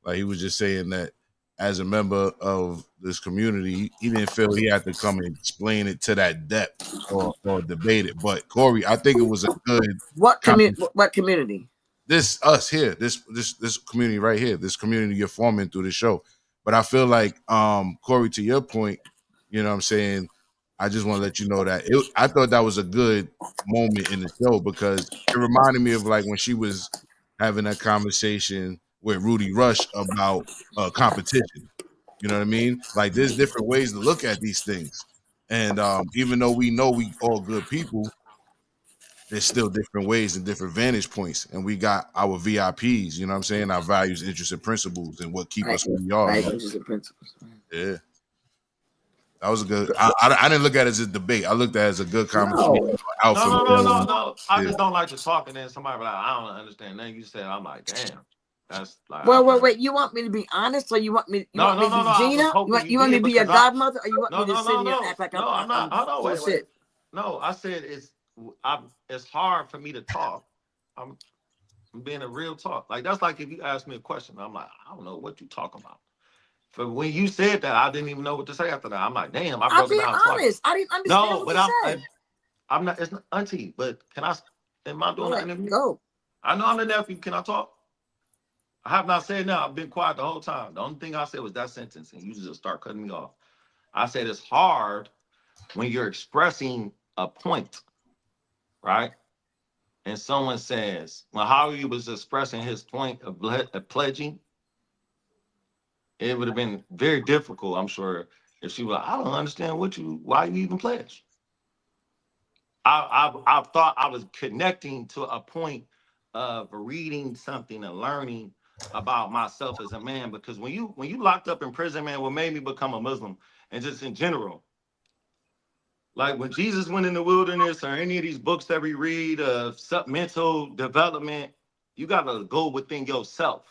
Like he was just saying that as a member of this community, he didn't feel he had to come and explain it to that depth or debate it. But Corey, I think it was a good What conversation. What community? This us here, this community right here, this community you're forming through the show. But I feel like Corey, to your point, you know what I'm saying, I just want to let you know that I thought that was a good moment in the show because it reminded me of like when she was having that conversation with Rudy Rush about competition. You know what I mean? Like there's different ways to look at these things. And even though we know we all good people, there's still different ways and different vantage points. And we got our VIPs, you know what I'm saying? Our values, interests, and principles and what keep Right, us who we are. right, interests and principles. Yeah. That was a good. I didn't look at it as a debate. I looked at it as a good conversation. No. Alpha male. No. I Yeah. just don't like to talk, and then somebody be like, I don't understand. Then you said, I'm like, damn, that's like, Wait. You want me to be honest, or you want me? You No, want me to be I was Gina? hoping you You want me did to be your because I, godmother, or you want me to sit here and act like no, I'm not. I'm Hold on, full of wait. shit? No, I said it's hard for me to talk. I'm being a real talk. Like that's like if you ask me a question, I'm like, I don't know what you talking about. But when you said that, I didn't even know what to say after that. I'm like, damn, I I'm broke it being down twice. honest. I didn't understand No, what but you said. I'm not. It's not auntie. But can I? Am I doing Go an ahead, interview? go. I know I'm the nephew. Can I talk? I have not said now. I've been quiet the whole time. The only thing I said was that sentence, and you just start cutting me off. I said it's hard when you're expressing a point right? And someone says, well, Howie was expressing his point of pledging, it would have been very difficult, I'm sure, if she was, I don't understand why you even pledge. I thought I was connecting to a point of reading something and learning about myself as a man. Because when you locked up in prison, man, what made me become a Muslim, and just in general, like when Jesus went in the wilderness, or any of these books that we read of mental development, you gotta go within yourself.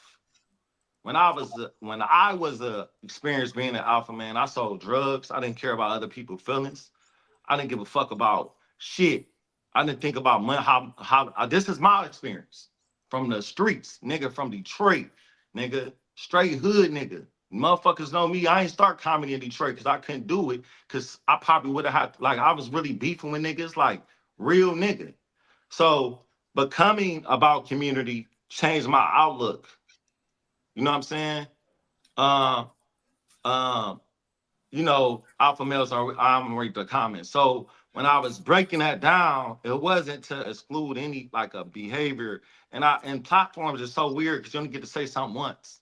When I was experienced being an alpha man, I sold drugs. I didn't care about other people's feelings. I didn't give a fuck about shit. I didn't think about money, how this is my experience from the streets, nigga, from Detroit, nigga, straight hood, nigga. Motherfuckers know me. I ain't start comedy in Detroit because I couldn't do it, because I probably would have had, like, I was really beefing with niggas, like real nigga. So becoming about community changed my outlook. You know what I'm saying? Um, um, alpha males are, I'm read the comments. So when I was breaking that down, it wasn't to exclude any like a behavior. And platforms are so weird because you only get to say something once.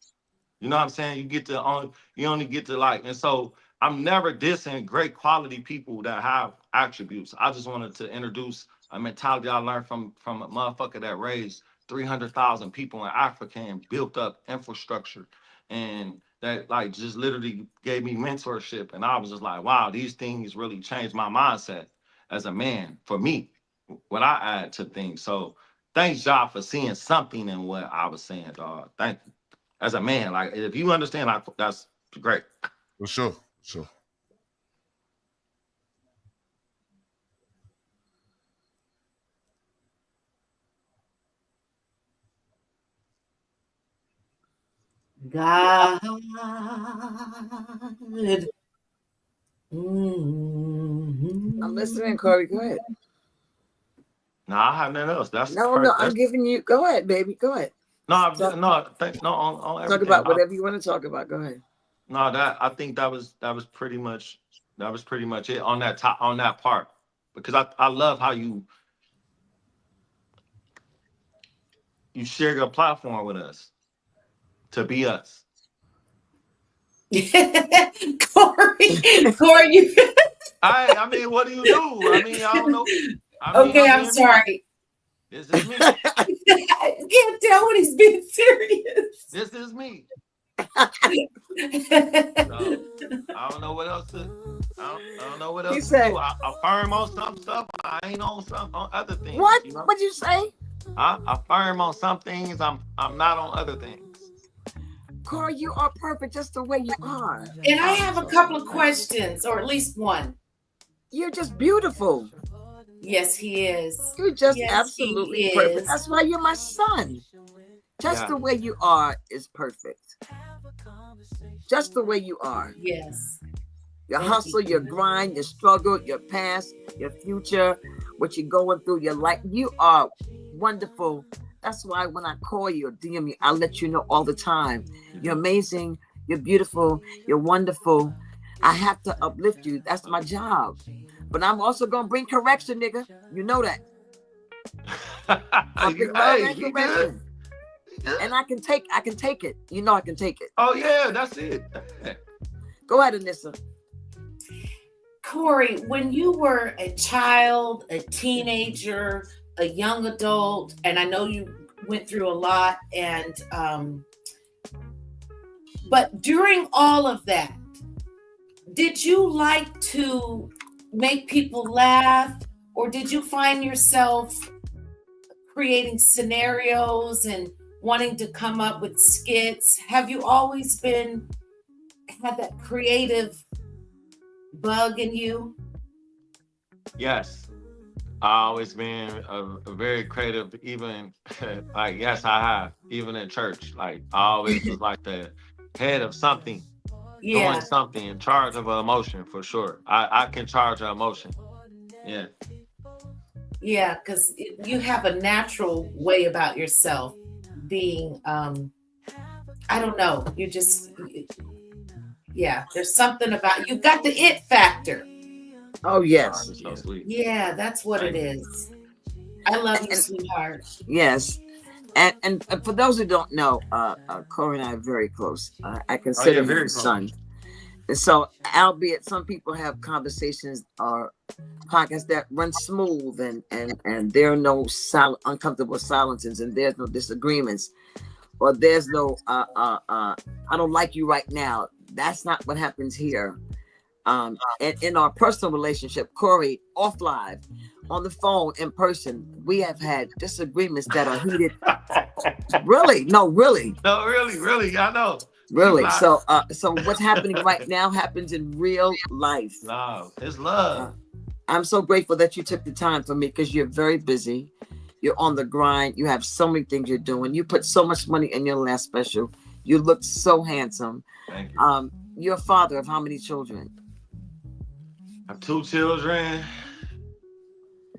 You know what I'm saying? You only get to like, and so I'm never dissing great quality people that have attributes. I just wanted to introduce a mentality I learned from a motherfucker that raised 300,000 people in Africa and built up infrastructure, and that like just literally gave me mentorship. And I was just like, wow, these things really changed my mindset as a man for me, what I add to things. So thanks, y'all, for seeing something in what I was saying, dog. Thank you as a man. Like, if you understand, like, that's great. For sure. Sure. God. I'm listening, Corey. Go ahead. No, I have nothing else. That's No, no, part. I'm That's giving you. Go ahead, baby. Go ahead. no, I'm Talk, just, no, thank, no on talk everything. about whatever you want to talk about. Go ahead. No, that I think that was pretty much it on that top on that part, because I love how you share your platform with us to be us. Corey, you. I mean, what do you do? I mean, I don't know. I mean, Okay, I'm I'm being me. sorry. This is me. I can't tell when he's being serious. This is me. So I don't know what else to. I don't know what He else to said, do. I affirm on some stuff. I ain't on other things. "What? You know, What'd you say, I affirm on some things. I'm not on other things. Corey? You are perfect just the way you are. And I have a So couple of thank you. questions, or at least one. You're just beautiful. Yes, he is. You're just Yes, absolutely he perfect. is. That's why you're my son. Just Yeah. the way you are is perfect. Just the way you are. Yes. Your Thank hustle, you. your grind, your struggle, your past, your future, what you're going through, your life. You are wonderful. That's why when I call you or DM you, I let you know all the time. You're amazing. You're beautiful. You're wonderful. I have to uplift you. That's my job. But I'm also gonna bring correction, nigga. You know that. I bring love Hey, and he good. correction. He good. And I can take it. You know I can take it. Oh yeah, that's it. Go ahead, Anissa. Corey, when you were a child, a teenager, a young adult, and I know you went through a lot, and but during all of that, did you like to make people laugh, or did you find yourself creating scenarios and wanting to come up with skits? Have you always had that creative bug in you? Yes. I always been a very creative, even like, yes, I have, even in church. Like, I always was like the head of something, doing Yeah, something, in charge of an emotion for sure. I can charge an emotion. Yeah. yeah, because you have a natural way about yourself being, I don't know, you just, yeah, there's something about, you've got the it factor. Oh Oh, yes. that's so Yes. sweet. Yeah, that's what it Thank you. is. I love you, And sweetheart. yes, and for those who don't know, Corey and I are very close. I Oh consider yeah, him very a close. son. And so, albeit some people have conversations or podcasts that run smooth, and there are no uncomfortable silences, and there's no disagreements, or there's no I don't like you right now. That's not what happens here. And in our personal relationship, Corey, off live, on the phone, in person, we have had disagreements that are heated. Really? No, really. No, really, really, I know. She's Really. like, So what's happening right now happens in real life. no, it's Uh, love. I'm so grateful that you took the time for me because you're very busy. You're on the grind. You have so many things you're doing. You put so much money in your last special. You look so handsome. Thank you. You're a father of how many children? I have 2 children.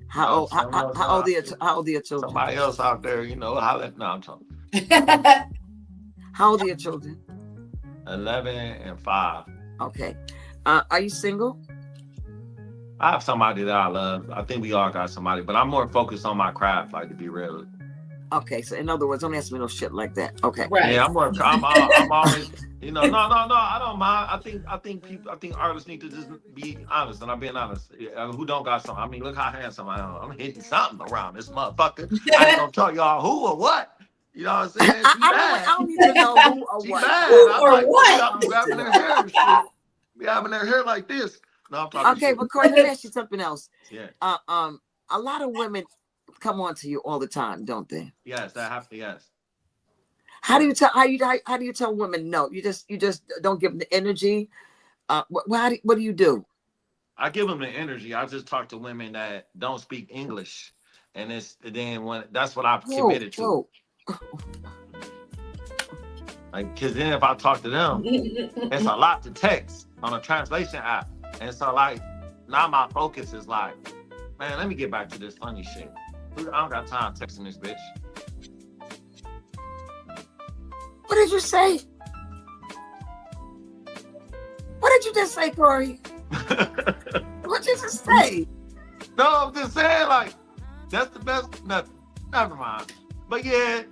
How No, old? How old are your How old are your children? somebody else out there, holla. No, I'm talking How old are your children? 11 and 5. Okay. Are you single? I have somebody that I love. I think we all got somebody, but I'm more focused on my craft, like to be real. Okay. So in other words, don't ask me no shit like that. Okay. Right. Yeah, I'm always, no, I don't mind. I think artists need to just be honest, and I'm being honest. Who don't got something? I mean, look how handsome I am. I'm hitting something around this motherfucker. I ain't gonna tell y'all who or what. You know what I'm saying? She I mad. don't need to know who or She what. mad. Who I'm or like, what? be grabbing her hair and shit. Be having her hair like this. No, I'm talking Okay, shit. but Corey, let me ask you something else. Yeah. A lot of women come on to you all the time, don't they? Yes, that have to. Yes. How do you tell women no? You just don't give them the energy. What do you do? I give them the energy. I just talk to women that don't speak English, and that's what I've Whoa, committed to. whoa. Like, cause then if I talk to them, it's a lot to text on a translation app, and so like now my focus is like, man, let me get back to this funny shit. I don't got time texting this bitch. What did you say? What did you just say, Corey? What did you just say? No, I'm just saying, like, that's the best. Nothing. Never mind. But yeah,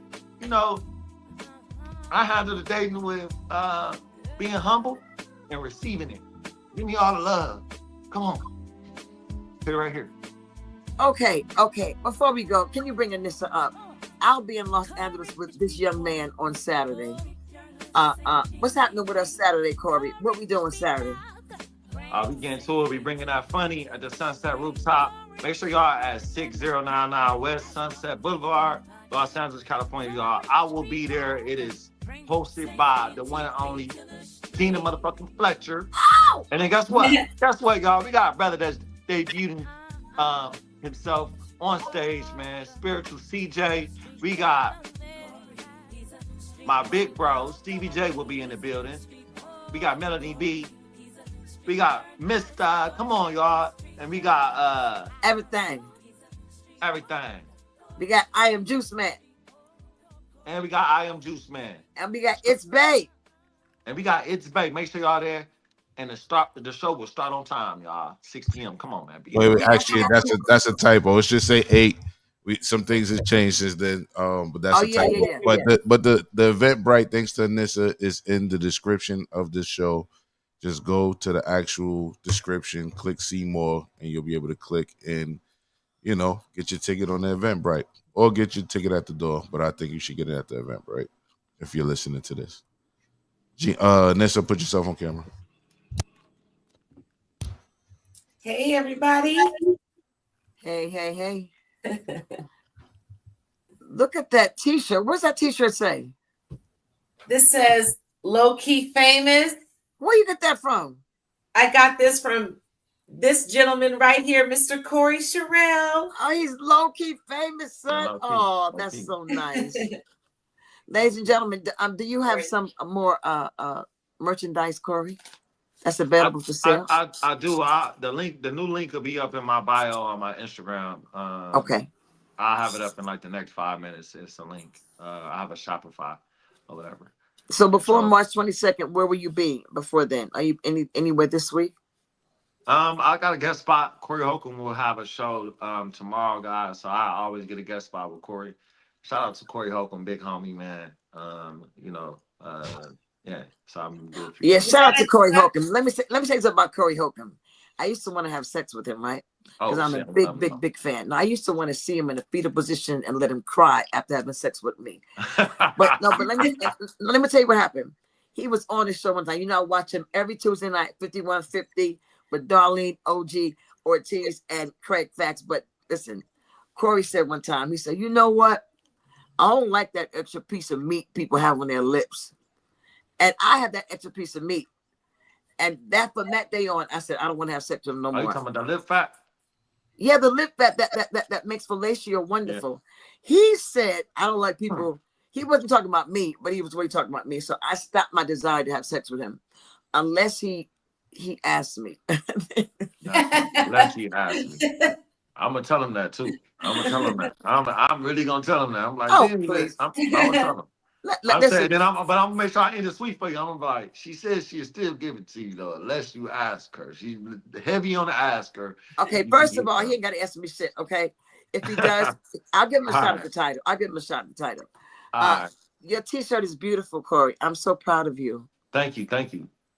I handle the dating with being humble and receiving it. Give me all the love. Come on. Sit right here. Okay. Before we go, can you bring Anissa up? I'll be in Los Angeles with this young man on Saturday. What's happening with us Saturday, Corey? What we doing Saturday? We getting to it. We bringing that funny at the Sunset Rooftop. Make sure y'all at 6099 West Sunset Boulevard, Los Angeles, California, y'all. I will be there. It is hosted by the one and only Gina motherfucking Fletcher. Oh! And then guess what? Guess what, y'all? We got a brother that's debuting himself on stage, man. Spiritual CJ. We got my big bro, Stevie J will be in the building. We got Melody B. We got Mr. Come on, y'all. And we got Everything. We got I Am Juice Man. And we got I Am Juice Man. And we got It's Bae. And we got It's Bae. Make sure y'all there. And the show will start on time, y'all. 6 p.m. Come on, man. Wait, actually, that's a typo. It should say 8. Some things have changed since then. But that's a typo. Yeah. But the Eventbrite, thanks to Anissa, is in the description of this show. Just go to the actual description, click see more, and you'll be able to click and get your ticket on the Eventbrite, or get your ticket at the door. But I think you should get it at the Eventbrite if you're listening to this. Nessa, put yourself on camera. Hey, everybody. Hey. Look at that t-shirt. What's that t-shirt say? This says low key famous. Where you get that from? I got this from this gentleman right here, Mr. Corey Sherrill. Oh, he's low-key famous, son. Low-key, Oh, low-key. that's so nice. Ladies and gentlemen, do you have some more merchandise, Corey? That's available for sale? I do. The new link will be up in my bio on my Instagram. Okay. I'll have it up in like the next 5 minutes. It's a link. I have a Shopify or whatever. So before March 22nd, where will you be before then? Are you anywhere this week? I got a guest spot. Corey Holcomb will have a show tomorrow, guys. So I always get a guest spot with Corey. Shout out to Corey Holcomb, big homie, man. Yeah. So I'm gonna do a few Yeah, shows. Is shout out that to Corey Holcomb. Let me say something about Corey Holcomb. I used to want to have sex with him, right? Because Oh I'm a shit, big, big, big fan. Now I used to want to see him in a fetal position and let him cry after having sex with me. But no, but let me tell you what happened. He was on the show one time. You know, I watch him every Tuesday night, 5150 with Darlene, OG, Ortiz, and Craig Fax. But listen, Corey said one time, he said, you know what? I don't like that extra piece of meat people have on their lips. And I had that extra piece of meat. And that from that day on, I said, I don't want to have sex with him no Are you more. talking about the lip fat? Yeah, the lip that makes fellatio wonderful. Yeah. He said, I don't like people. He wasn't talking about me, but he was really talking about me. So I stopped my desire to have sex with him, unless he asked me. Unless he asked me. I'm gonna tell him that too. I'm gonna tell him that. I'm really gonna tell him that. I'm like, Oh, damn, please. I'm gonna tell him. I'm saying, Listen. then but I'm gonna make sure I end it sweet for you. I'm gonna be like, she says she'll still give it to you though, unless you ask her. She's heavy on the ask her. Okay, first of all, he ain't got to ask me shit. Okay, if he does, I'll give him a shot at the title. All right. Your T-shirt is beautiful, Corey. I'm so proud of you. Thank you.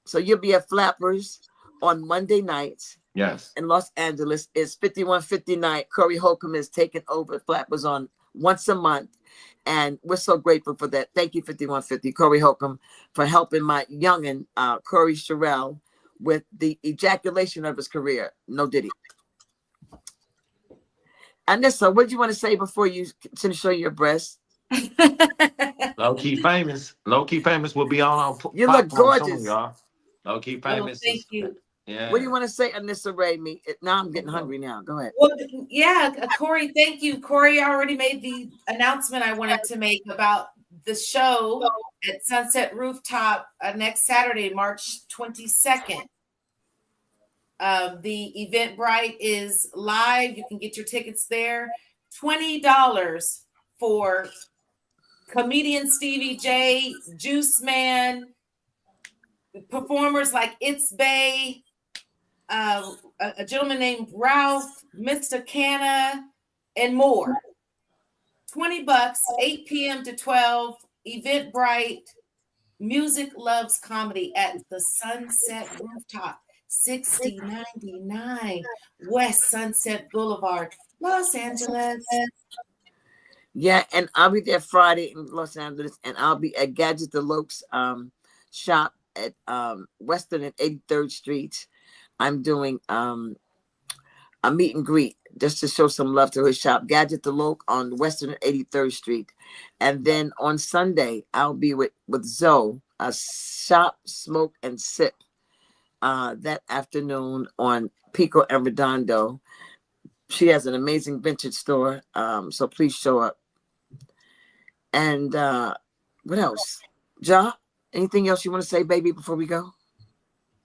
So you'll be at Flappers on Monday nights. Yes. In Los Angeles. It's 5159. Corey Holcomb is taking over Flappers on once a month. And we're so grateful for that. Thank you, 5150, Corey Holcomb, for helping my youngin', Corey Sherrill, with the ejaculation of his career. No diddy. Anissa, what do you want to say before you continue to show your breasts? Low key famous. Low key famous will be on our you look gorgeous, soon, y'all. Low key famous. Thank you. Yeah. What do you want to say, Anissa Ray? Me now, I'm getting hungry now. Go ahead. Well, yeah, Corey, thank you. Corey already made the announcement I wanted to make about the show at Sunset Rooftop next Saturday, March 22nd. The Eventbrite is live. You can get your tickets there. $20 for comedian Stevie J, Juice Man, performers like It's Bay, a gentleman named Ralph, Mr. Canna, and more. $20, 8 p.m. to 12, Eventbrite, Music Loves Comedy at the Sunset Rooftop, 6099 West Sunset Boulevard, Los Angeles. Yeah, and I'll be there Friday in Los Angeles, and I'll be at Gadget Deluxe shop at Western and 83rd Street. I'm doing a meet and greet just to show some love to his shop, Gadget Deluxe on Western and 83rd Street. And then on Sunday, I'll be with Zoe, a shop, smoke, and sip that afternoon on Pico and Redondo. She has an amazing vintage store, so please show up. And what else? Ja, anything else you want to say, baby, before we go?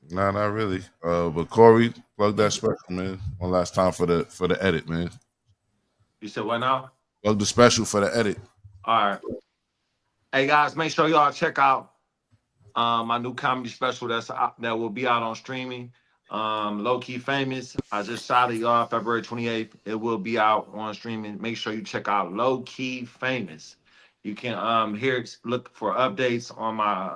Nah, not really. But Corey, plug that special, man. One last time for the edit, man. You said what now? Plug the special for the edit. All right. Hey guys, make sure y'all check out my new comedy special that will be out on streaming. Low Key Famous. I just shot it, y'all, February 28th. It will be out on streaming. Make sure you check out Low Key Famous. You can look for updates on my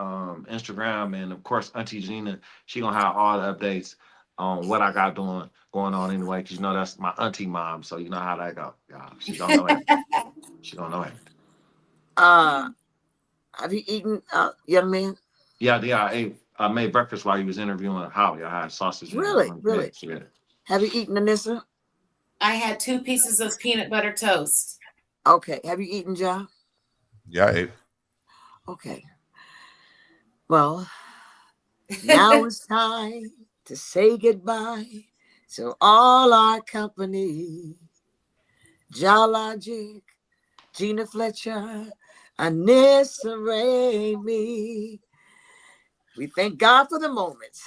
Instagram, and of course Auntie Gina, she gonna have all the updates on what I got going on anyway, because you know that's my auntie mom, so you know how that go. Yeah, she don't know it. She don't know it. Have you eaten, young man? Yeah, I made breakfast while you was interviewing Howie. I had sausage. Really? Yeah. Have you eaten, Anissa? I had 2 pieces of peanut butter toast. Okay. Have you eaten, Ja? Yeah, I ate. Okay. Well, now it's time to say goodbye to all our company. Ja Logic, Gina Fletcher, Anissa Raimi. We thank God for the moment.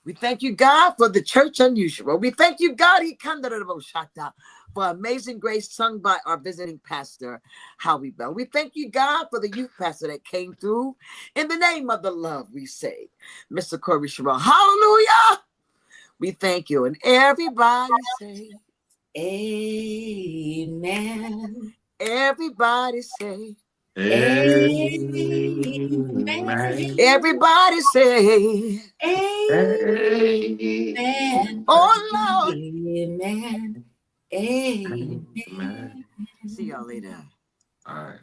We thank you, God, for the church unusual. We thank you, God, for Amazing Grace sung by our visiting pastor, Howie Bell. We thank you, God, for the youth pastor that came through. In the name of the love, we say, Mr. Corey Sherrill. Hallelujah! We thank you. And everybody say, Amen. everybody say, Amen. everybody say, Amen. oh Lord. Amen. Amen. See y'all later. All right.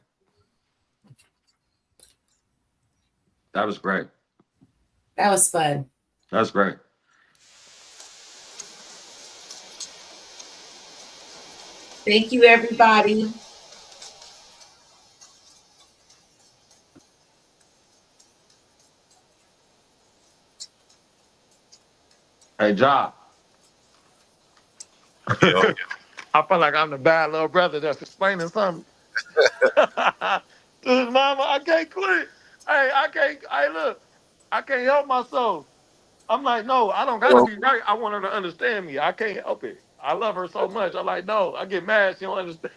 That was great. That was fun. That's great. Thank you, everybody. Hey, Job. Yo, I feel like I'm the bad little brother that's explaining something. To his mama, I can't quit. Hey, I can't. Hey, look, I can't help myself. I'm like, no, I don't gotta yo, be right. I want her to understand me. I can't help it. I love her so much. I'm like, no, I get mad. She don't understand.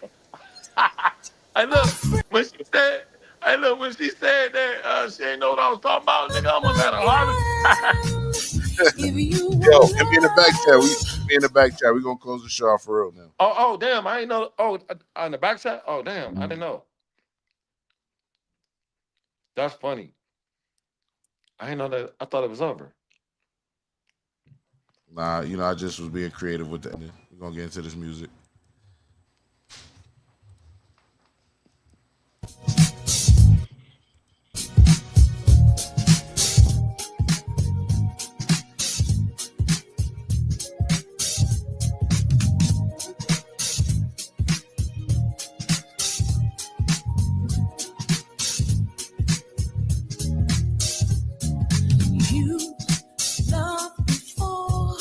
I look when she said, I look when she said that she ain't know what I was talking about. Nigga, I almost had a heart attack. yo, hit me in the back chat. Hit me in the back chat. We gonna close the show out for real now. Oh, damn, I ain't know. Oh, on the back side. Oh, damn, I didn't know. That's funny. I didn't know that. I thought it was over. Nah, you know, I just was being creative with that. We're gonna get into this music. You loved before,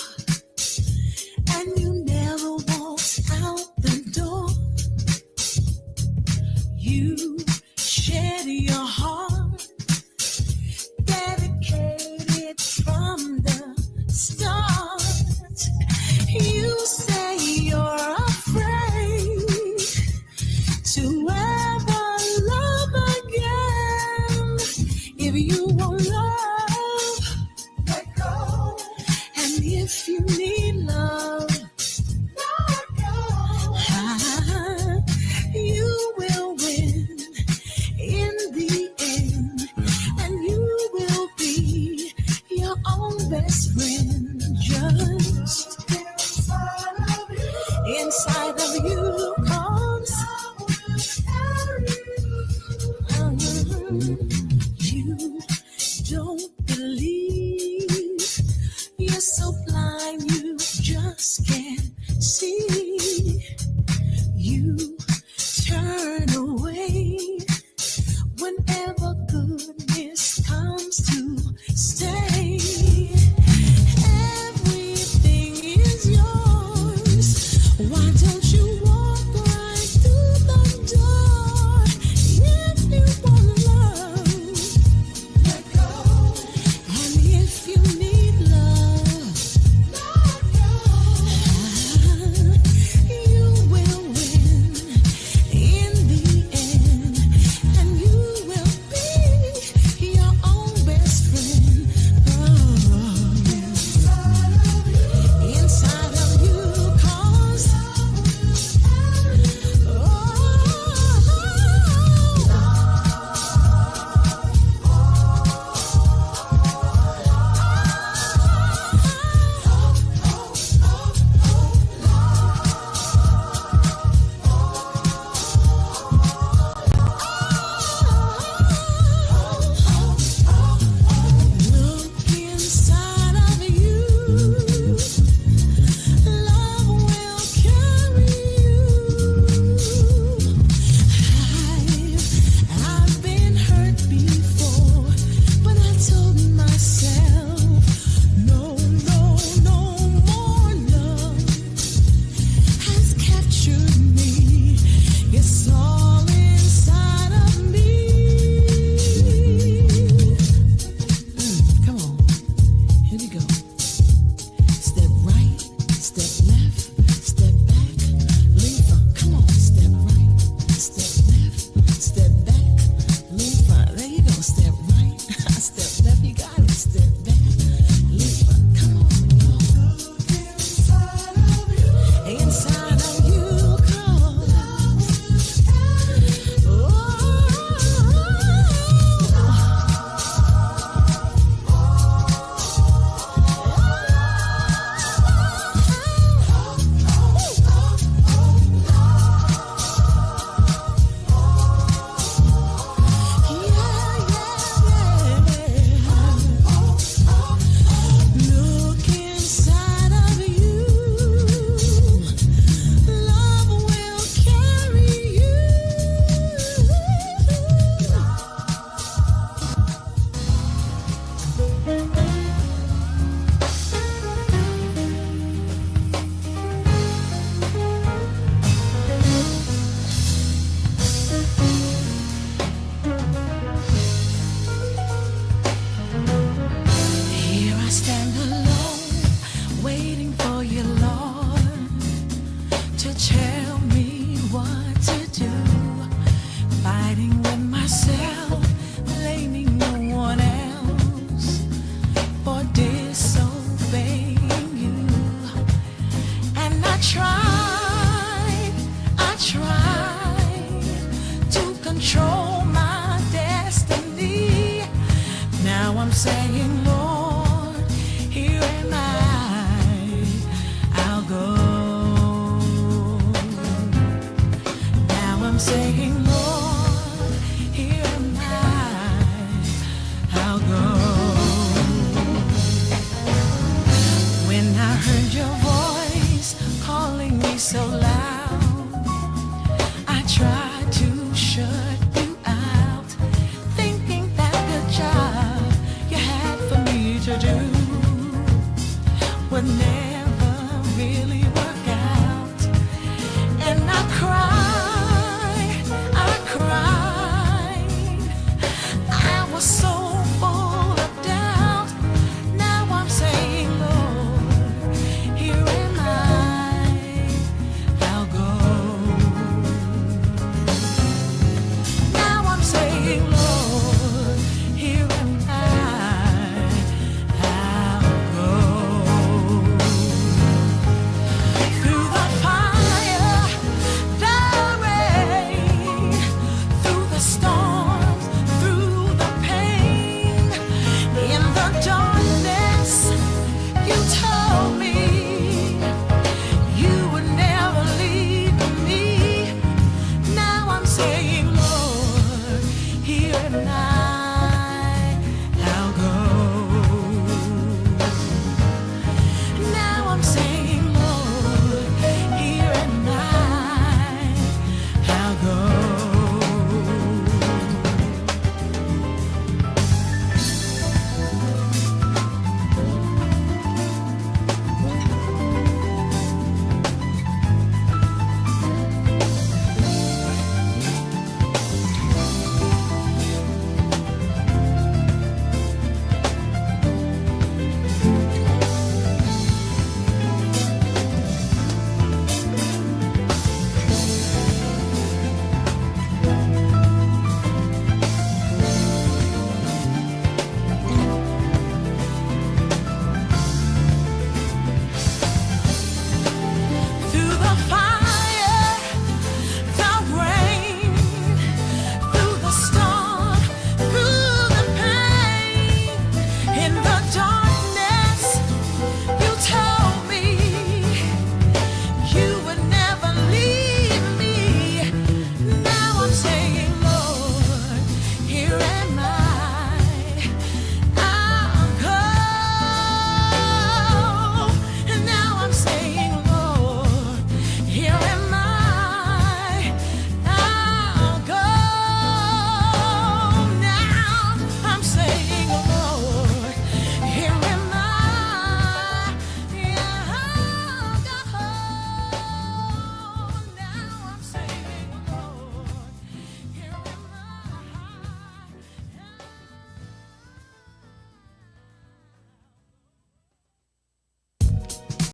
and you never walked out the door. You shed your heart, dedicated from the start. You say you're afraid to ever love again. If you want love, let go. And if you need love, let go. You will win in the end, and you will be your own best friend. Just inside of you comes saying, Lord,